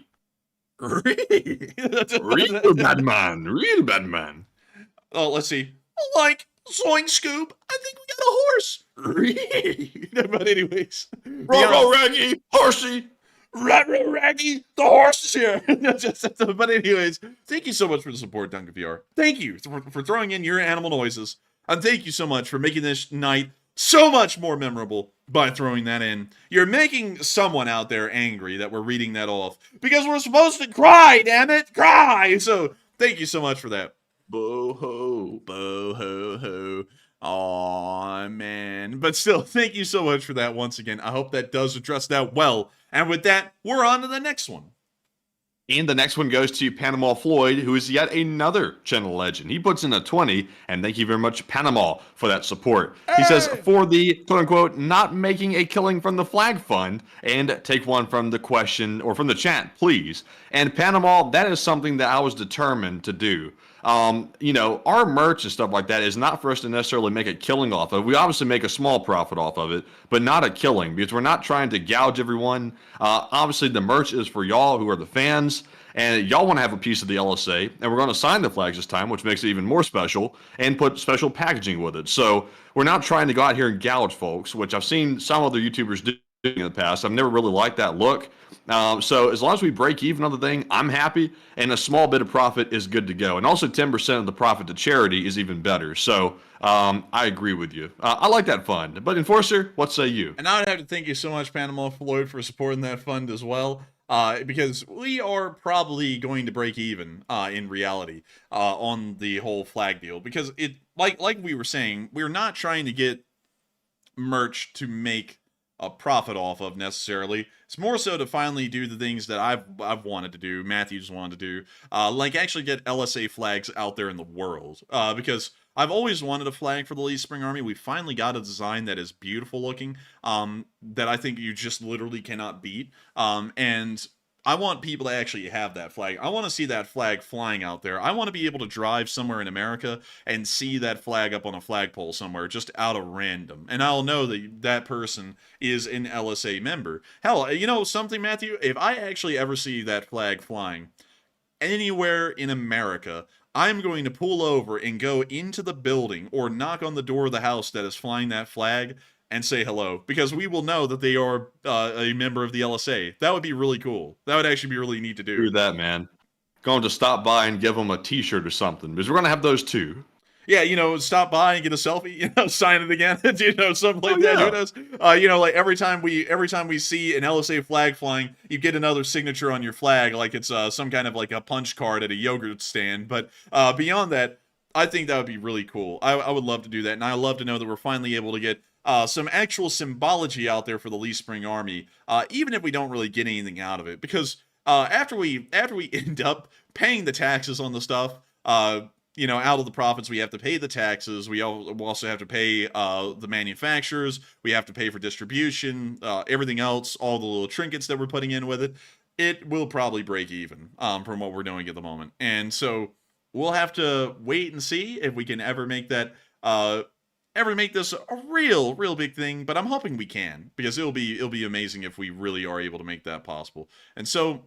bad man. Oh, let's see. Like, Zoink Scoop, I think we got a horse. But anyways. Robo Raggy, horsey. Raggy, the horse is here. But anyways, thank you so much for the support, Duncan VR. Thank you for throwing in your animal noises. And thank you so much for making this night so much more memorable by throwing that in. You're making someone out there angry that we're reading that off. Because we're supposed to cry, damn it! Cry! So, thank you so much for that. Bo-ho, bo-ho-ho. Aw, man. But still, thank you so much for that once again. I hope that does address that well. And with that, we're on to the next one. And the next one goes to Panama Floyd, who is yet another channel legend. He puts in a 20, and thank you very much, Panama, for that support. Hey! He says, for the, quote-unquote, not making a killing from the flag fund, and take one from the question, or from the chat, please. And Panama, that is something that I was determined to do. Our merch and stuff like that is not for us to necessarily make a killing off of. We obviously make a small profit off of it, but not a killing, because we're not trying to gouge everyone. Obviously, the merch is for y'all who are the fans, and y'all want to have a piece of the LSA, and we're going to sign the flags this time, which makes it even more special, and put special packaging with it. So we're not trying to go out here and gouge folks, which I've seen some other YouTubers do in the past. I've never really liked that look. So as long as we break even on the thing, I'm happy, and a small bit of profit is good to go. And also 10% of the profit to charity is even better. So I agree with you. I like that fund. But Enforcer, what say you? And I would have to thank you so much, Panama Floyd, for supporting that fund as well. Because we are probably going to break even in reality on the whole flag deal. Because it, like we were saying, we're not trying to get merch to make a profit off of necessarily. It's more so to finally do the things that I've wanted to do, Matthew's wanted to do, like actually get LSA flags out there in the world. Because I've always wanted a flag for the Lee Spring Army. We finally got a design that is beautiful looking, that I think you just literally cannot beat. And I want people to actually have that flag. I want to see that flag flying out there. I want to be able to drive somewhere in America and see that flag up on a flagpole somewhere, just out of random. And I'll know that that person is an LSA member. Hell, you know something, Matthew? If I actually ever see that flag flying anywhere in America, I'm going to pull over and go into the building or knock on the door of the house that is flying that flag and say hello, because we will know that they are a member of the LSA. That would be really cool. That would actually be really neat to do. Do that, man. Going to stop by and give them a t-shirt or something, because we're going to have those too. Yeah, stop by and get a selfie, sign it again, something like that. Yeah. Who knows? Like every time we see an LSA flag flying, you get another signature on your flag, like it's some kind of like a punch card at a yogurt stand. But beyond that, I think that would be really cool. I would love to do that, and I love to know that we're finally able to get some actual symbology out there for the Lee Spring Army, even if we don't really get anything out of it. Because after we end up paying the taxes on the stuff, out of the profits, we have to pay the taxes. We also have to pay the manufacturers. We have to pay for distribution, everything else, all the little trinkets that we're putting in with it. It will probably break even from what we're doing at the moment. And so we'll have to wait and see if we can ever make that ever make this a real big thing, but I'm hoping we can, because it'll be amazing if we really are able to make that possible. And so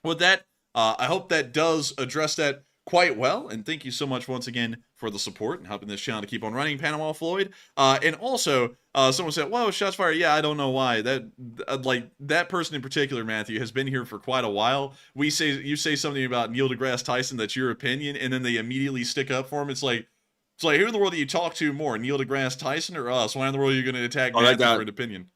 with that, I hope that does address that quite well, and thank you so much once again for the support and helping this channel to keep on running, Panama Floyd. And also, someone said, "Whoa, shots fired." Yeah, I don't know why. That person in particular, Matthew, has been here for quite a while. You say something about Neil deGrasse Tyson that's your opinion, and then they immediately stick up for him. It's like who in the world do you talk to more, Neil deGrasse Tyson or us? Why in the world are you going to attack Matthew for an opinion?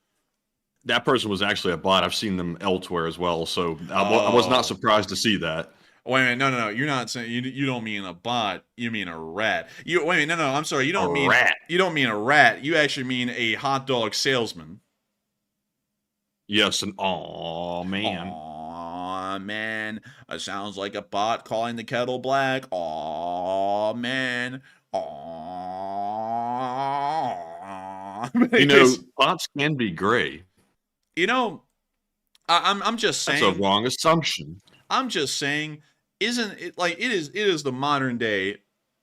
That person was actually a bot. I've seen them elsewhere as well, so I was not surprised to see that. Wait a minute, no. You're not saying you don't mean a bot. You mean a rat. Wait a minute, no. I'm sorry. You don't mean rat. You don't mean a rat. You actually mean a hot dog salesman. Yes, and aw man. Aw man, it sounds like a bot calling the kettle black. Aw man. Aw. You know, bots can be gray. You know, I'm just saying. That's a wrong assumption. I'm just saying. Isn't it like it is the modern day?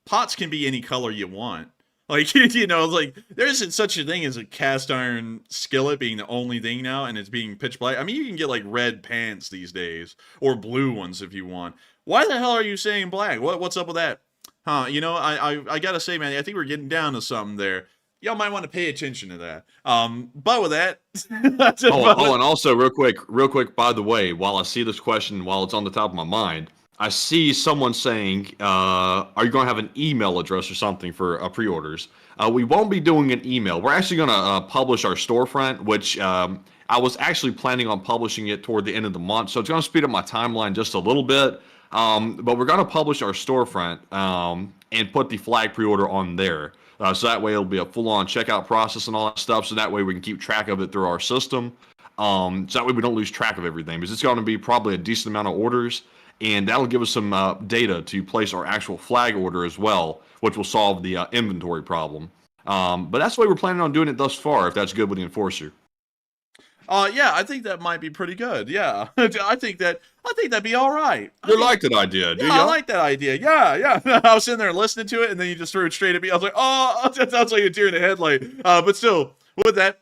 Pots can be any color you want. Like, you know, like there isn't such a thing as a cast iron skillet being the only thing now, and it's being pitch black. I mean, you can get like red pants these days, or blue ones if you want. Why the hell are you saying black? What's up with that? Huh? You know, I gotta say, man, I think we're getting down to something there. Y'all might want to pay attention to that. But with that, and also real quick, by the way, while I see this question, while it's on the top of my mind, I see someone saying, are you going to have an email address or something for pre-orders? We won't be doing an email. We're actually going to publish our storefront, which I was actually planning on publishing it toward the end of the month. So it's going to speed up my timeline just a little bit. But we're going to publish our storefront and put the flag pre-order on there. So that way it'll be a full-on checkout process and all that stuff. So that way we can keep track of it through our system. So that way we don't lose track of everything. Because it's going to be probably a decent amount of orders. And that'll give us some data to place our actual flag order as well, which will solve the inventory problem. But that's the way we're planning on doing it thus far, if that's good with the Enforcer. Yeah, I think that might be pretty good. Yeah, I think that'd be all right. You like that idea, do you? I like that idea. Yeah. I was sitting there listening to it, and then you just threw it straight at me. I was like, oh, that sounds like a deer in the headlight. But still, with that,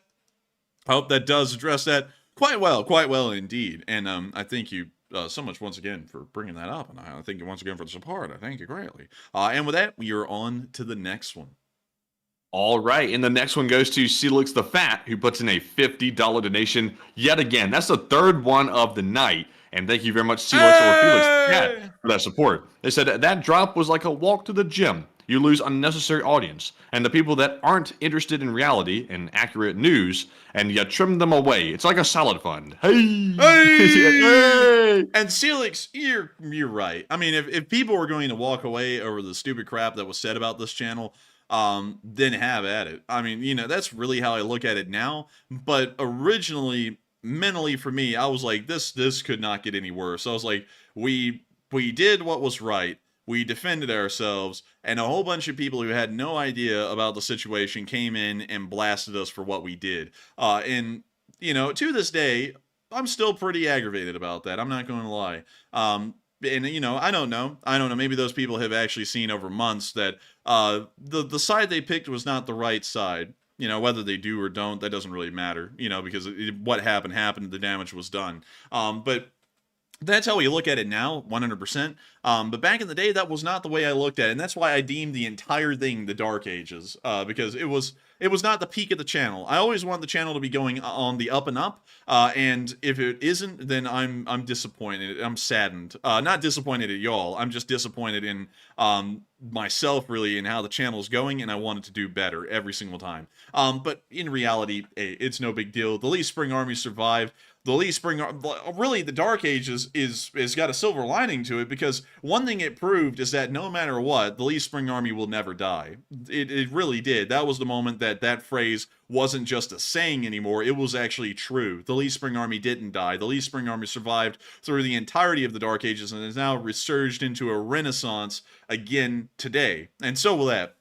I hope that does address that quite well indeed. And I thank you so much once again for bringing that up, and I thank you once again for the support. I thank you greatly. And with that, we are on to the next one. All right, and the next one goes to Celix the Fat, who puts in a $50 donation yet again. That's the third one of the night, and thank you very much, Celix or Felix the Fat, for that support. They said that drop was like a walk to the gym. You lose unnecessary audience, and the people that aren't interested in reality and accurate news, and you trim them away. It's like a salad fund. Hey! Hey! And Celix, you're right. I mean, if people were going to walk away over the stupid crap that was said about this channel, then have at it. I mean, you know, that's really how I look at it now. But originally, mentally for me, I was like, this could not get any worse. I was like, we did what was right. We defended ourselves, and a whole bunch of people who had no idea about the situation came in and blasted us for what we did. And, you know, to this day, I'm still pretty aggravated about that. I'm not going to lie. And, you know, I don't know. Maybe those people have actually seen over months that the side they picked was not the right side. You know, whether they do or don't, that doesn't really matter, you know, because what happened, the damage was done. But that's how we look at it now, 100%. But back in the day, that was not the way I looked at it. And that's why I deemed the entire thing the Dark Ages, because it was not the peak of the channel. I always want the channel to be going on the up and up. And if it isn't, then I'm disappointed. I'm saddened. Not disappointed at y'all. I'm just disappointed in myself, really, and how the channel is going, and I want it to do better every single time. But in reality, it's no big deal. The Lee Spring Army survived. The Lee Spring, really, the Dark Ages is got a silver lining to it, because one thing it proved is that no matter what, the Lee Spring Army will never die. It really did. That was the moment that phrase wasn't just a saying anymore. It was actually true. The Lee Spring Army didn't die. The Lee Spring Army survived through the entirety of the Dark Ages and is now resurged into a renaissance again today. And so will that.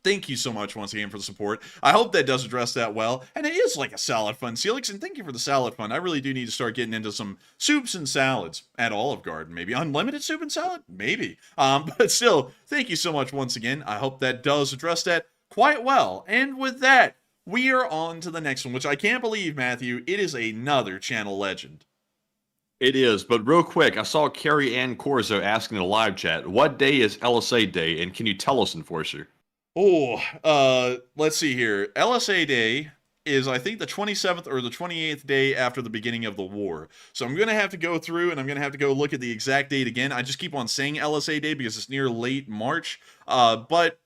Thank you so much once again for the support. I hope that does address that well. And it is like a salad fund, Celix, and thank you for the salad fund. I really do need to start getting into some soups and salads at Olive Garden. Maybe unlimited soup and salad? Maybe. But still, thank you so much once again. I hope that does address that quite well. And with that, we are on to the next one, which I can't believe, Matthew, it is another channel legend. It is, but real quick, I saw Carrie Ann Corzo asking in a live chat, what day is LSA Day, and can you tell us, Enforcer? Let's see here. LSA Day is, I think, the 27th or the 28th day after the beginning of the war. So I'm going to have to go through and I'm going to have to go look at the exact date again. I just keep on saying LSA Day because it's near late March. But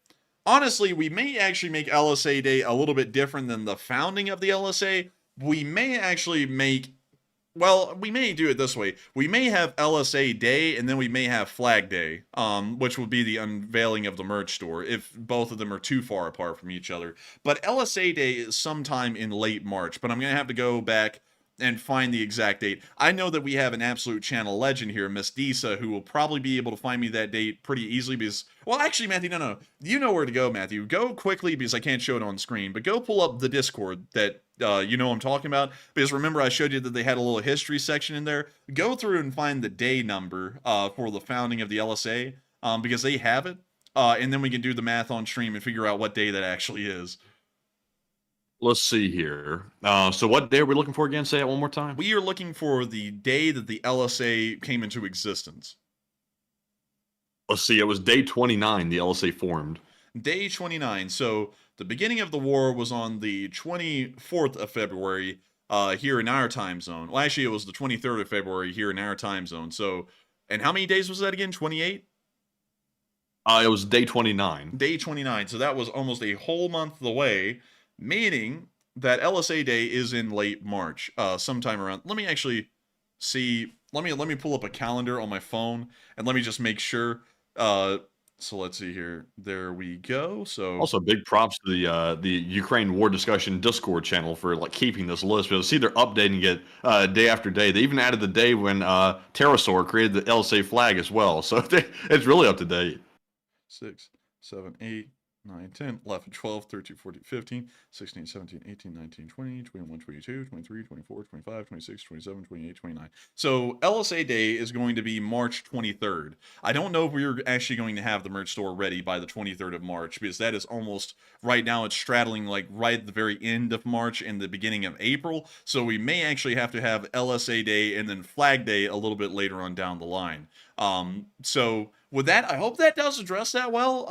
honestly, we may actually make LSA Day a little bit different than the founding of the LSA. We may actually make, well, we may do it this way. We may have LSA Day, and then we may have Flag Day, which will be the unveiling of the merch store, if both of them are too far apart from each other. But LSA Day is sometime in late March, but I'm going to have to go back and find the exact date. I know that we have an absolute channel legend here, Miss Disa, who will probably be able to find me that date pretty easily because, well, actually, Matthew, no. You know where to go, Matthew. Go quickly because I can't show it on screen, but go pull up the Discord that you know I'm talking about, because remember I showed you that they had a little history section in there. Go through and find the day number for the founding of the LSA, because they have it, and then we can do the math on stream and figure out what day that actually is. Let's see here. So what day are we looking for again? Say it one more time. We are looking for the day that the LSA came into existence. Let's see. It was day 29 the LSA formed. Day 29. So the beginning of the war was on the 24th of February here in our time zone. Well, actually, it was the 23rd of February here in our time zone. So, and how many days was that again? 28? It was day 29. Day 29. So that was almost a whole month away, meaning that LSA Day is in late March, sometime around. Let me actually see. Let me pull up a calendar on my phone and let me just make sure. So let's see here. There we go. So also big props to the Ukraine war discussion Discord channel for like keeping this list. Because see, they're updating it day after day. They even added the day when Pterosaur created the LSA flag as well. So it's really up to date. 6, 7, 8, 9, 10, 11, 12, 13, 14, 15, 16, 17, 18, 19, 20, 21, 22, 23, 24, 25, 26, 27, 28, 29. So LSA Day is going to be March 23rd. I don't know if we're actually going to have the merch store ready by the 23rd of March, because that is almost, right now it's straddling like right at the very end of March and the beginning of April. So we may actually have to have LSA Day and then Flag Day a little bit later on down the line. So with that, I hope that does address that well,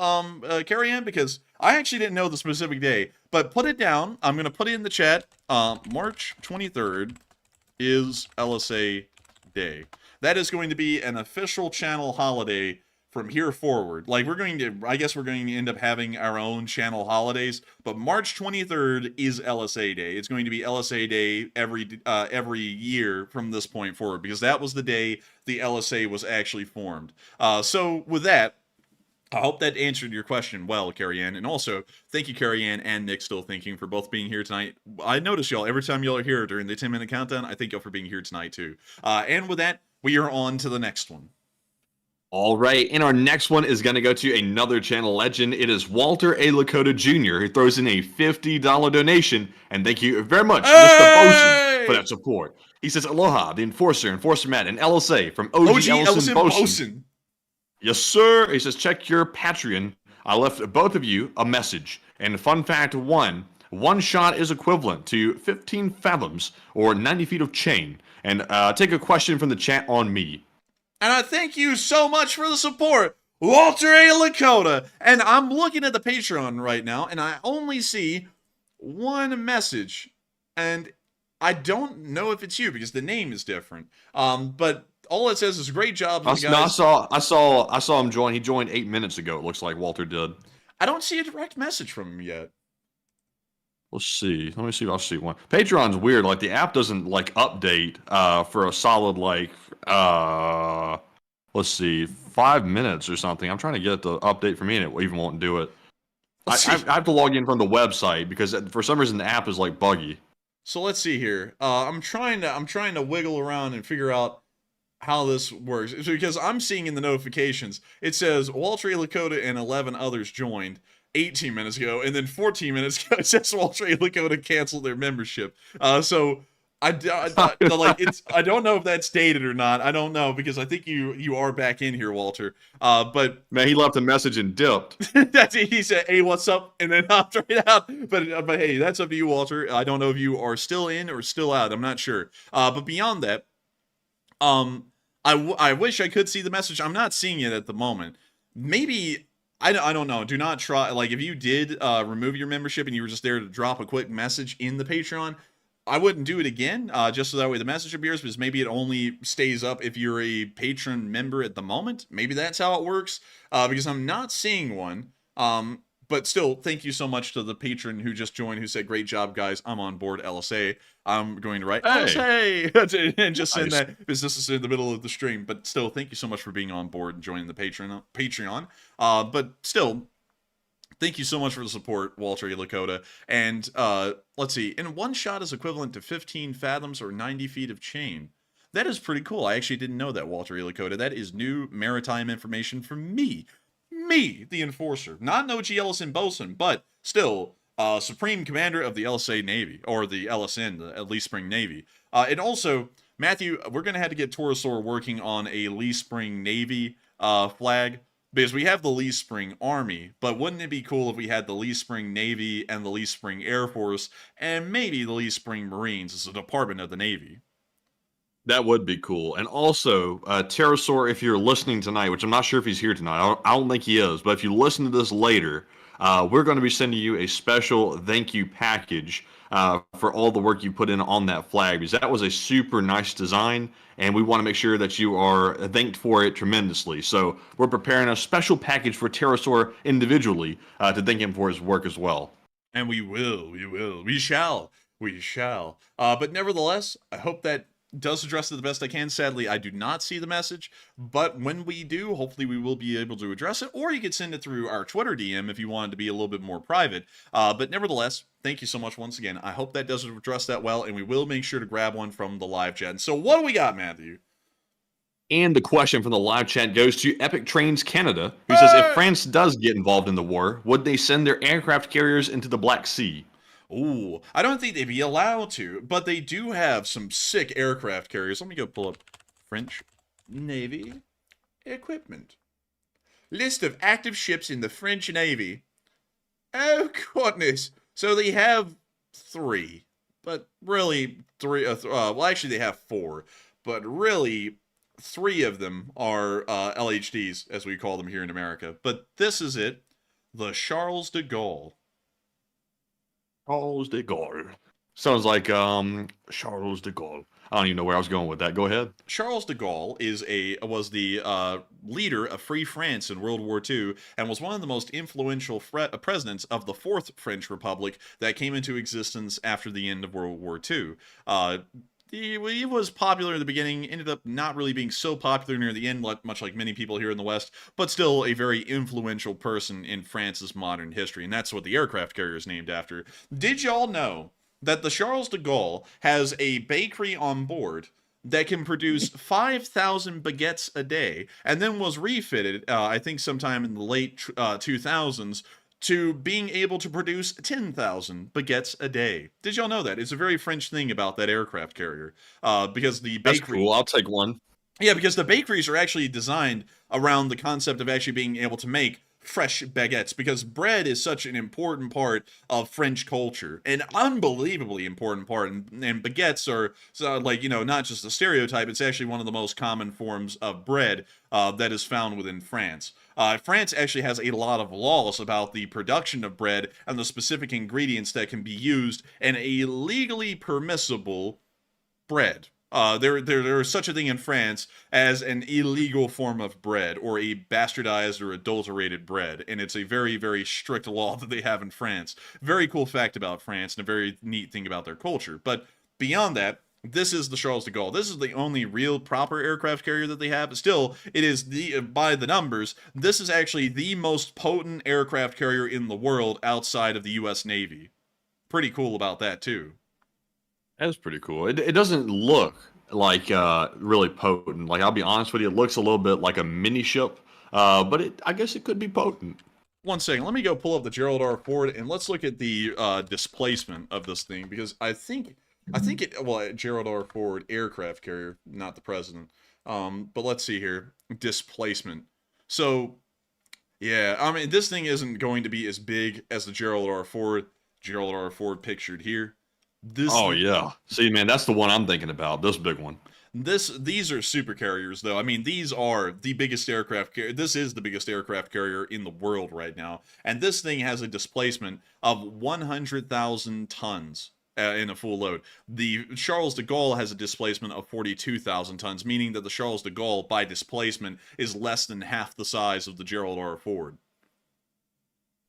Carrie Ann, because I actually didn't know the specific day, but put it down. I'm going to put it in the chat. March 23rd is LSA Day. That is going to be an official channel holiday from here forward. Like, I guess we're going to end up having our own channel holidays, but March 23rd is LSA Day. It's going to be LSA Day every year from this point forward, because that was the day the LSA was actually formed. So with that, I hope that answered your question well, Carrie Ann. And also, thank you, Carrie Ann and Nick Still Thinking, for both being here tonight. I notice y'all, every time y'all are here during the 10-minute countdown, I thank y'all for being here tonight, too. And with that, we are on to the next one. All right, and our next one is going to go to another channel legend. It is Walter A. Lakota Jr., who throws in a $50 donation. And thank you very much, Mr. Bosun, for that support. He says, aloha, the Enforcer Matt, and LSA from OG Ellison Bosun. Yes, sir. He says, check your Patreon. I left both of you a message. And fun fact one shot is equivalent to 15 fathoms or 90 feet of chain. And take a question from the chat on me. And I thank you so much for the support, Walter A. Lakota. And I'm looking at the Patreon right now, and I only see one message. And I don't know if it's you, because the name is different. But all it says is great job, guys. I saw him join. He joined 8 minutes ago, it looks like Walter did. I don't see a direct message from him yet. Let's see. Let me see if I'll see one. Patreon's weird. Like, the app doesn't, like, update for a solid, like, let's see, 5 minutes or something. I'm trying to get the update for me, and it even won't do it. I have to log in from the website, because for some reason the app is, like, buggy. So let's see here. I'm trying to wiggle around and figure out how this works. It's because I'm seeing in the notifications, it says Walter A. Lakota and 11 others joined 18 minutes ago, and then 14 minutes ago it says Walter A. Lakota canceled their membership. So I don't know if that's dated or not. I don't know, because I think you are back in here, Walter. But man, he left a message and dipped. That's it. He said, "Hey, what's up?" and then hopped right out. But hey, that's up to you, Walter. I don't know if you are still in or still out. I'm not sure. But beyond that, I wish I could see the message. I'm not seeing it at the moment. Maybe I don't know. Do not try. Like, if you did remove your membership and you were just there to drop a quick message in the Patreon, I wouldn't do it again, just so that way the message appears, because maybe it only stays up if you're a patron member at the moment. Maybe that's how it works, because I'm not seeing one. But still, thank you so much to the patron who just joined, who said, "Great job, guys. I'm on board, LSA." I'm going to write LSA and just send that, because this is in the middle of the stream. But still, thank you so much for being on board and joining the Patreon. But still, thank you so much for the support, Walter A. Lakota. And let's see, in one shot is equivalent to 15 fathoms or 90 feet of chain. That is pretty cool. I actually didn't know that, Walter A. Lakota. That is new maritime information for me. Me, the enforcer. Not no G. Ellison Bosun, but still, Supreme Commander of the LSA Navy, or the LSN, the Lee Spring Navy. And also, Matthew, we're going to have to get Torosaur working on a Lee Spring Navy flag, because we have the Lee Spring Army, but wouldn't it be cool if we had the Lee Spring Navy and the Lee Spring Air Force, and maybe the Lee Spring Marines as a department of the Navy? That would be cool. And also, Pterosaur, if you're listening tonight, which I'm not sure if he's here tonight, I don't think he is, but if you listen to this later, we're going to be sending you a special thank you package for all the work you put in on that flag, because that was a super nice design, and we want to make sure that you are thanked for it tremendously. So we're preparing a special package for Pterosaur individually to thank him for his work as well. And we shall. But nevertheless, I hope that does address it the best I can. Sadly, I do not see the message, but when we do, hopefully we will be able to address it, or you could send it through our Twitter DM if you wanted to be a little bit more private. But nevertheless, thank you so much once again. I hope that does address that well, and we will make sure to grab one from the live chat. So what do we got, Matthew? And the question from the live chat goes to Epic Trains Canada, who says, if France does get involved in the war, would they send their aircraft carriers into the Black Sea? Ooh, I don't think they'd be allowed to, but they do have some sick aircraft carriers. Let me go pull up French Navy equipment. List of active ships in the French Navy. Oh, goodness. So they have 3, but really 3, well, actually they have 4, but really 3 of them are LHDs, as we call them here in America. But this is it, the Charles de Gaulle. Charles de Gaulle. Sounds like Charles de Gaulle. I don't even know where I was going with that. Go ahead. Charles de Gaulle was the leader of Free France in World War II, and was one of the most influential presidents of the Fourth French Republic that came into existence after the end of World War II. He was popular in the beginning, ended up not really being so popular near the end, much like many people here in the West, but still a very influential person in France's modern history, and that's what the aircraft carrier is named after. Did y'all know that the Charles de Gaulle has a bakery on board that can produce 5,000 baguettes a day, and then was refitted, I think sometime in the late 2000s, to being able to produce 10,000 baguettes a day. Did y'all know that? It's a very French thing about that aircraft carrier. Because the bakery... That's cool. I'll take one. Yeah, because the bakeries are actually designed around the concept of actually being able to make fresh baguettes, because bread is such an important part of French culture, an unbelievably important part, and baguettes are not just a stereotype, it's actually one of the most common forms of bread that is found within France. France actually has a lot of laws about the production of bread and the specific ingredients that can be used in a legally permissible bread. There is such a thing in France as an illegal form of bread, or a bastardized or adulterated bread, and it's a very, very strict law that they have in France. Very cool fact about France, and a very neat thing about their culture. But beyond that, this is the Charles de Gaulle. This is the only real proper aircraft carrier that they have. Still, it is by the numbers, this is actually the most potent aircraft carrier in the world outside of the U.S. Navy. Pretty cool about that, too. That's pretty cool. It doesn't look like really potent. Like, I'll be honest with you, it looks a little bit like a mini ship, but I guess it could be potent. One second, let me go pull up the Gerald R. Ford, and let's look at the displacement of this thing, because I think Gerald R. Ford aircraft carrier, not the president. But let's see here, displacement. So, yeah, I mean, this thing isn't going to be as big as the Gerald R. Ford pictured here. Yeah. See, man, that's the one I'm thinking about. This big one. These are super carriers, though. I mean, these are the biggest aircraft carrier. This is the biggest aircraft carrier in the world right now. And this thing has a displacement of 100,000 tons in a full load. The Charles de Gaulle has a displacement of 42,000 tons, meaning that the Charles de Gaulle, by displacement, is less than half the size of the Gerald R. Ford.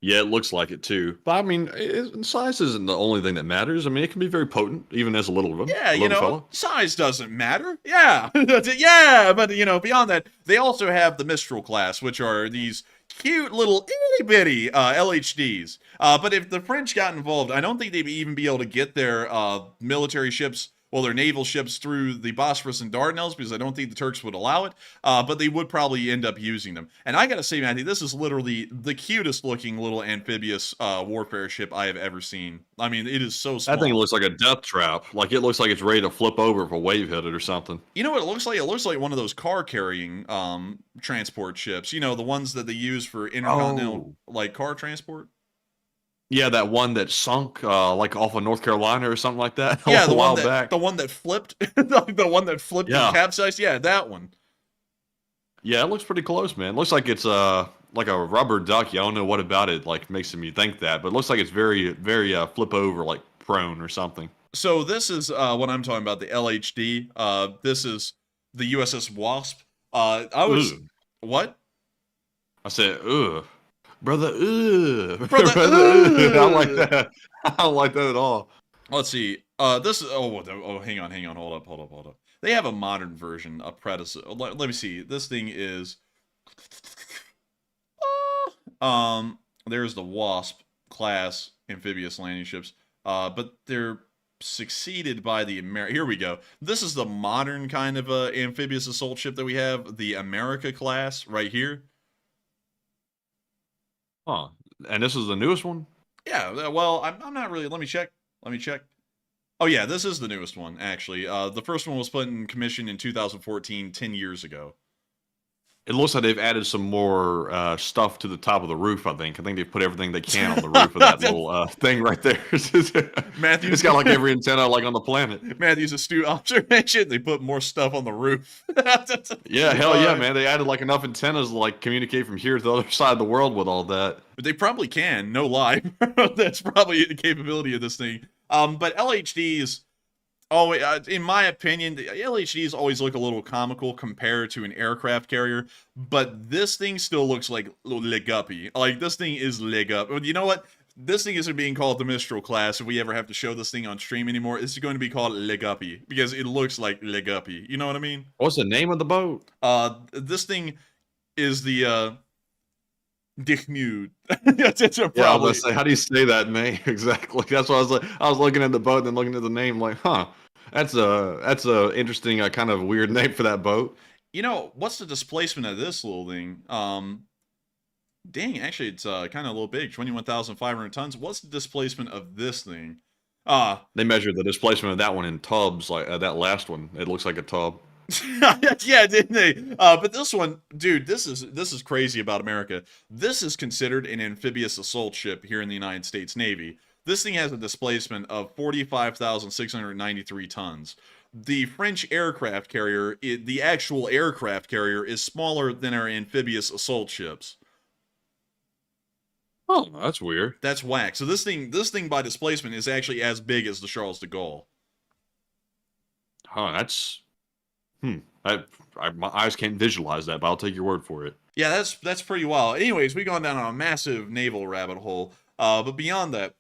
Yeah, it looks like it too. But I mean, size isn't the only thing that matters. I mean, it can be very potent, even as a little one. Yeah, you know, size doesn't matter. Yeah, yeah, but you know, beyond that, they also have the Mistral class, which are these cute little itty bitty LHDs. But if the French got involved, I don't think they'd even be able to get their military ships, well, their naval ships through the Bosphorus and Dardanelles, because I don't think the Turks would allow it, but they would probably end up using them. And I gotta say, Matthew, this is literally the cutest looking little amphibious warfare ship I have ever seen. I mean, it is so small. That thing looks like a death trap. Like, it looks like it's ready to flip over if a wave hit it or something. You know what it looks like? It looks like one of those car-carrying transport ships. You know, the ones that they use for intercontinental, like, car transport? Yeah, that one that sunk, like off of North Carolina or something like that. Yeah, a while back. The one that flipped, the one that flipped and capsized. Yeah, that one. Yeah, it looks pretty close, man. It looks like it's like a rubber ducky. I don't know what about it like makes me think that, but it looks like it's very, very flip over, like prone or something. So this is what I'm talking about, the LHD. This is the USS Wasp. What? I said, ugh. Brother, ugh. Brother, I don't like that. I don't like that at all. Let's see. This is hang on, hold up. They have a modern version, a predecessor. Let me see. This thing is there's the Wasp class amphibious landing ships. But they're succeeded by the here we go. This is the modern kind of amphibious assault ship that we have, the America class right here. Huh. And this is the newest one? Yeah, well, I'm not really... Let me check. Oh, yeah, this is the newest one, actually. The first one was put in commission in 2014, 10 years ago. It looks like they've added some more stuff to the top of the roof, I think. I think they've put everything they can on the roof of that little thing right there. Matthew, it's got like every antenna like on the planet. Matthew's astute observation. They put more stuff on the roof. Yeah, hell yeah, man. They added like enough antennas to like communicate from here to the other side of the world with all that. But they probably can, no lie. That's probably the capability of this thing. But LHDs... Oh, in my opinion, the LHDs always look a little comical compared to an aircraft carrier, but this thing still looks like leg uppy. Like, this thing is leg up. You know what? This thing isn't being called the Mistral class. If we ever have to show this thing on stream anymore, it's going to be called leg uppy because it looks like leg uppy. You know what I mean? What's the name of the boat? This thing is the Dichmude. Yeah, I was gonna say, how do you say that name exactly? That's what I was like. I was looking at the boat and then looking at the name, like, huh, that's a interesting kind of weird name for that boat. You know, what's the displacement of this little thing? Dang, actually, it's kind of a little big, 21,500 tons. What's the displacement of this thing? They measured the displacement of that one in tubs, like that last one. It looks like a tub. Yeah, didn't they? But this one, dude, this is crazy about America. This is considered an amphibious assault ship here in the United States Navy. This thing has a displacement of 45,693 tons. The French aircraft carrier, the actual aircraft carrier, is smaller than our amphibious assault ships. Oh, that's weird. That's whack. So this thing by displacement is actually as big as the Charles de Gaulle. Huh, that's... my eyes can't visualize that, but I'll take your word for it. Yeah, that's pretty wild. Anyways, we've gone down on a massive naval rabbit hole. But beyond that,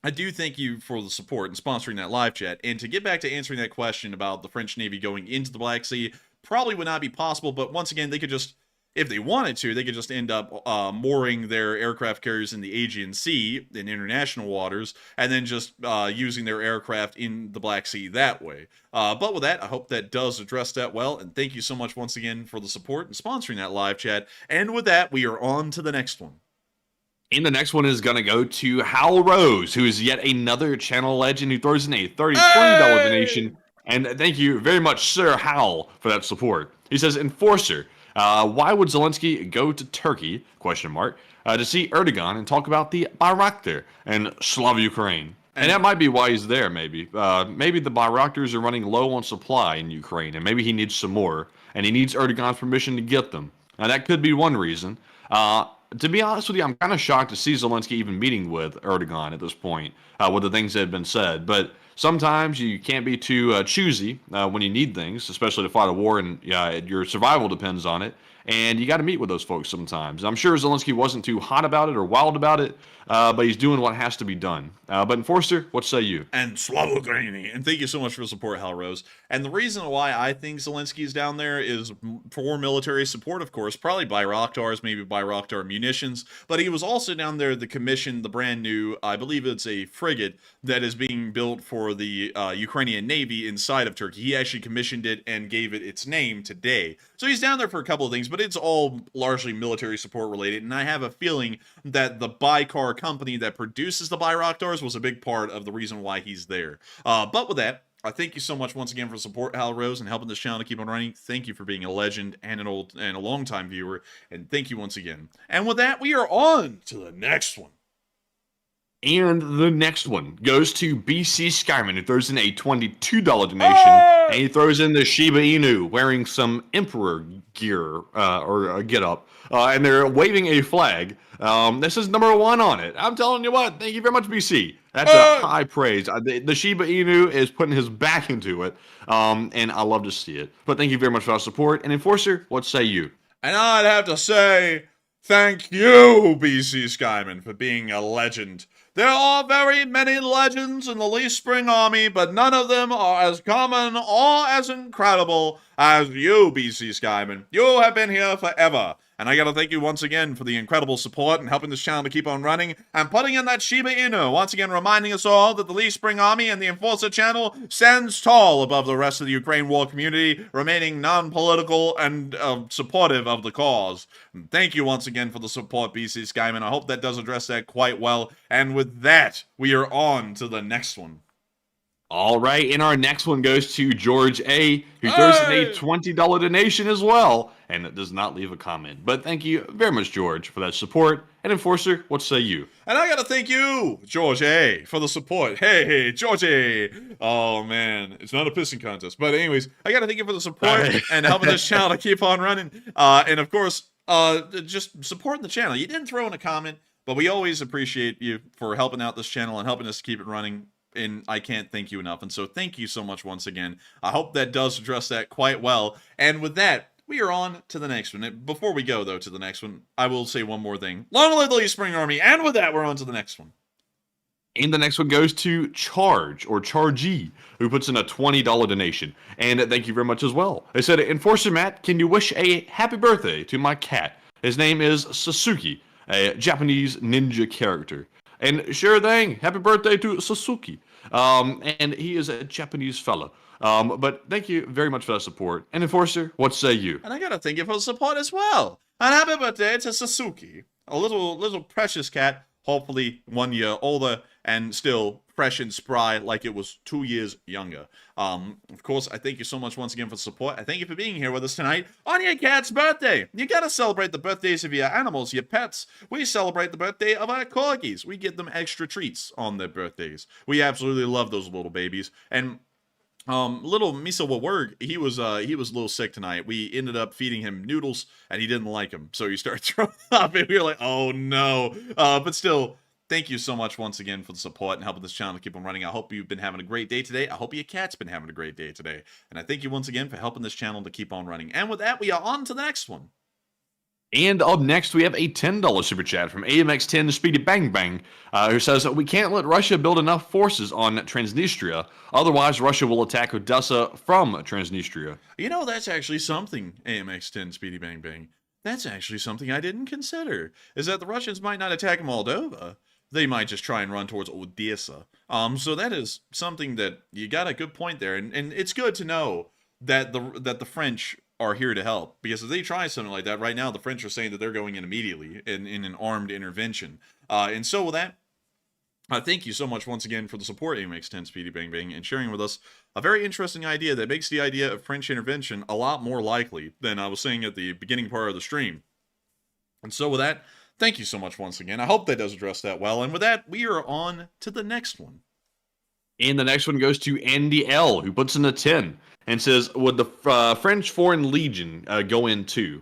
I do thank you for the support and sponsoring that live chat. And to get back to answering that question about the French Navy going into the Black Sea, probably would not be possible. But once again, they could just, if they wanted to, they could just end up mooring their aircraft carriers in the Aegean Sea, in international waters, and then just using their aircraft in the Black Sea that way. But with that, I hope that does address that well, and thank you so much once again for the support and sponsoring that live chat. And with that, we are on to the next one. And the next one is going to go to Hal Rose, who is yet another channel legend who throws in a $33 donation. And thank you very much, Sir Hal, for that support. He says, Enforcer, why would Zelensky go to Turkey, to see Erdogan and talk about the Bayraktar and Slav Ukraine? And that might be why he's there, maybe. Maybe the Bayraktars are running low on supply in Ukraine, and maybe he needs some more, and he needs Erdogan's permission to get them. Now, that could be one reason. To be honest with you, I'm kind of shocked to see Zelensky even meeting with Erdogan at this point, with the things that have been said. But sometimes you can't be too choosy when you need things, especially to fight a war, and your survival depends on it. And you got to meet with those folks sometimes. I'm sure Zelensky wasn't too hot about it or wild about it, but he's doing what has to be done. But Enforcer, what say you? And Slava Ukraini. And thank you so much for the support, Hal Rose. And the reason why I think Zelensky's down there is for military support, of course. Probably Bayraktars, maybe Bayraktar munitions. But he was also down there to commission the brand new, I believe it's a frigate that is being built for the Ukrainian Navy inside of Turkey. He actually commissioned it and gave it its name today. So he's down there for a couple of things, but it's all largely military support related. And I have a feeling that the Baykar company that produces the Bayraktars was a big part of the reason why he's there. But with that, I thank you so much once again for support, Hal Rose, and helping this channel to keep on running. Thank you for being a legend and a long-time viewer, and thank you once again. And with that, we are on to the next one. And the next one goes to BC Skyman, who throws in a $22 donation, and he throws in the Shiba Inu wearing some Emperor gear or get up, and they're waving a flag. This is number 1 on it. I'm telling you what, thank you very much, BC. That's a high praise. The Shiba Inu is putting his back into it, and I love to see it. But thank you very much for our support. And Enforcer, what say you? And I'd have to say, thank you, BC Skyman, for being a legend. There are very many legends in the Lee Spring Army, but none of them are as common or as incredible as you, BC Skyman. You have been here forever. And I gotta thank you once again for the incredible support and helping this channel to keep on running and putting in that Shiba Inu. Once again, reminding us all that the Lee Spring Army and the Enforcer channel stands tall above the rest of the Ukraine war community, remaining non-political and supportive of the cause. And thank you once again for the support, BC Skyman. I hope that does address that quite well. And with that, we are on to the next one. All right, and our next one goes to George A., who throws in a $20 donation as well, and it does not leave a comment. But thank you very much, George, for that support. And Enforcer, what say you? And I gotta thank you, George A., for the support. Hey, George A. Oh, man, it's not a pissing contest. But anyways, I gotta thank you for the support and helping this channel to keep on running. And of course, just supporting the channel. You didn't throw in a comment, but we always appreciate you for helping out this channel and helping us to keep it running. And I can't thank you enough. And so thank you so much once again. I hope that does address that quite well. And with that, we are on to the next one. Before we go, though, to the next one, I will say one more thing. Long live the Lee Spring Army. And with that, we're on to the next one. And the next one goes to Charge, or Chargey, who puts in a $20 donation. And thank you very much as well. They said, Enforcer Matt, can you wish a happy birthday to my cat? His name is Sasuke, a Japanese ninja character. And sure thing, happy birthday to Sasuke. And he is a Japanese fella. But thank you very much for that support. And Enforcer, what say you? And I gotta thank you for the support as well. And happy birthday to Sasuke, a little precious cat, hopefully 1 year older and still fresh and spry like it was 2 years younger. Of course, I thank you so much once again for the support. I thank you for being here with us tonight on your cat's birthday. You gotta celebrate the birthdays of your animals, your pets. We celebrate the birthday of our corgis. We give them extra treats on their birthdays. We absolutely love those little babies. And little Misa Wawerg, he was a little sick tonight. We ended up feeding him noodles, and he didn't like them, so he started throwing up, and we were like, oh no. But still, thank you so much once again for the support and helping this channel to keep on running. I hope you've been having a great day today. I hope your cat's been having a great day today. And I thank you once again for helping this channel to keep on running. And with that, we are on to the next one. And up next, we have a $10 super chat from AMX10 Speedy Bang Bang, who says, we can't let Russia build enough forces on Transnistria, otherwise Russia will attack Odessa from Transnistria. You know, that's actually something, AMX10 Speedy Bang Bang. That's actually something I didn't consider, is that the Russians might not attack Moldova. They might just try and run towards Odessa. So that is something that you got a good point there. And it's good to know that the French are here to help, because if they try something like that right now, the French are saying that they're going in immediately in an armed intervention. And so with that, thank you so much once again for the support, AMX10 Speedy Bang Bang, and sharing with us a very interesting idea that makes the idea of French intervention a lot more likely than I was saying at the beginning part of the stream. And so with that, thank you so much once again. I hope that does address that well. And with that, we are on to the next one. And the next one goes to Andy L, who puts in a 10 and says, would the French Foreign Legion go in too?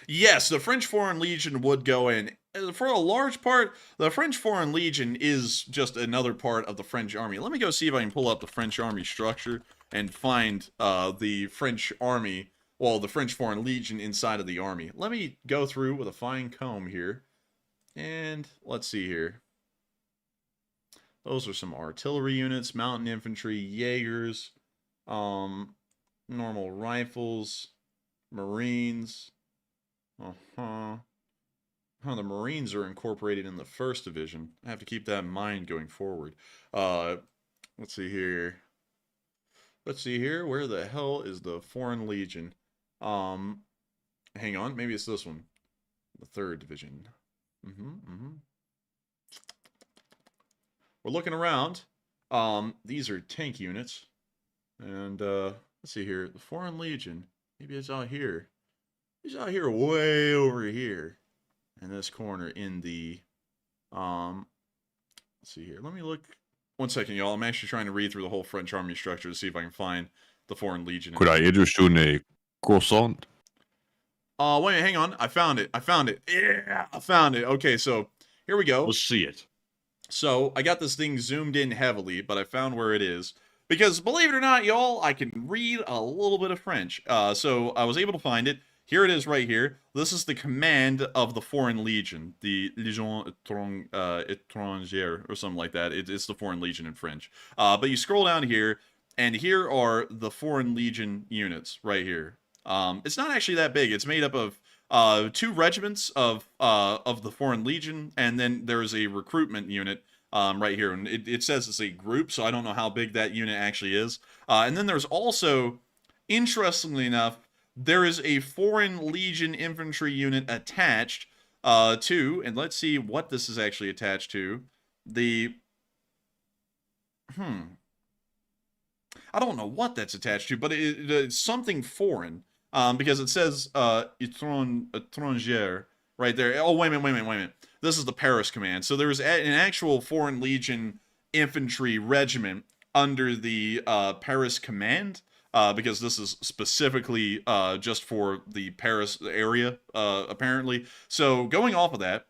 Yes, the French Foreign Legion would go in. For a large part, the French Foreign Legion is just another part of the French army. Let me go see if I can pull up the French army structure and find the French army, well, the French Foreign Legion inside of the army. Let me go through with a fine comb here. And let's see here. Those are some artillery units, mountain infantry, Jaegers, normal rifles, Marines. The Marines are incorporated in the 1st Division. I have to keep that in mind going forward. Let's see here. Where the hell is the Foreign Legion? Hang on. Maybe it's this one. The 3rd Division. We're looking around. These are tank units. And, let's see here. The Foreign Legion. Maybe it's out here. It's out here way over here. In this corner in the, let's see here. Let me look. One second, y'all. I'm actually trying to read through the whole French army structure to see if I can find the Foreign Legion. Could I interest you in a croissant? Wait, hang on. I found it. Yeah, I found it. Okay, so here we go. Let's see it. So I got this thing zoomed in heavily, but I found where it is. Because believe it or not, y'all, I can read a little bit of French. So I was able to find it. Here it is right here. This is the command of the Foreign Legion, the Légion étrangère, or something like that. It's the Foreign Legion in French. But you scroll down here, and here are the Foreign Legion units right here. It's not actually that big. It's made up of 2 regiments of the Foreign Legion, and then there's a recruitment unit right here. And it says it's a group, so I don't know how big that unit actually is. And then there's also, interestingly enough, there is a Foreign Legion infantry unit attached to, and let's see what this is actually attached to. The, I don't know what that's attached to, but it's something foreign, because it says étrangère right there. Oh, wait a minute. This is the Paris command. So there's an actual Foreign Legion infantry regiment under the Paris command. Because this is specifically just for the Paris area, apparently. So going off of that,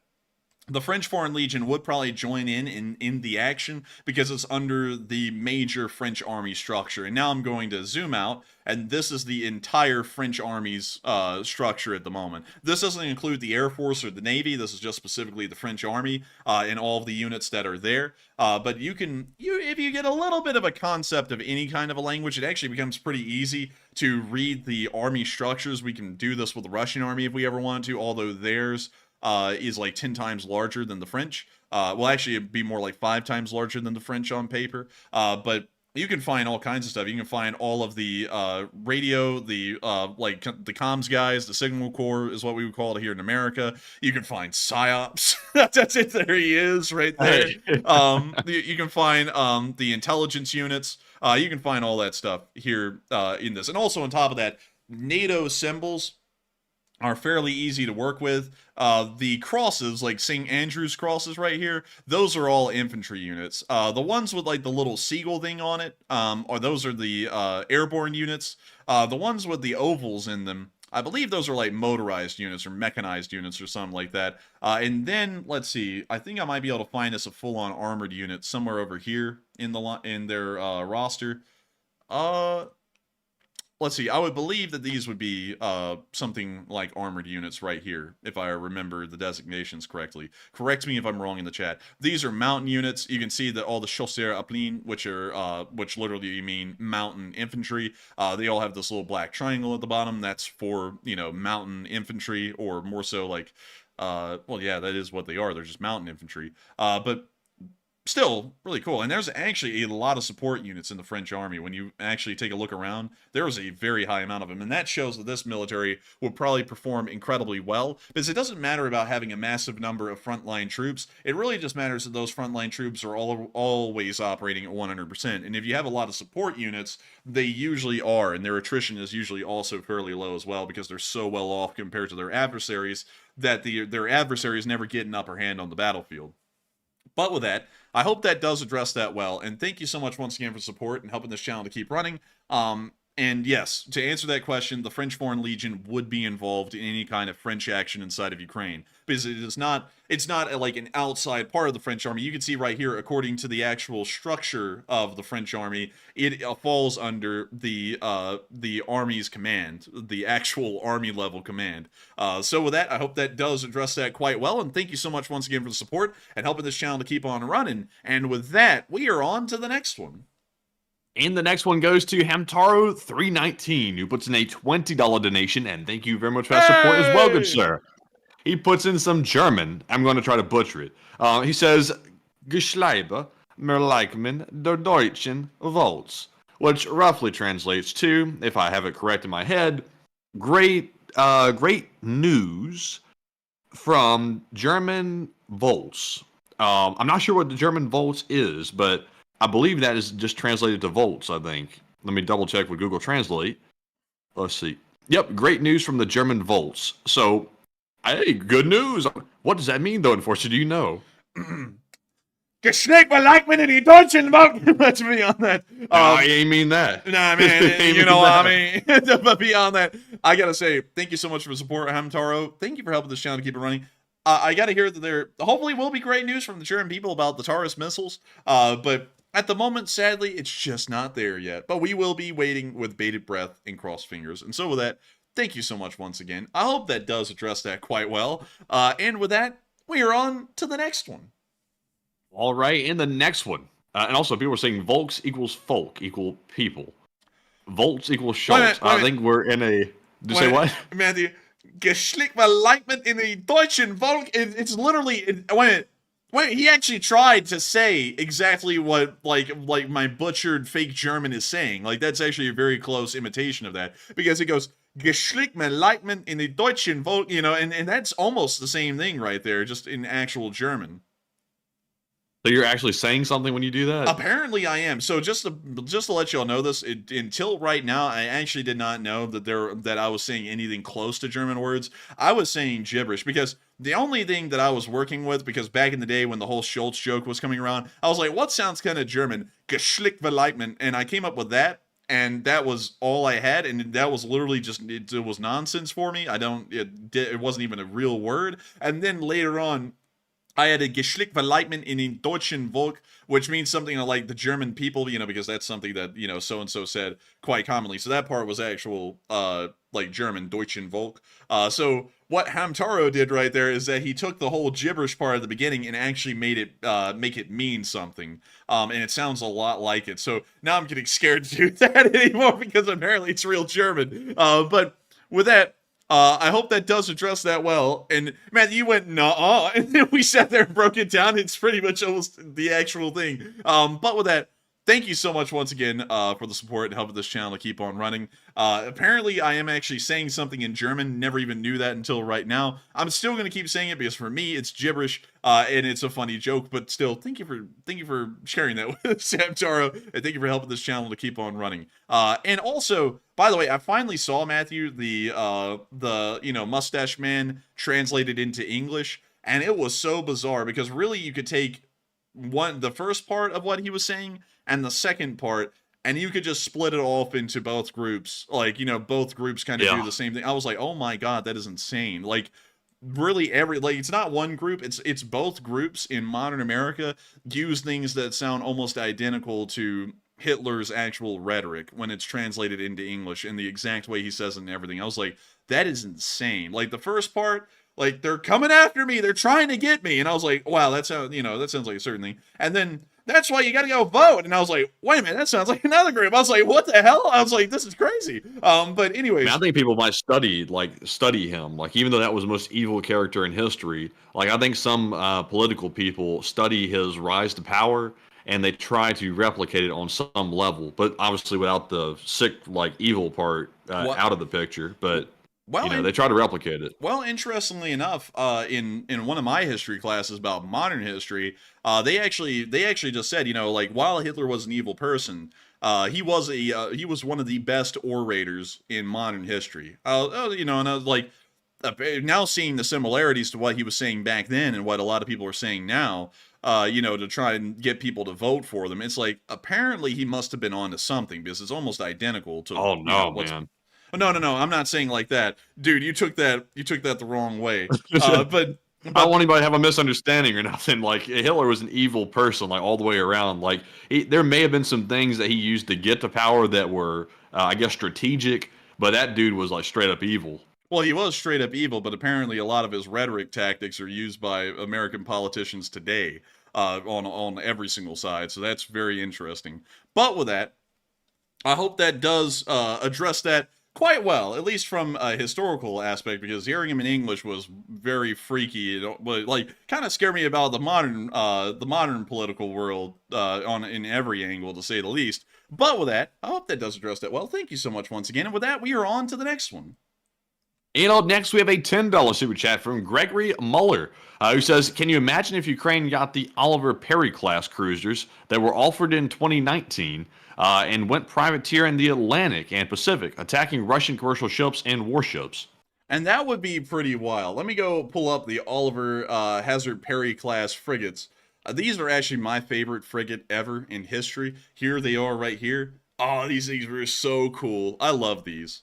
the French Foreign Legion would probably join in the action because it's under the major French army structure. And now I'm going to zoom out, and this is the entire French army's structure at the moment. This doesn't include the Air Force or the Navy. This is just specifically the French army and all of the units that are there. But if you get a little bit of a concept of any kind of a language, it actually becomes pretty easy to read the army structures. We can do this with the Russian army if we ever want to, although theirs is like 10 times larger than the French. Well, actually, it'd be more like 5 times larger than the French on paper. But you can find all kinds of stuff. You can find all of the radio, the like the comms guys, the signal corps is what we would call it here in America. You can find psyops. That's it. There he is, right there. You can find the intelligence units. You can find all that stuff here in this, and also on top of that, NATO symbols are fairly easy to work with. The crosses, like St. Andrew's crosses right here, those are all infantry units. The ones with like the little seagull thing on it, or those are the airborne units. The ones with the ovals in them, I believe those are like motorized units or mechanized units or something like that. And then, let's see, I think I might be able to find us a full-on armored unit somewhere over here in their roster. Let's see, I would believe that these would be something like armored units right here, if I remember the designations correctly. Correct me if I'm wrong in the chat. These are mountain units. You can see that all the chasseurs alpins, which literally mean mountain infantry, they all have this little black triangle at the bottom. That's for, mountain infantry, or more so like, well, yeah, that is what they are. They're just mountain infantry. But still really cool. And there's actually a lot of support units in the French army. When you actually take a look around, there is a very high amount of them, and that shows that this military will probably perform incredibly well, because it doesn't matter about having a massive number of frontline troops. It really just matters that those frontline troops are always operating at 100%. And if you have a lot of support units, they usually are, and their attrition is usually also fairly low as well, because they're so well off compared to their adversaries that their adversaries never get an upper hand on the battlefield. But with that, I hope that does address that well. And thank you so much once again for support and helping this channel to keep running. And yes, to answer that question, the French Foreign Legion would be involved in any kind of French action inside of Ukraine, because it's not like an outside part of the French army. You can see right here, according to the actual structure of the French army, it falls under the army's command, the actual army level command. So with that, I hope that does address that quite well, and thank you so much once again for the support and helping this channel to keep on running. And with that, we are on to the next one. And the next one goes to Hamtaro319, who puts in a $20 donation, and thank you very much for that support as well, good sir. He puts in some German. I'm going to try to butcher it. He says, Geschleibe, mir Leichmann, der Deutschen, Volts, which roughly translates to, if I have it correct in my head, great news from German volts. I'm not sure what the German volts is, but I believe that is just translated to volts, I think. Let me double check with Google Translate. Let's see. Yep, great news from the German volts. So, hey, good news. What does that mean, though, Enforcer? Do you know? Geschnickt Leichmann in die Deutschen Volk. Let's be on that. I ain't mean that. Nah, man, you know what I mean? But beyond that, I gotta say, thank you so much for the support, Hamtaro. Thank you for helping this channel to keep it running. I gotta hear that there hopefully will be great news from the German people about the Taurus missiles. But at the moment, sadly, it's just not there yet. But we will be waiting with bated breath and crossed fingers. And so with that, thank you so much once again. I hope that does address that quite well. And with that, we are on to the next one. All right, and the next one. And also, people are saying Volks equals folk equal people. Volts equals Schultz. I think we're in a... Did you say what? Matthew, Geschlickt Leichmann in the Deutschen Volk. It's literally... Wait, he actually tried to say exactly what, like my butchered fake German is saying. Like, that's actually a very close imitation of that. Because it goes, Geschlickt Leichmann in the Deutschen Volk, you know, and that's almost the same thing right there, just in actual German. So you're actually saying something when you do that? Apparently I am. So just to let y'all know this, until right now, I actually did not know that I was saying anything close to German words. I was saying gibberish because the only thing that I was working with, because back in the day when the whole Schultz joke was coming around, I was like, what sounds kind of German? Geschlickt Leichmann. And I came up with that. And that was all I had, and that was literally just, it was nonsense for me. It wasn't even a real word. And then later on, I had a Geschlickt Leichmann in den Deutschen Volk, which means something like the German people, you know, because that's something that, you know, so-and-so said quite commonly. So that part was actual, like, German, Deutschen Volk. So what Hamtaro did right there is that he took the whole gibberish part at the beginning and actually made it, make it mean something. And it sounds a lot like it. So now I'm getting scared to do that anymore because apparently it's real German. But with that, I hope that does address that well. And Matthew, you went, nuh-uh, and then we sat there and broke it down. It's pretty much almost the actual thing. But with that, thank you so much once again for the support and helping this channel to keep on running. Apparently, I am actually saying something in German. Never even knew that until right now. I'm still going to keep saying it because for me, it's gibberish and it's a funny joke. But still, thank you for sharing that with Sam Taro, and thank you for helping this channel to keep on running. And also, by the way, I finally saw, Matthew, the you know, Mustache Man translated into English, and it was so bizarre because really you could take the first part of what he was saying and the second part, and you could just split it off into both groups. Like, you know, both groups kind of do the same thing. I was like, oh my god, that is insane. Like, really it's not one group, it's both groups in modern America use things that sound almost identical to Hitler's actual rhetoric when it's translated into English in the exact way he says it and everything. I was like, that is insane. Like, the first part, like, they're coming after me, they're trying to get me, and I was like, wow, that sounds like a certain thing. And then that's why you gotta go vote. And I was like, wait a minute, that sounds like another group. I was like, what the hell? I was like, this is crazy. But anyways, I think people might study him. Like, even though that was the most evil character in history, like, I think some political people study his rise to power and they try to replicate it on some level, but obviously without the sick, like, evil part out of the picture. But well, you know, they try to replicate it. Well, interestingly enough, in one of my history classes about modern history, they actually just said, you know, like, while Hitler was an evil person, he was one of the best orators in modern history. You know, and I was like, now seeing the similarities to what he was saying back then and what a lot of people are saying now, to try and get people to vote for them. It's like, apparently he must have been onto something, because it's almost identical to, Oh no, what's... man. No, I'm not saying like that. Dude, you took that the wrong way. But I don't want anybody to have a misunderstanding or nothing. Like, Hitler was an evil person, like, all the way around. Like, there may have been some things that he used to get to power that were, I guess, strategic, but that dude was, like, straight up evil. Well, he was straight up evil, but apparently a lot of his rhetoric tactics are used by American politicians today, on every single side. So that's very interesting. But with that, I hope that does address that quite well, at least from a historical aspect, because hearing him in English was very freaky. It kind of scared me about the modern political world in every angle, to say the least. But with that, I hope that does address that well. Thank you so much once again. And with that, we are on to the next one. And up next, we have a $10 super chat from Gregory Muller, who says, can you imagine if Ukraine got the Oliver Perry-class cruisers that were offered in 2019 and went privateer in the Atlantic and Pacific, attacking Russian commercial ships and warships? And that would be pretty wild. Let me go pull up the Oliver Hazard Perry-class frigates. These are actually my favorite frigate ever in history. Here they are right here. Oh, these things were so cool. I love these.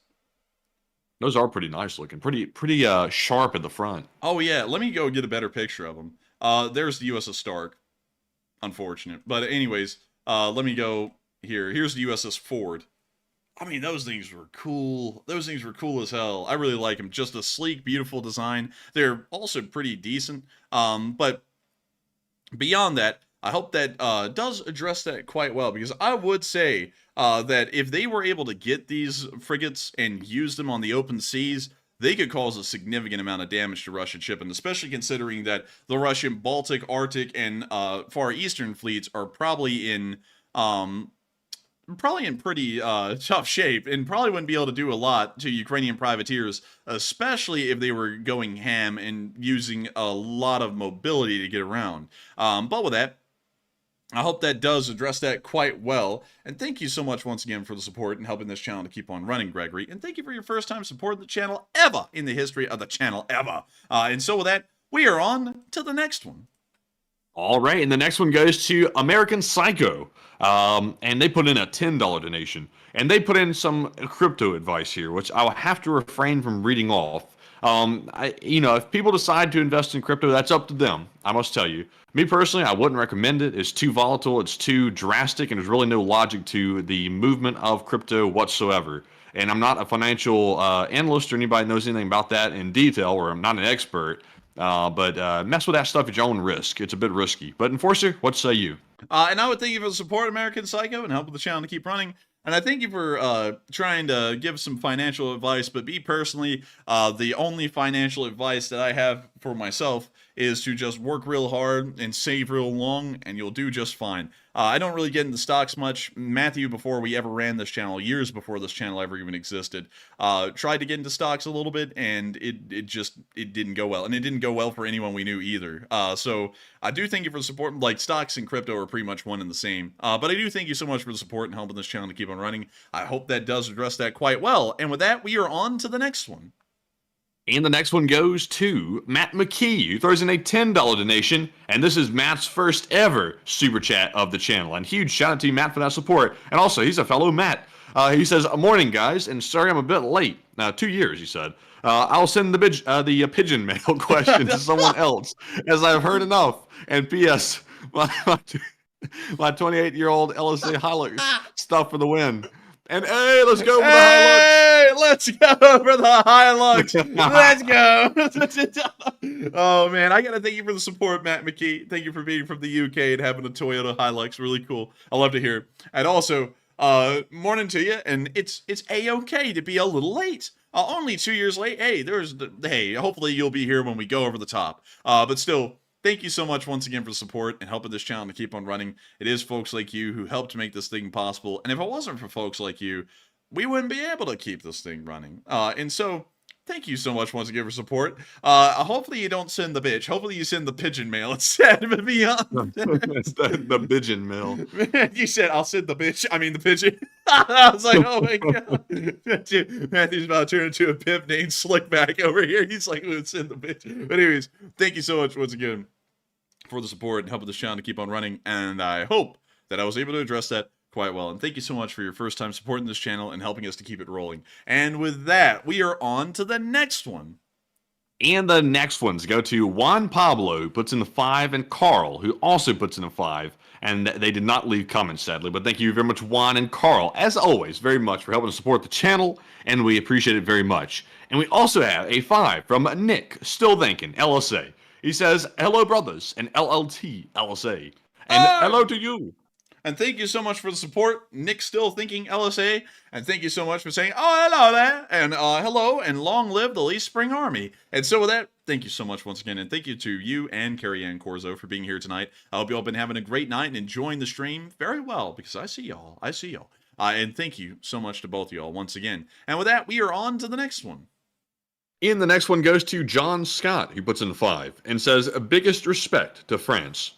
Those are pretty nice looking. Pretty sharp at the front. Oh, yeah. Let me go get a better picture of them. There's the USS Stark. Unfortunate. But anyways, let me go here. Here's the USS Ford. I mean, those things were cool. Those things were cool as hell. I really like them. Just a sleek, beautiful design. They're also pretty decent. But beyond that, I hope that does address that quite well, because I would say that if they were able to get these frigates and use them on the open seas, they could cause a significant amount of damage to Russian shipping, especially considering that the Russian Baltic, Arctic, and Far Eastern fleets are probably in pretty tough shape, and probably wouldn't be able to do a lot to Ukrainian privateers, especially if they were going ham and using a lot of mobility to get around. But with that, I hope that does address that quite well. And thank you so much once again for the support and helping this channel to keep on running, Gregory. And thank you for your first time supporting the channel ever in the history of the channel ever. And so with that, we are on to the next one. All right, and the next one goes to American Psycho. And they put in a $10 donation. And they put in some crypto advice here, which I will have to refrain from reading off. If people decide to invest in crypto, that's up to them. I must tell you. Me personally, I wouldn't recommend it. It's too volatile, it's too drastic, and there's really no logic to the movement of crypto whatsoever. And I'm not a financial analyst or anybody knows anything about that in detail, or I'm not an expert. But mess with that stuff at your own risk. It's a bit risky. But Enforcer, what say you? And I would thank you for the support, American Psycho, and helping the channel to keep running. And I thank you for trying to give some financial advice. But me personally, the only financial advice that I have for myself is to just work real hard and save real long, and you'll do just fine. I don't really get into stocks much. Matthew, before we ever ran this channel, years before this channel ever even existed, tried to get into stocks a little bit, and it didn't go well. And it didn't go well for anyone we knew either. So I do thank you for the support. Like, stocks and crypto are pretty much one and the same. But I do thank you so much for the support and helping this channel to keep on running. I hope that does address that quite well. And with that, we are on to the next one. And the next one goes to Matt McKee, who throws in a $10 donation. And this is Matt's first ever super chat of the channel. And huge shout out to you, Matt, for that support. And also, he's a fellow Matt. He says, morning, guys, and sorry I'm a bit late. 2 years, he said. I'll send the pigeon mail question to someone else, as I've heard enough. And P.S., my 28-year-old LSA Hilux stuff for the win. And hey, let's go for the Hilux. Hey, let's go for the Hilux. Let's go. Oh, man, I got to thank you for the support, Matt McKee. Thank you for being from the UK and having a Toyota Hilux. Really cool. I love to hear it. And also, morning to you. And it's A-okay to be a little late. Only 2 years late. Hey, hopefully you'll be here when we go over the top. But still, thank you so much once again for the support and helping this channel to keep on running. It is folks like you who helped make this thing possible. And if it wasn't for folks like you, we wouldn't be able to keep this thing running. And so, thank you so much once again for support. Hopefully you don't send the bitch. Hopefully you send the pigeon mail instead. But beyond the pigeon mail. You said, I'll send the bitch. I mean the pigeon. I was like, oh my god. Matthew's about to turn into a pimp named Slickback over here. He's like, let's send the bitch. But anyways, thank you so much once again for the support and helping this channel to keep on running. And I hope that I was able to address that quite well. And thank you so much for your first time supporting this channel and helping us to keep it rolling. And with that, we are on to the next one. And the next ones go to Juan Pablo, who puts in the 5, and Carl, who also puts in a 5. And they did not leave comments, sadly. But thank you very much, Juan and Carl, as always, very much for helping to support the channel, and we appreciate it very much. And we also have a 5 from Nick, still thinking, LSA. He says, hello, brothers, and LLT, LSA. And hello to you. And thank you so much for the support, Nick still thinking LSA. And thank you so much for saying, oh, hello there. And hello, and long live the Lee Spring Army. And so with that, thank you so much once again. And thank you to you and Carrie Ann Corzo for being here tonight. I hope you all been having a great night and enjoying the stream very well, because I see y'all. I see y'all. And thank you so much to both of y'all once again. And with that, we are on to the next one. And the next one goes to John Scott, who puts in a 5, and says, biggest respect to France.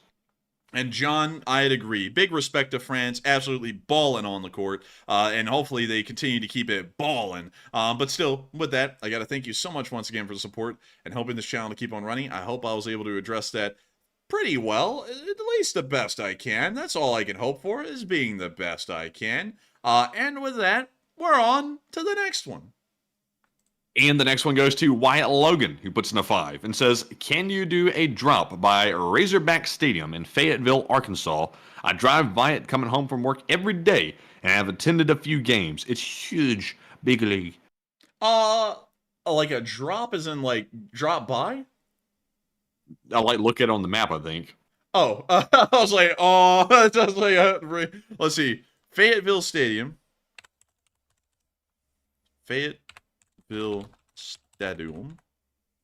And John, I'd agree. Big respect to France, absolutely balling on the court, and hopefully they continue to keep it balling. But still, with that, I got to thank you so much once again for the support and helping this channel to keep on running. I hope I was able to address that pretty well, at least the best I can. That's all I can hope for, is being the best I can. And with that, we're on to the next one. And the next one goes to Wyatt Logan, who puts in a 5, and says, can you do a drop by Razorback Stadium in Fayetteville, Arkansas? I drive by it coming home from work every day, and I've attended a few games. It's huge, big league. Like a drop as in like drop by? I like look at it on the map, I think. Oh, I was like, oh, that's like, let's see. Fayetteville Stadium. Fayetteville Stadium.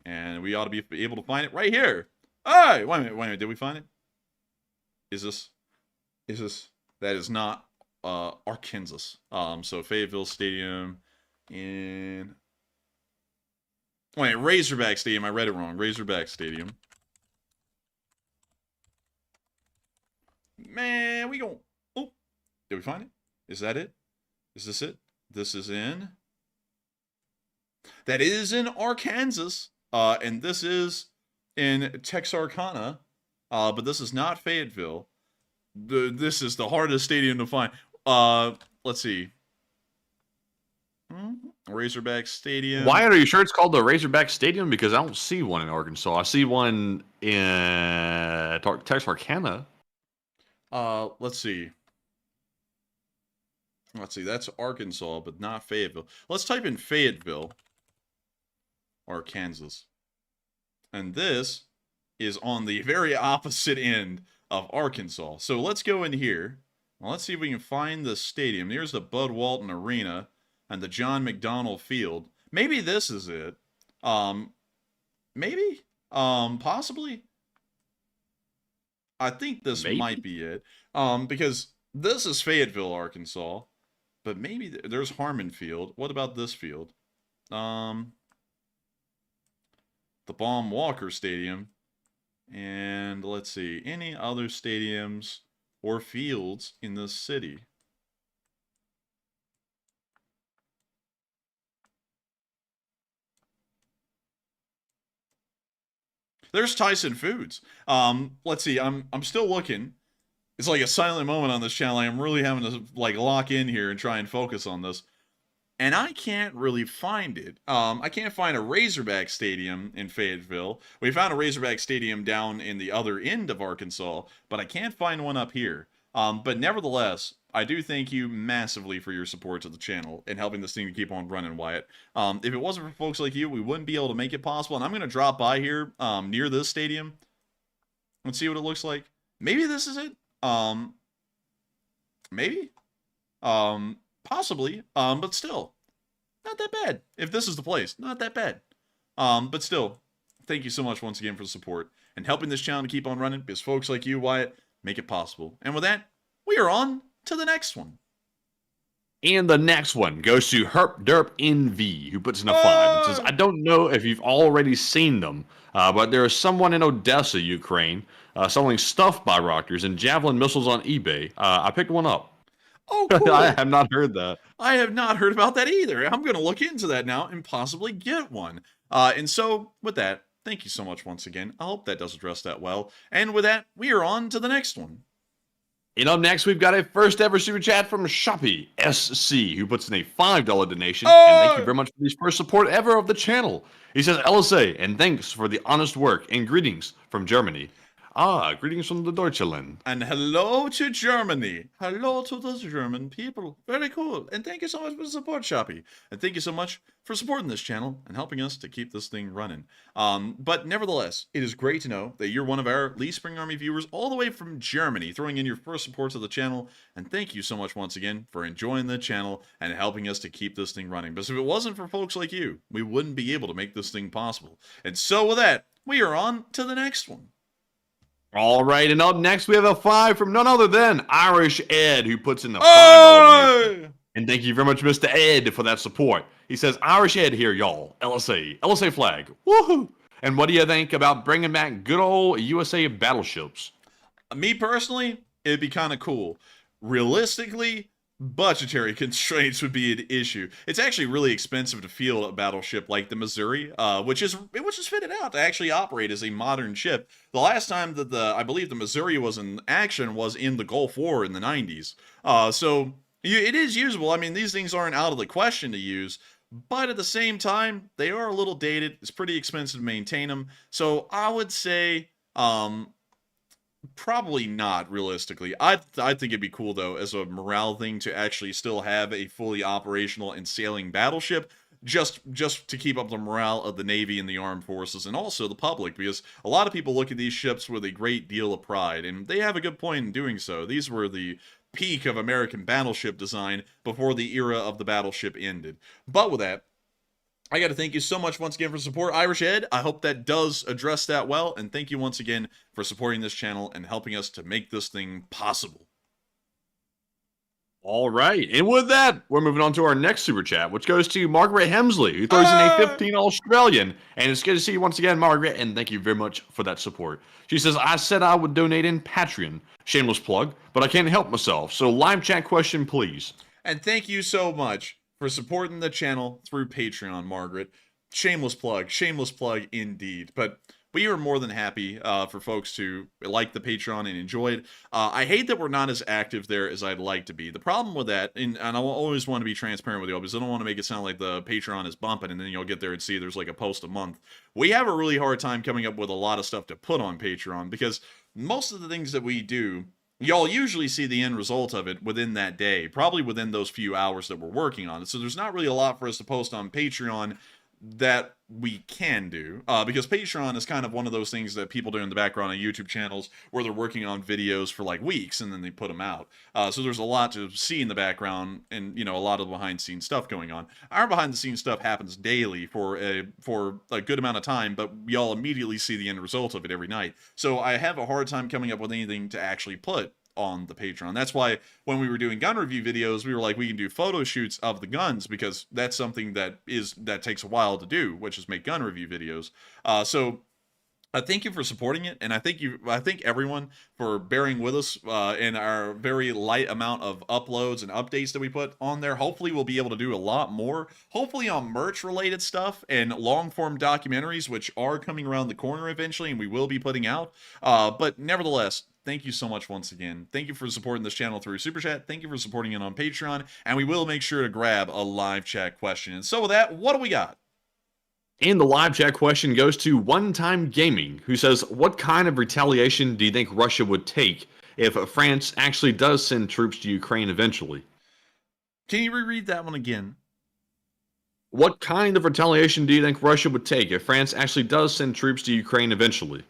And we ought to be able to find it right here. Alright, wait a minute, did we find it? Is this, that is not, Arkansas. So Fayetteville Stadium in, wait, Razorback Stadium, I read it wrong, Razorback Stadium. Man, we gon', oh, did we find it? Is that it? Is this it? This is in, that is in Arkansas, and this is in Texarkana, but this is not Fayetteville. This is the hardest stadium to find. Let's see. Razorback Stadium. Why are you sure it's called the Razorback Stadium? Because I don't see one in Arkansas. I see one in Texarkana. Let's see. Let's see, that's Arkansas, but not Fayetteville. Let's type in Fayetteville, Arkansas. And this is on the very opposite end of Arkansas. So let's go in here. Well, let's see if we can find the stadium. Here's the Bud Walton Arena and the John McDonnell Field. Maybe this is it. Maybe? Possibly? I think this might be it. Because this is Fayetteville, Arkansas. But maybe there's Harmon Field. What about this field? The Baum Walker Stadium. And let's see, any other stadiums or fields in this city? There's Tyson Foods. Let's see, I'm still looking. It's like a silent moment on this channel. I am really having to like lock in here and try and focus on this. And I can't really find it. I can't find a Razorback Stadium in Fayetteville. We found a Razorback Stadium down in the other end of Arkansas, but I can't find one up here. But nevertheless, I do thank you massively for your support to the channel and helping this thing to keep on running, Wyatt. If it wasn't for folks like you, we wouldn't be able to make it possible. And I'm going to drop by here near this stadium and see what it looks like. Maybe this is it. Maybe. Possibly. But still, not that bad. If this is the place, not that bad. But still, thank you so much once again for the support and helping this channel to keep on running, because folks like you, Wyatt, make it possible. And with that, we are on to the next one. And the next one goes to Herp Derp NV, who puts in a 5 and says, I don't know if you've already seen them, but there is someone in Odessa, Ukraine, selling stuffed Bayraktars and Javelin missiles on eBay. I picked one up. Oh, cool. I have not heard that. I have not heard about that either. I'm going to look into that now and possibly get one. And so, with that, thank you so much once again. I hope that does address that well. And with that, we are on to the next one. And up next, we've got a first ever super chat from Shoppy SC, who puts in a $5 donation. And thank you very much for his first support ever of the channel. He says, LSA, and thanks for the honest work, and greetings from Germany. Greetings from the Deutschland. And hello to Germany. Hello to the German people. Very cool. And thank you so much for the support, Shoppy. And thank you so much for supporting this channel and helping us to keep this thing running. But nevertheless, it is great to know that you're one of our Lee Spring Army viewers all the way from Germany, throwing in your first support to the channel. And thank you so much once again for enjoying the channel and helping us to keep this thing running. Because if it wasn't for folks like you, we wouldn't be able to make this thing possible. And so with that, we are on to the next one. All right, and up next we have a 5 from none other than Irish Ed, who puts in the $5 donation. And thank you very much, Mr. Ed, for that support. He says, Irish Ed here, y'all. LSA flag. Woohoo! And what do you think about bringing back good old USA battleships? Me personally, it'd be kind of cool. Realistically, budgetary constraints would be an issue. It's actually really expensive to field a battleship like the Missouri, which is fitted out to actually operate as a modern ship. The last time that I believe the Missouri was in action was in the Gulf War in the 90s. So it is usable. I mean, these things aren't out of the question to use, but at the same time, they are a little dated. It's pretty expensive to maintain them. So I would say, probably not, realistically. I think it'd be cool, though, as a morale thing to actually still have a fully operational and sailing battleship, just to keep up the morale of the Navy and the armed forces, and also the public, because a lot of people look at these ships with a great deal of pride, and they have a good point in doing so. These were the peak of American battleship design before the era of the battleship ended. But with that, I got to thank you so much once again for support, Irish Ed. I hope that does address that well, and thank you once again for supporting this channel and helping us to make this thing possible. All right, and with that, we're moving on to our next super chat, which goes to Margaret Hemsley, who throws in a 15 Australian. And it's good to see you once again, Margaret, and thank you very much for that support. She says, I said I would donate in Patreon. Shameless plug, but I can't help myself. So live chat question, please. And thank you so much for supporting the channel through Patreon, Margaret. Shameless plug indeed. But we are more than happy for folks to like the Patreon and enjoy it. I hate that we're not as active there as I'd like to be. The problem with that, and I always want to be transparent with you all, because I don't want to make it sound like the Patreon is bumping and then you'll get there and see there's like a post a month. We have a really hard time coming up with a lot of stuff to put on Patreon, because most of the things that we do, y'all usually see the end result of it within that day, probably within those few hours that we're working on it. So there's not really a lot for us to post on Patreon that we can do, because Patreon is kind of one of those things that people do in the background on YouTube channels where they're working on videos for like weeks and then they put them out. So there's a lot to see in the background, and a lot of behind the scenes stuff going on. Our behind the scenes stuff happens daily for a good amount of time, but y'all immediately see the end result of it every night. So I have a hard time coming up with anything to actually put on the Patreon. That's why when we were doing gun review videos, we were like, we can do photo shoots of the guns, because that's something that takes a while to do, which is make gun review videos. So I thank you for supporting it, and I thank everyone for bearing with us in our very light amount of uploads and updates that we put on there. Hopefully we'll be able to do a lot more, hopefully on merch related stuff and long form documentaries, which are coming around the corner eventually and we will be putting out. But nevertheless, thank you so much once again. Thank you for supporting this channel through Super Chat. Thank you for supporting it on Patreon. And we will make sure to grab a live chat question. And so with that, what do we got? And the live chat question goes to One Time Gaming, who says, what kind of retaliation do you think Russia would take if France actually does send troops to Ukraine eventually? Can you reread that one again? What kind of retaliation do you think Russia would take if France actually does send troops to Ukraine eventually?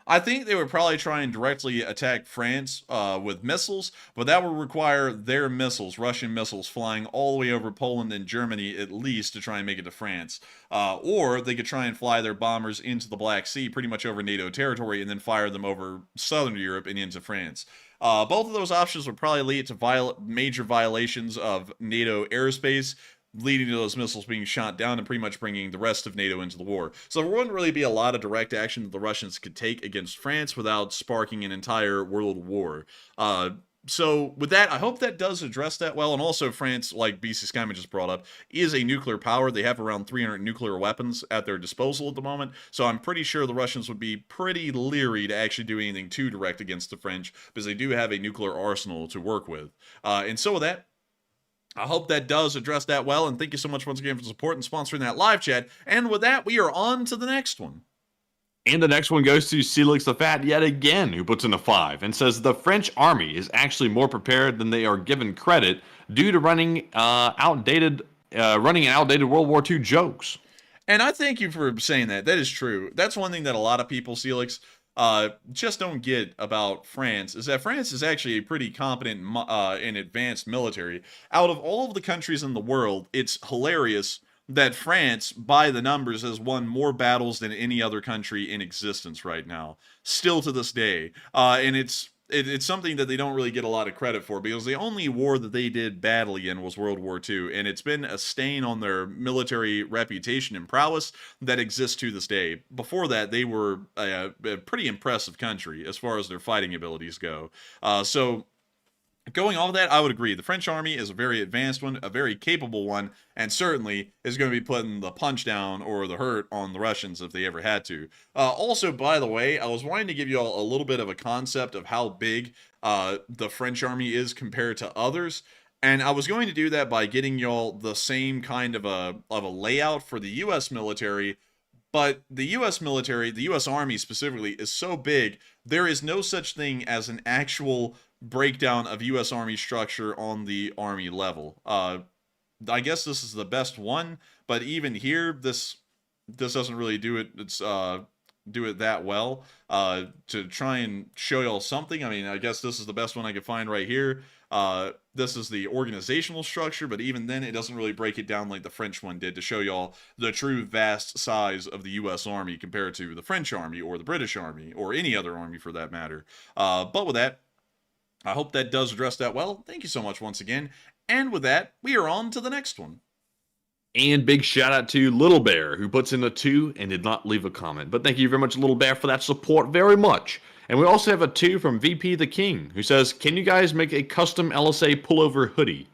I think they would probably try and directly attack France with missiles, but that would require their missiles, Russian missiles, flying all the way over Poland and Germany at least to try and make it to France. Or they could try and fly their bombers into the Black Sea, pretty much over NATO territory, and then fire them over southern Europe and into France. Both of those options would probably lead to major violations of NATO airspace, leading to those missiles being shot down and pretty much bringing the rest of NATO into the war. So there wouldn't really be a lot of direct action that the Russians could take against France without sparking an entire world war. So with that, I hope that does address that well. And also France, like BC Skyman just brought up, is a nuclear power. They have around 300 nuclear weapons at their disposal at the moment. So I'm pretty sure the Russians would be pretty leery to actually do anything too direct against the French, because they do have a nuclear arsenal to work with. And so with that, I hope that does address that well. And thank you so much once again for the support and sponsoring that live chat. And with that, we are on to the next one. And the next one goes to Celix the Fat yet again, who puts in a 5 and says the French army is actually more prepared than they are given credit due to running outdated World War II jokes. And I thank you for saying that. That is true. That's one thing that a lot of people, Celix, just don't get about France, is that France is actually a pretty competent and advanced military. Out of all of the countries in the world, it's hilarious that France, by the numbers, has won more battles than any other country in existence right now, still to this day. And it's something that they don't really get a lot of credit for, because the only war that they did badly in was World War II, and it's been a stain on their military reputation and prowess that exists to this day. Before that, they were a pretty impressive country as far as their fighting abilities go. So going off of that, I would agree. The French army is a very advanced one, a very capable one, and certainly is going to be putting the punch down or the hurt on the Russians if they ever had to. Also, by the way, I was wanting to give you all a little bit of a concept of how big the French army is compared to others. And I was going to do that by getting y'all the same kind of a layout for the U.S. military. But the U.S. military, the U.S. Army specifically, is so big, there is no such thing as an actual breakdown of U.S. Army structure on the Army level. I guess this is the best one, but even here, this doesn't really do it. Do it that well. To try and show y'all something, I mean, I guess this is the best one I could find right here. This is the organizational structure, but even then, it doesn't really break it down like the French one did to show y'all the true vast size of the U.S. Army compared to the French Army or the British Army or any other army for that matter. But with that, I hope that does address that well. Thank you so much once again. And with that, we are on to the next one. And big shout out to Little Bear, who puts in a 2 and did not leave a comment. But thank you very much, Little Bear, for that support very much. And we also have a 2 from VP the King, who says, can you guys make a custom LSA pullover hoodie?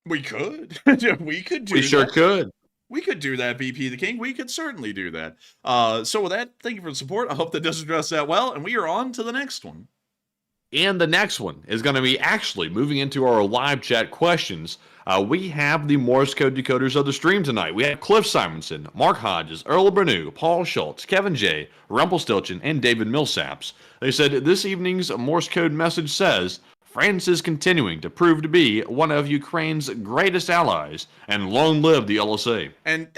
We could. We could do that. We sure could. We could do that, VP the King. We could certainly do that. So with that, thank you for the support. I hope that does address that well. And we are on to the next one. And the next one is going to be actually moving into our live chat questions. We have the Morse code decoders of the stream tonight. We have Cliff Simonson, Mark Hodges, Earl Bernew, Paul Schultz, Kevin J., Rumpelstiltskin, and David Millsaps. They said this evening's Morse code message says, France is continuing to prove to be one of Ukraine's greatest allies, and long live the LSA. And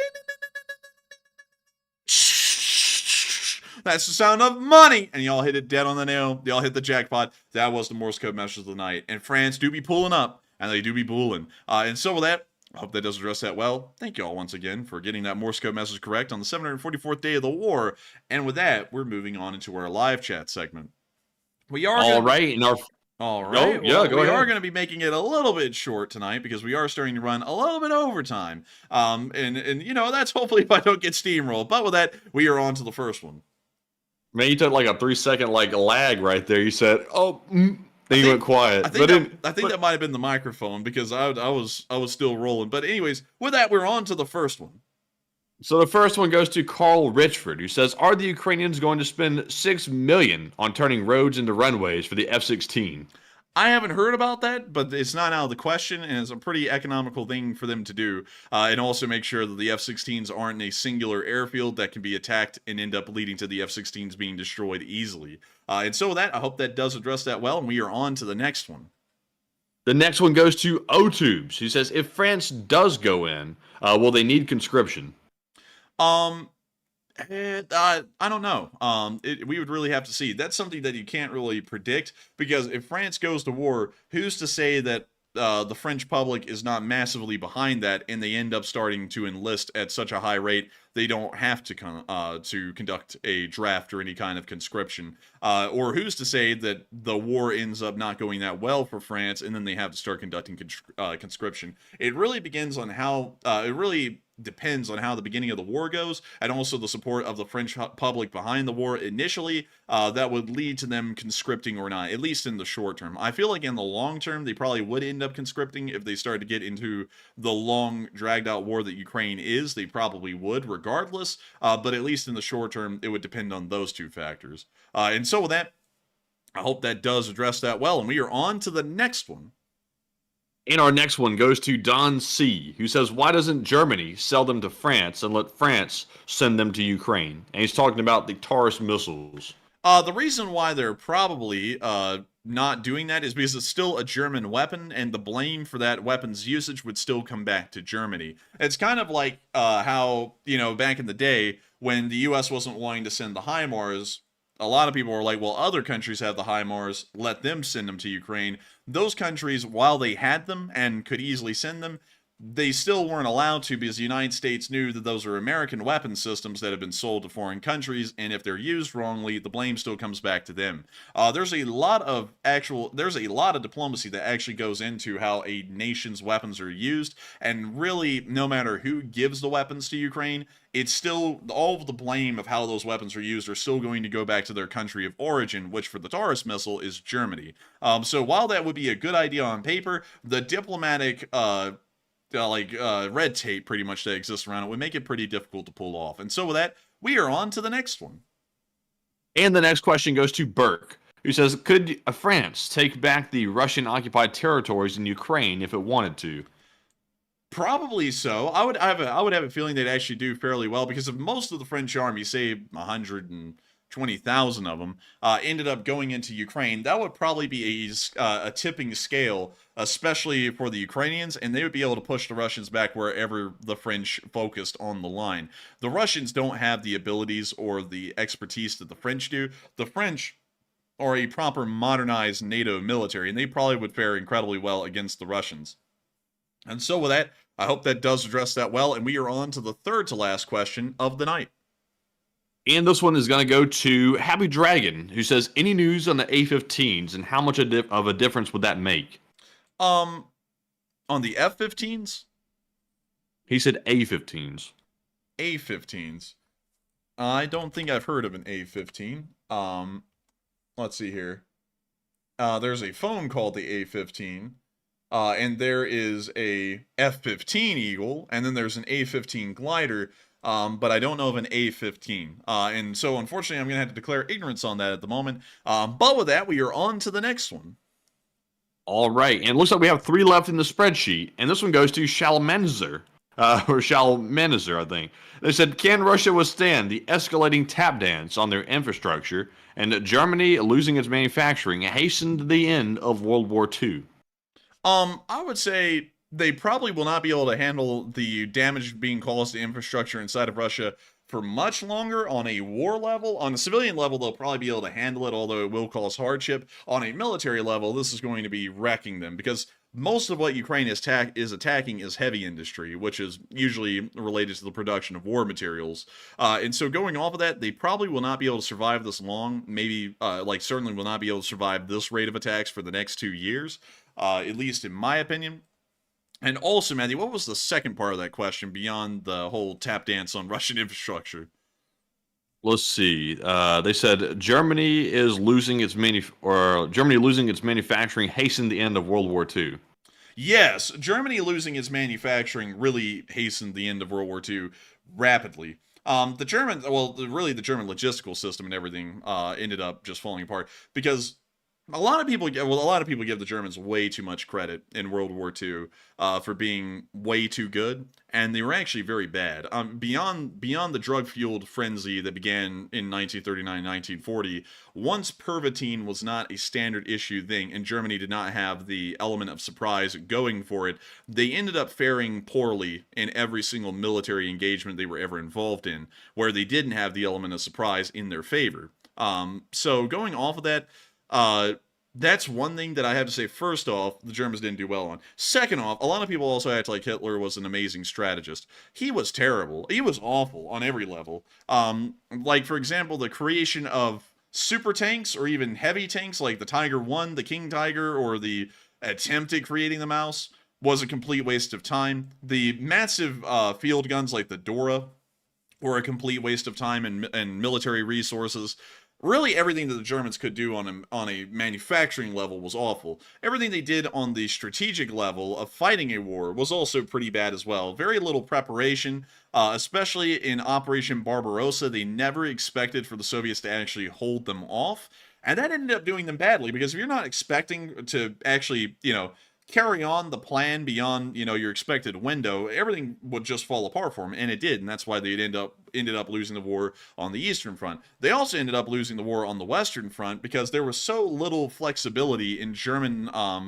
that's the sound of money. And y'all hit it dead on the nail. Y'all hit the jackpot. That was the Morse code message of the night. And France do be pulling up, and they do be bulling. And so with that, I hope that does address that well. Thank you all once again for getting that Morse code message correct on the 744th day of the war. And with that, we're moving on into our live chat segment. We are all right. All right. Oh, yeah, we are going to be making it a little bit short tonight because we are starting to run a little bit overtime. And you know, that's hopefully if I don't get steamrolled. But with that, we are on to the first one. Man, you took like a 3-second lag right there. You said, "Oh," then you went quiet. I think that might have been the microphone because I was still rolling. But anyways, with that, we're on to the first one. So the first one goes to Carl Richford, who says, "Are the Ukrainians going to spend $6 million on turning roads into runways for the F-16?" I haven't heard about that, but it's not out of the question, and it's a pretty economical thing for them to do, and also make sure that the F-16s aren't in a singular airfield that can be attacked and end up leading to the F-16s being destroyed easily. And so with that, I hope that does address that well, and we are on to the next one. The next one goes to O-Tubes, who says, if France does go in, will they need conscription? I don't know. We would really have to see. That's something that you can't really predict, because if France goes to war, who's to say that the French public is not massively behind that and they end up starting to enlist at such a high rate they don't have to conduct a draft or any kind of conscription. Or who's to say that the war ends up not going that well for France, and then they have to start conducting conscription? It really begins on how it really depends on how the beginning of the war goes, and also the support of the French public behind the war initially, that would lead to them conscripting or not, at least in the short term. I feel like in the long term, they probably would end up conscripting if they started to get into the long, dragged-out war that Ukraine is. They probably would, regardless, but at least in the short term, it would depend on those two factors. And so with that, I hope that does address that well, and we are on to the next one. And our next one goes to Don C., who says, why doesn't Germany sell them to France and let France send them to Ukraine? And he's talking about the Taurus missiles. The reason why they're probably not doing that is because it's still a German weapon, and the blame for that weapon's usage would still come back to Germany. It's kind of like how, back in the day, when the U.S. wasn't wanting to send the HIMARS, a lot of people were like, well, other countries have the HIMARS, let them send them to Ukraine. Those countries, while they had them and could easily send them, they still weren't allowed to, because the United States knew that those are American weapon systems that have been sold to foreign countries, and if they're used wrongly, the blame still comes back to them. There's a lot of diplomacy that actually goes into how a nation's weapons are used, and really, no matter who gives the weapons to Ukraine, it's still, all of the blame of how those weapons are used are still going to go back to their country of origin, which for the Taurus missile is Germany. So while that would be a good idea on paper, the diplomatic red tape pretty much that exists around it would make it pretty difficult to pull off. And so with that, we are on to the next one. And the next question goes to Burke, who says, could France take back the Russian-occupied territories in Ukraine if it wanted to? Probably so. I would have a feeling they'd actually do fairly well, because if most of the French army, say 120,000 of them, ended up going into Ukraine, that would probably be a tipping scale, especially for the Ukrainians, and they would be able to push the Russians back wherever the French focused on the line. The Russians don't have the abilities or the expertise that the French do. The French are a proper modernized NATO military, and they probably would fare incredibly well against the Russians. And so with that, I hope that does address that well, and we are on to the third to last question of the night. And this one is going to go to Happy Dragon, who says, any news on the A-15s, and how much of a difference would that make? On the F-15s? He said A-15s. A-15s. I don't think I've heard of an A-15. Let's see here. There's a phone called the A-15. And there is a F-15 Eagle, and then there's an A-15 glider, but I don't know of an A-15. And so, unfortunately, I'm going to have to declare ignorance on that at the moment. But with that, we are on to the next one. All right, and it looks like we have 3 left in the spreadsheet, and this one goes to Shalmenzer, or Shalmenzer, I think. They said, can Russia withstand the escalating tap dance on their infrastructure, and Germany losing its manufacturing hastened the end of World War II? I would say they probably will not be able to handle the damage being caused to infrastructure inside of Russia for much longer on a war level. On a civilian level, they'll probably be able to handle it, although it will cause hardship. On a military level, this is going to be wrecking them, because most of what Ukraine is attacking is heavy industry, which is usually related to the production of war materials. And so going off of that, they probably will not be able to survive this long. Maybe, certainly will not be able to survive this rate of attacks for the next 2 years. At least in my opinion. And also, Matthew, what was the second part of that question beyond the whole tap dance on Russian infrastructure? Let's see. They said Germany losing its manufacturing hastened the end of World War II. Yes, Germany losing its manufacturing really hastened the end of World War II rapidly. The German logistical system and everything ended up just falling apart, because a lot of people give the Germans way too much credit in World War II for being way too good, and they were actually very bad. Beyond the drug-fueled frenzy that began in 1939-1940, once Pervitin was not a standard issue thing, and Germany did not have the element of surprise going for it, they ended up faring poorly in every single military engagement they were ever involved in, where they didn't have the element of surprise in their favor. So going off of that, That's one thing that I have to say. First off, the Germans didn't do well on. Second off, a lot of people also act like Hitler was an amazing strategist. He was terrible. He was awful on every level. Like, for example, the creation of super tanks or even heavy tanks like the Tiger 1, the King Tiger, or the attempt at creating the Mouse was a complete waste of time. The massive field guns like the Dora were a complete waste of time and military resources. Really, everything that the Germans could do on a manufacturing level was awful. Everything they did on the strategic level of fighting a war was also pretty bad as well. Very little preparation, especially in Operation Barbarossa. They never expected for the Soviets to actually hold them off, and that ended up doing them badly, because if you're not expecting to actually, carry on the plan beyond, your expected window, everything would just fall apart for them, and it did, and that's why they ended up losing the war on the Eastern Front. They also ended up losing the war on the Western Front because there was so little flexibility in German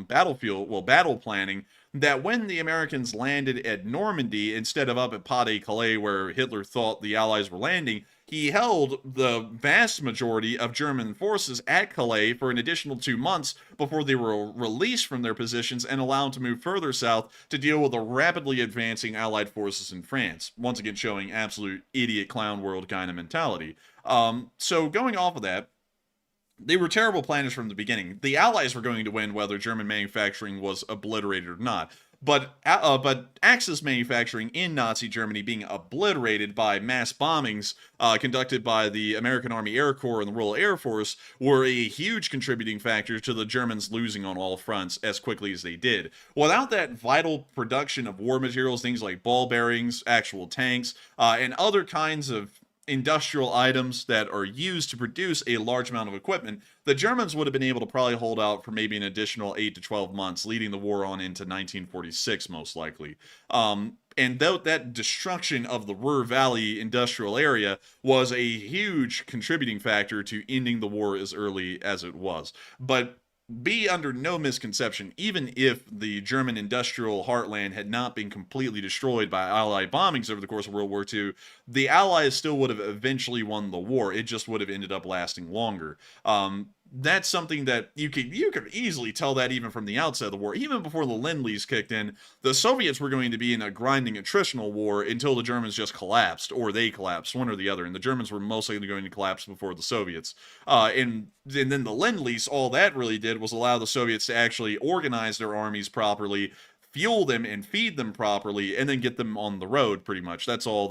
battle planning, that when the Americans landed at Normandy instead of up at Pas-de-Calais, where Hitler thought the Allies were landing, he held the vast majority of German forces at Calais for an additional 2 months before they were released from their positions and allowed to move further south to deal with the rapidly advancing Allied forces in France. Once again, showing absolute idiot clown world kind of mentality. So going off of that, they were terrible planners from the beginning. The Allies were going to win whether German manufacturing was obliterated or not. But Axis manufacturing in Nazi Germany being obliterated by mass bombings conducted by the American Army Air Corps and the Royal Air Force were a huge contributing factor to the Germans losing on all fronts as quickly as they did. Without that vital production of war materials, things like ball bearings, actual tanks, and other kinds of industrial items that are used to produce a large amount of equipment, the Germans would have been able to probably hold out for maybe an additional 8 to 12 months, leading the war on into 1946, most likely. And that destruction of the Ruhr Valley industrial area was a huge contributing factor to ending the war as early as it was. But be under no misconception, even if the German industrial heartland had not been completely destroyed by Allied bombings over the course of World War II, the Allies still would have eventually won the war. It just would have ended up lasting longer. That's something that you could easily tell that even from the outset of the war. Even before the Lend-Lease kicked in, the Soviets were going to be in a grinding attritional war until the Germans just collapsed, or they collapsed, one or the other. And the Germans were mostly going to collapse before the Soviets. And then the Lend-Lease, all that really did was allow the Soviets to actually organize their armies properly, fuel them and feed them properly, and then get them on the road, pretty much. That's all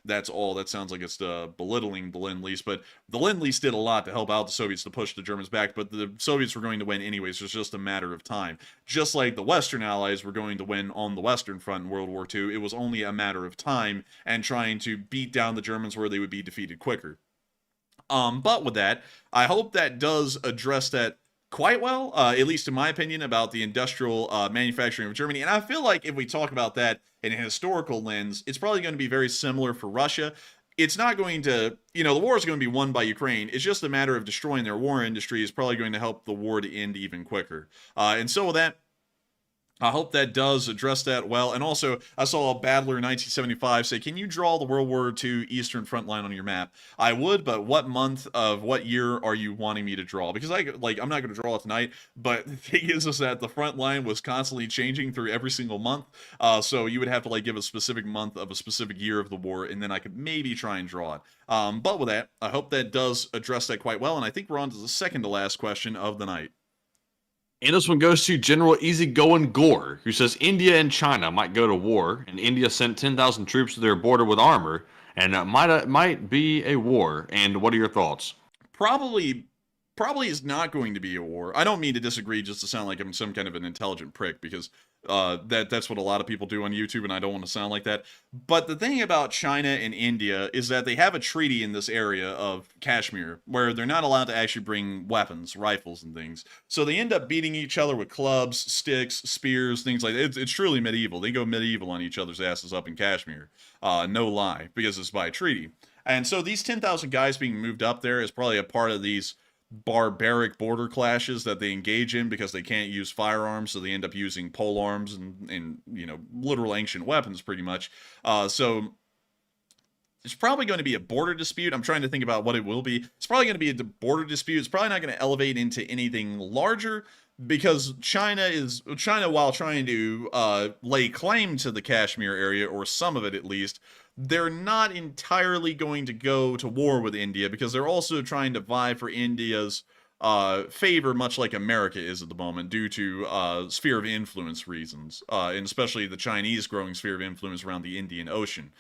that's all. That sounds like it's belittling the Lend-Lease, but the Lend-Lease did a lot to help out the Soviets to push the Germans back, but the Soviets were going to win anyways. It was just a matter of time. Just like the Western Allies were going to win on the Western Front in World War II, it was only a matter of time and trying to beat down the Germans where they would be defeated quicker. But with that, I hope that does address that quite well, at least in my opinion, about the industrial manufacturing of Germany. And I feel like if we talk about that in a historical lens, it's probably going to be very similar for Russia. It's not going to, the war is going to be won by Ukraine. It's just a matter of destroying their war industry is probably going to help the war to end even quicker. And so with that, I hope that does address that well. And also, I saw a Battler in 1975 say, can you draw the World War II Eastern Front Line on your map? I would, but what month of what year are you wanting me to draw? Because I'm not going to draw it tonight, but the thing is that the front line was constantly changing through every single month. So you would have to give a specific month of a specific year of the war, and then I could maybe try and draw it. But with that, I hope that does address that quite well. And I think we're on to the second to last question of the night. And this one goes to General Easygoing Gore, who says India and China might go to war, and India sent 10,000 troops to their border with armor, and might be a war. And what are your thoughts? Probably is not going to be a war. I don't mean to disagree just to sound like I'm some kind of an intelligent prick, because that's what a lot of people do on YouTube, and I don't want to sound like that. But the thing about China and India is that they have a treaty in this area of Kashmir where they're not allowed to actually bring weapons, rifles, and things. So they end up beating each other with clubs, sticks, spears, things like that. It's truly medieval. They go medieval on each other's asses up in Kashmir. No lie, because it's by treaty. And so these 10,000 guys being moved up there is probably a part of these barbaric border clashes that they engage in because they can't use firearms, so they end up using pole arms and literal ancient weapons, pretty much. So It's probably going to be a border dispute. I'm trying to think about what it will be. It's probably going to be a border dispute. It's probably not going to elevate into anything larger because China, while trying to lay claim to the Kashmir area, or some of it at least, they're not entirely going to go to war with India because they're also trying to vie for India's favor, much like America is at the moment, due to sphere of influence reasons, and especially the Chinese growing sphere of influence around the Indian Ocean.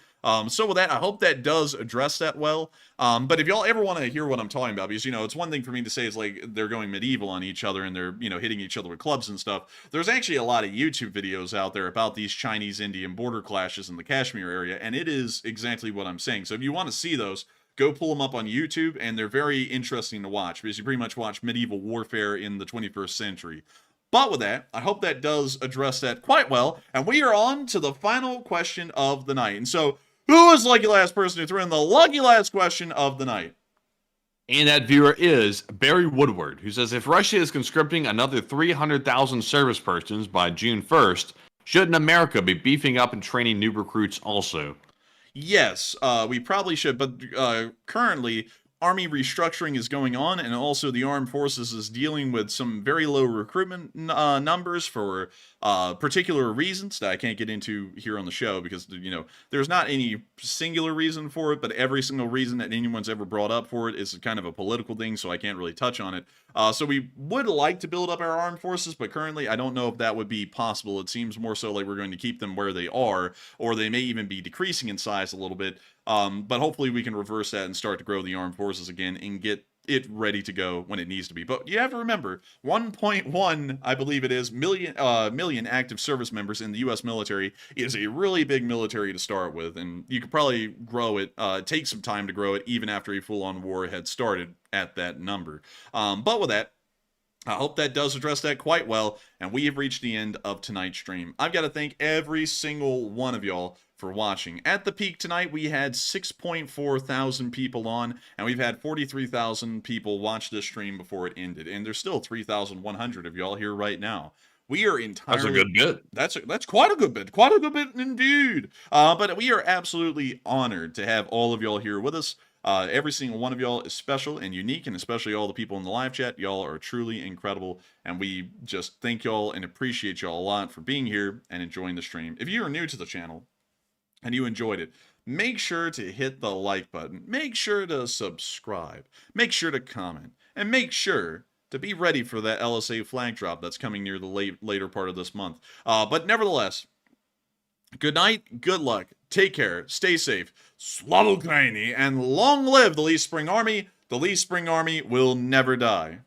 So with that, I hope that does address that well. But if y'all ever want to hear what I'm talking about, because, it's one thing for me to say is like they're going medieval on each other and they're, hitting each other with clubs and stuff. There's actually a lot of YouTube videos out there about these Chinese-Indian border clashes in the Kashmir area, and it is exactly what I'm saying. So if you want to see those, go pull them up on YouTube, and they're very interesting to watch because you pretty much watch medieval warfare in the 21st century. But with that, I hope that does address that quite well, and we are on to the final question of the night. And so, who is the lucky last person who threw in the lucky last question of the night? And that viewer is Barry Woodward, who says, if Russia is conscripting another 300,000 service persons by June 1st, shouldn't America be beefing up and training new recruits also? Yes, we probably should, but currently, Army restructuring is going on, and also the Armed Forces is dealing with some very low recruitment numbers for particular reasons that I can't get into here on the show because, there's not any singular reason for it, but every single reason that anyone's ever brought up for it is kind of a political thing, so I can't really touch on it. So we would like to build up our armed forces, but currently I don't know if that would be possible. It seems more so like we're going to keep them where they are, or they may even be decreasing in size a little bit. But hopefully we can reverse that and start to grow the armed forces again and get it ready to go when it needs to be. But you have to remember, 1.1, I believe it is, million active service members in the U.S. military is a really big military to start with, and you could probably grow it, take some time to grow it, even after a full-on war had started at that number. But with that, I hope that does address that quite well, and we have reached the end of tonight's stream. I've got to thank every single one of y'all for watching. At the peak tonight, we had 6.4 thousand people on, and we've had 43,000 people watch this stream before it ended, and there's still 3,100 of y'all here right now. We are entirely... That's a good bit. That's quite a good bit. Quite a good bit indeed. But we are absolutely honored to have all of y'all here with us. Every single one of y'all is special and unique, and especially all the people in the live chat. Y'all are truly incredible, and we just thank y'all and appreciate y'all a lot for being here and enjoying the stream. If you are new to the channel and you enjoyed it, make sure to hit the like button, make sure to subscribe, make sure to comment, and make sure to be ready for that LSA flag drop that's coming near the later part of this month. But nevertheless, good night, good luck, take care, stay safe, Slava Ukraini, and long live the Least Spring Army. The Least Spring Army will never die.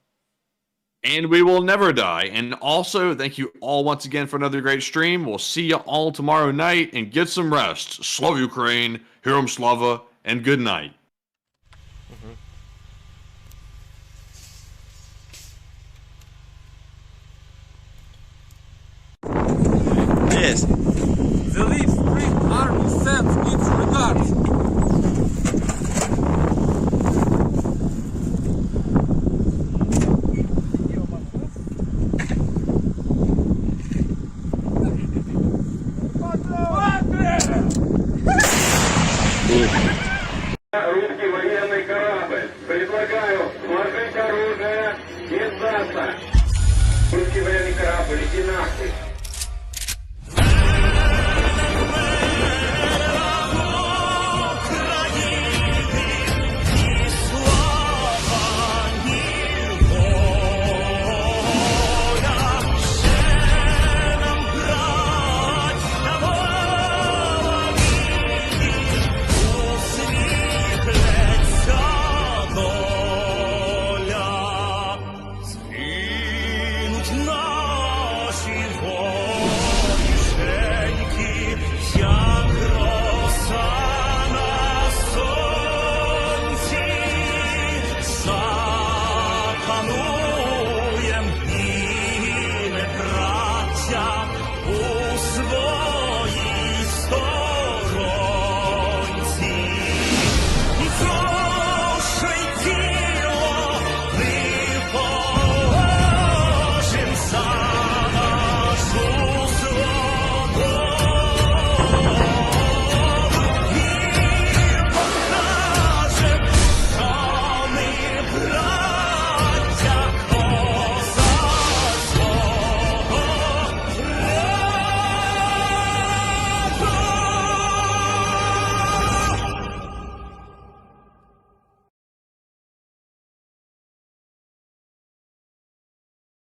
And we will never die. And also, thank you all once again for another great stream. We'll see you all tomorrow night, and get some rest. Slava Ukraine, Herom Slava, and good night. Yes. The Leaf Spring Army sends its regards. Русский военный корабль. Предлагаю сложить оружие и сдаться. Русский военный корабль, иди нахуй.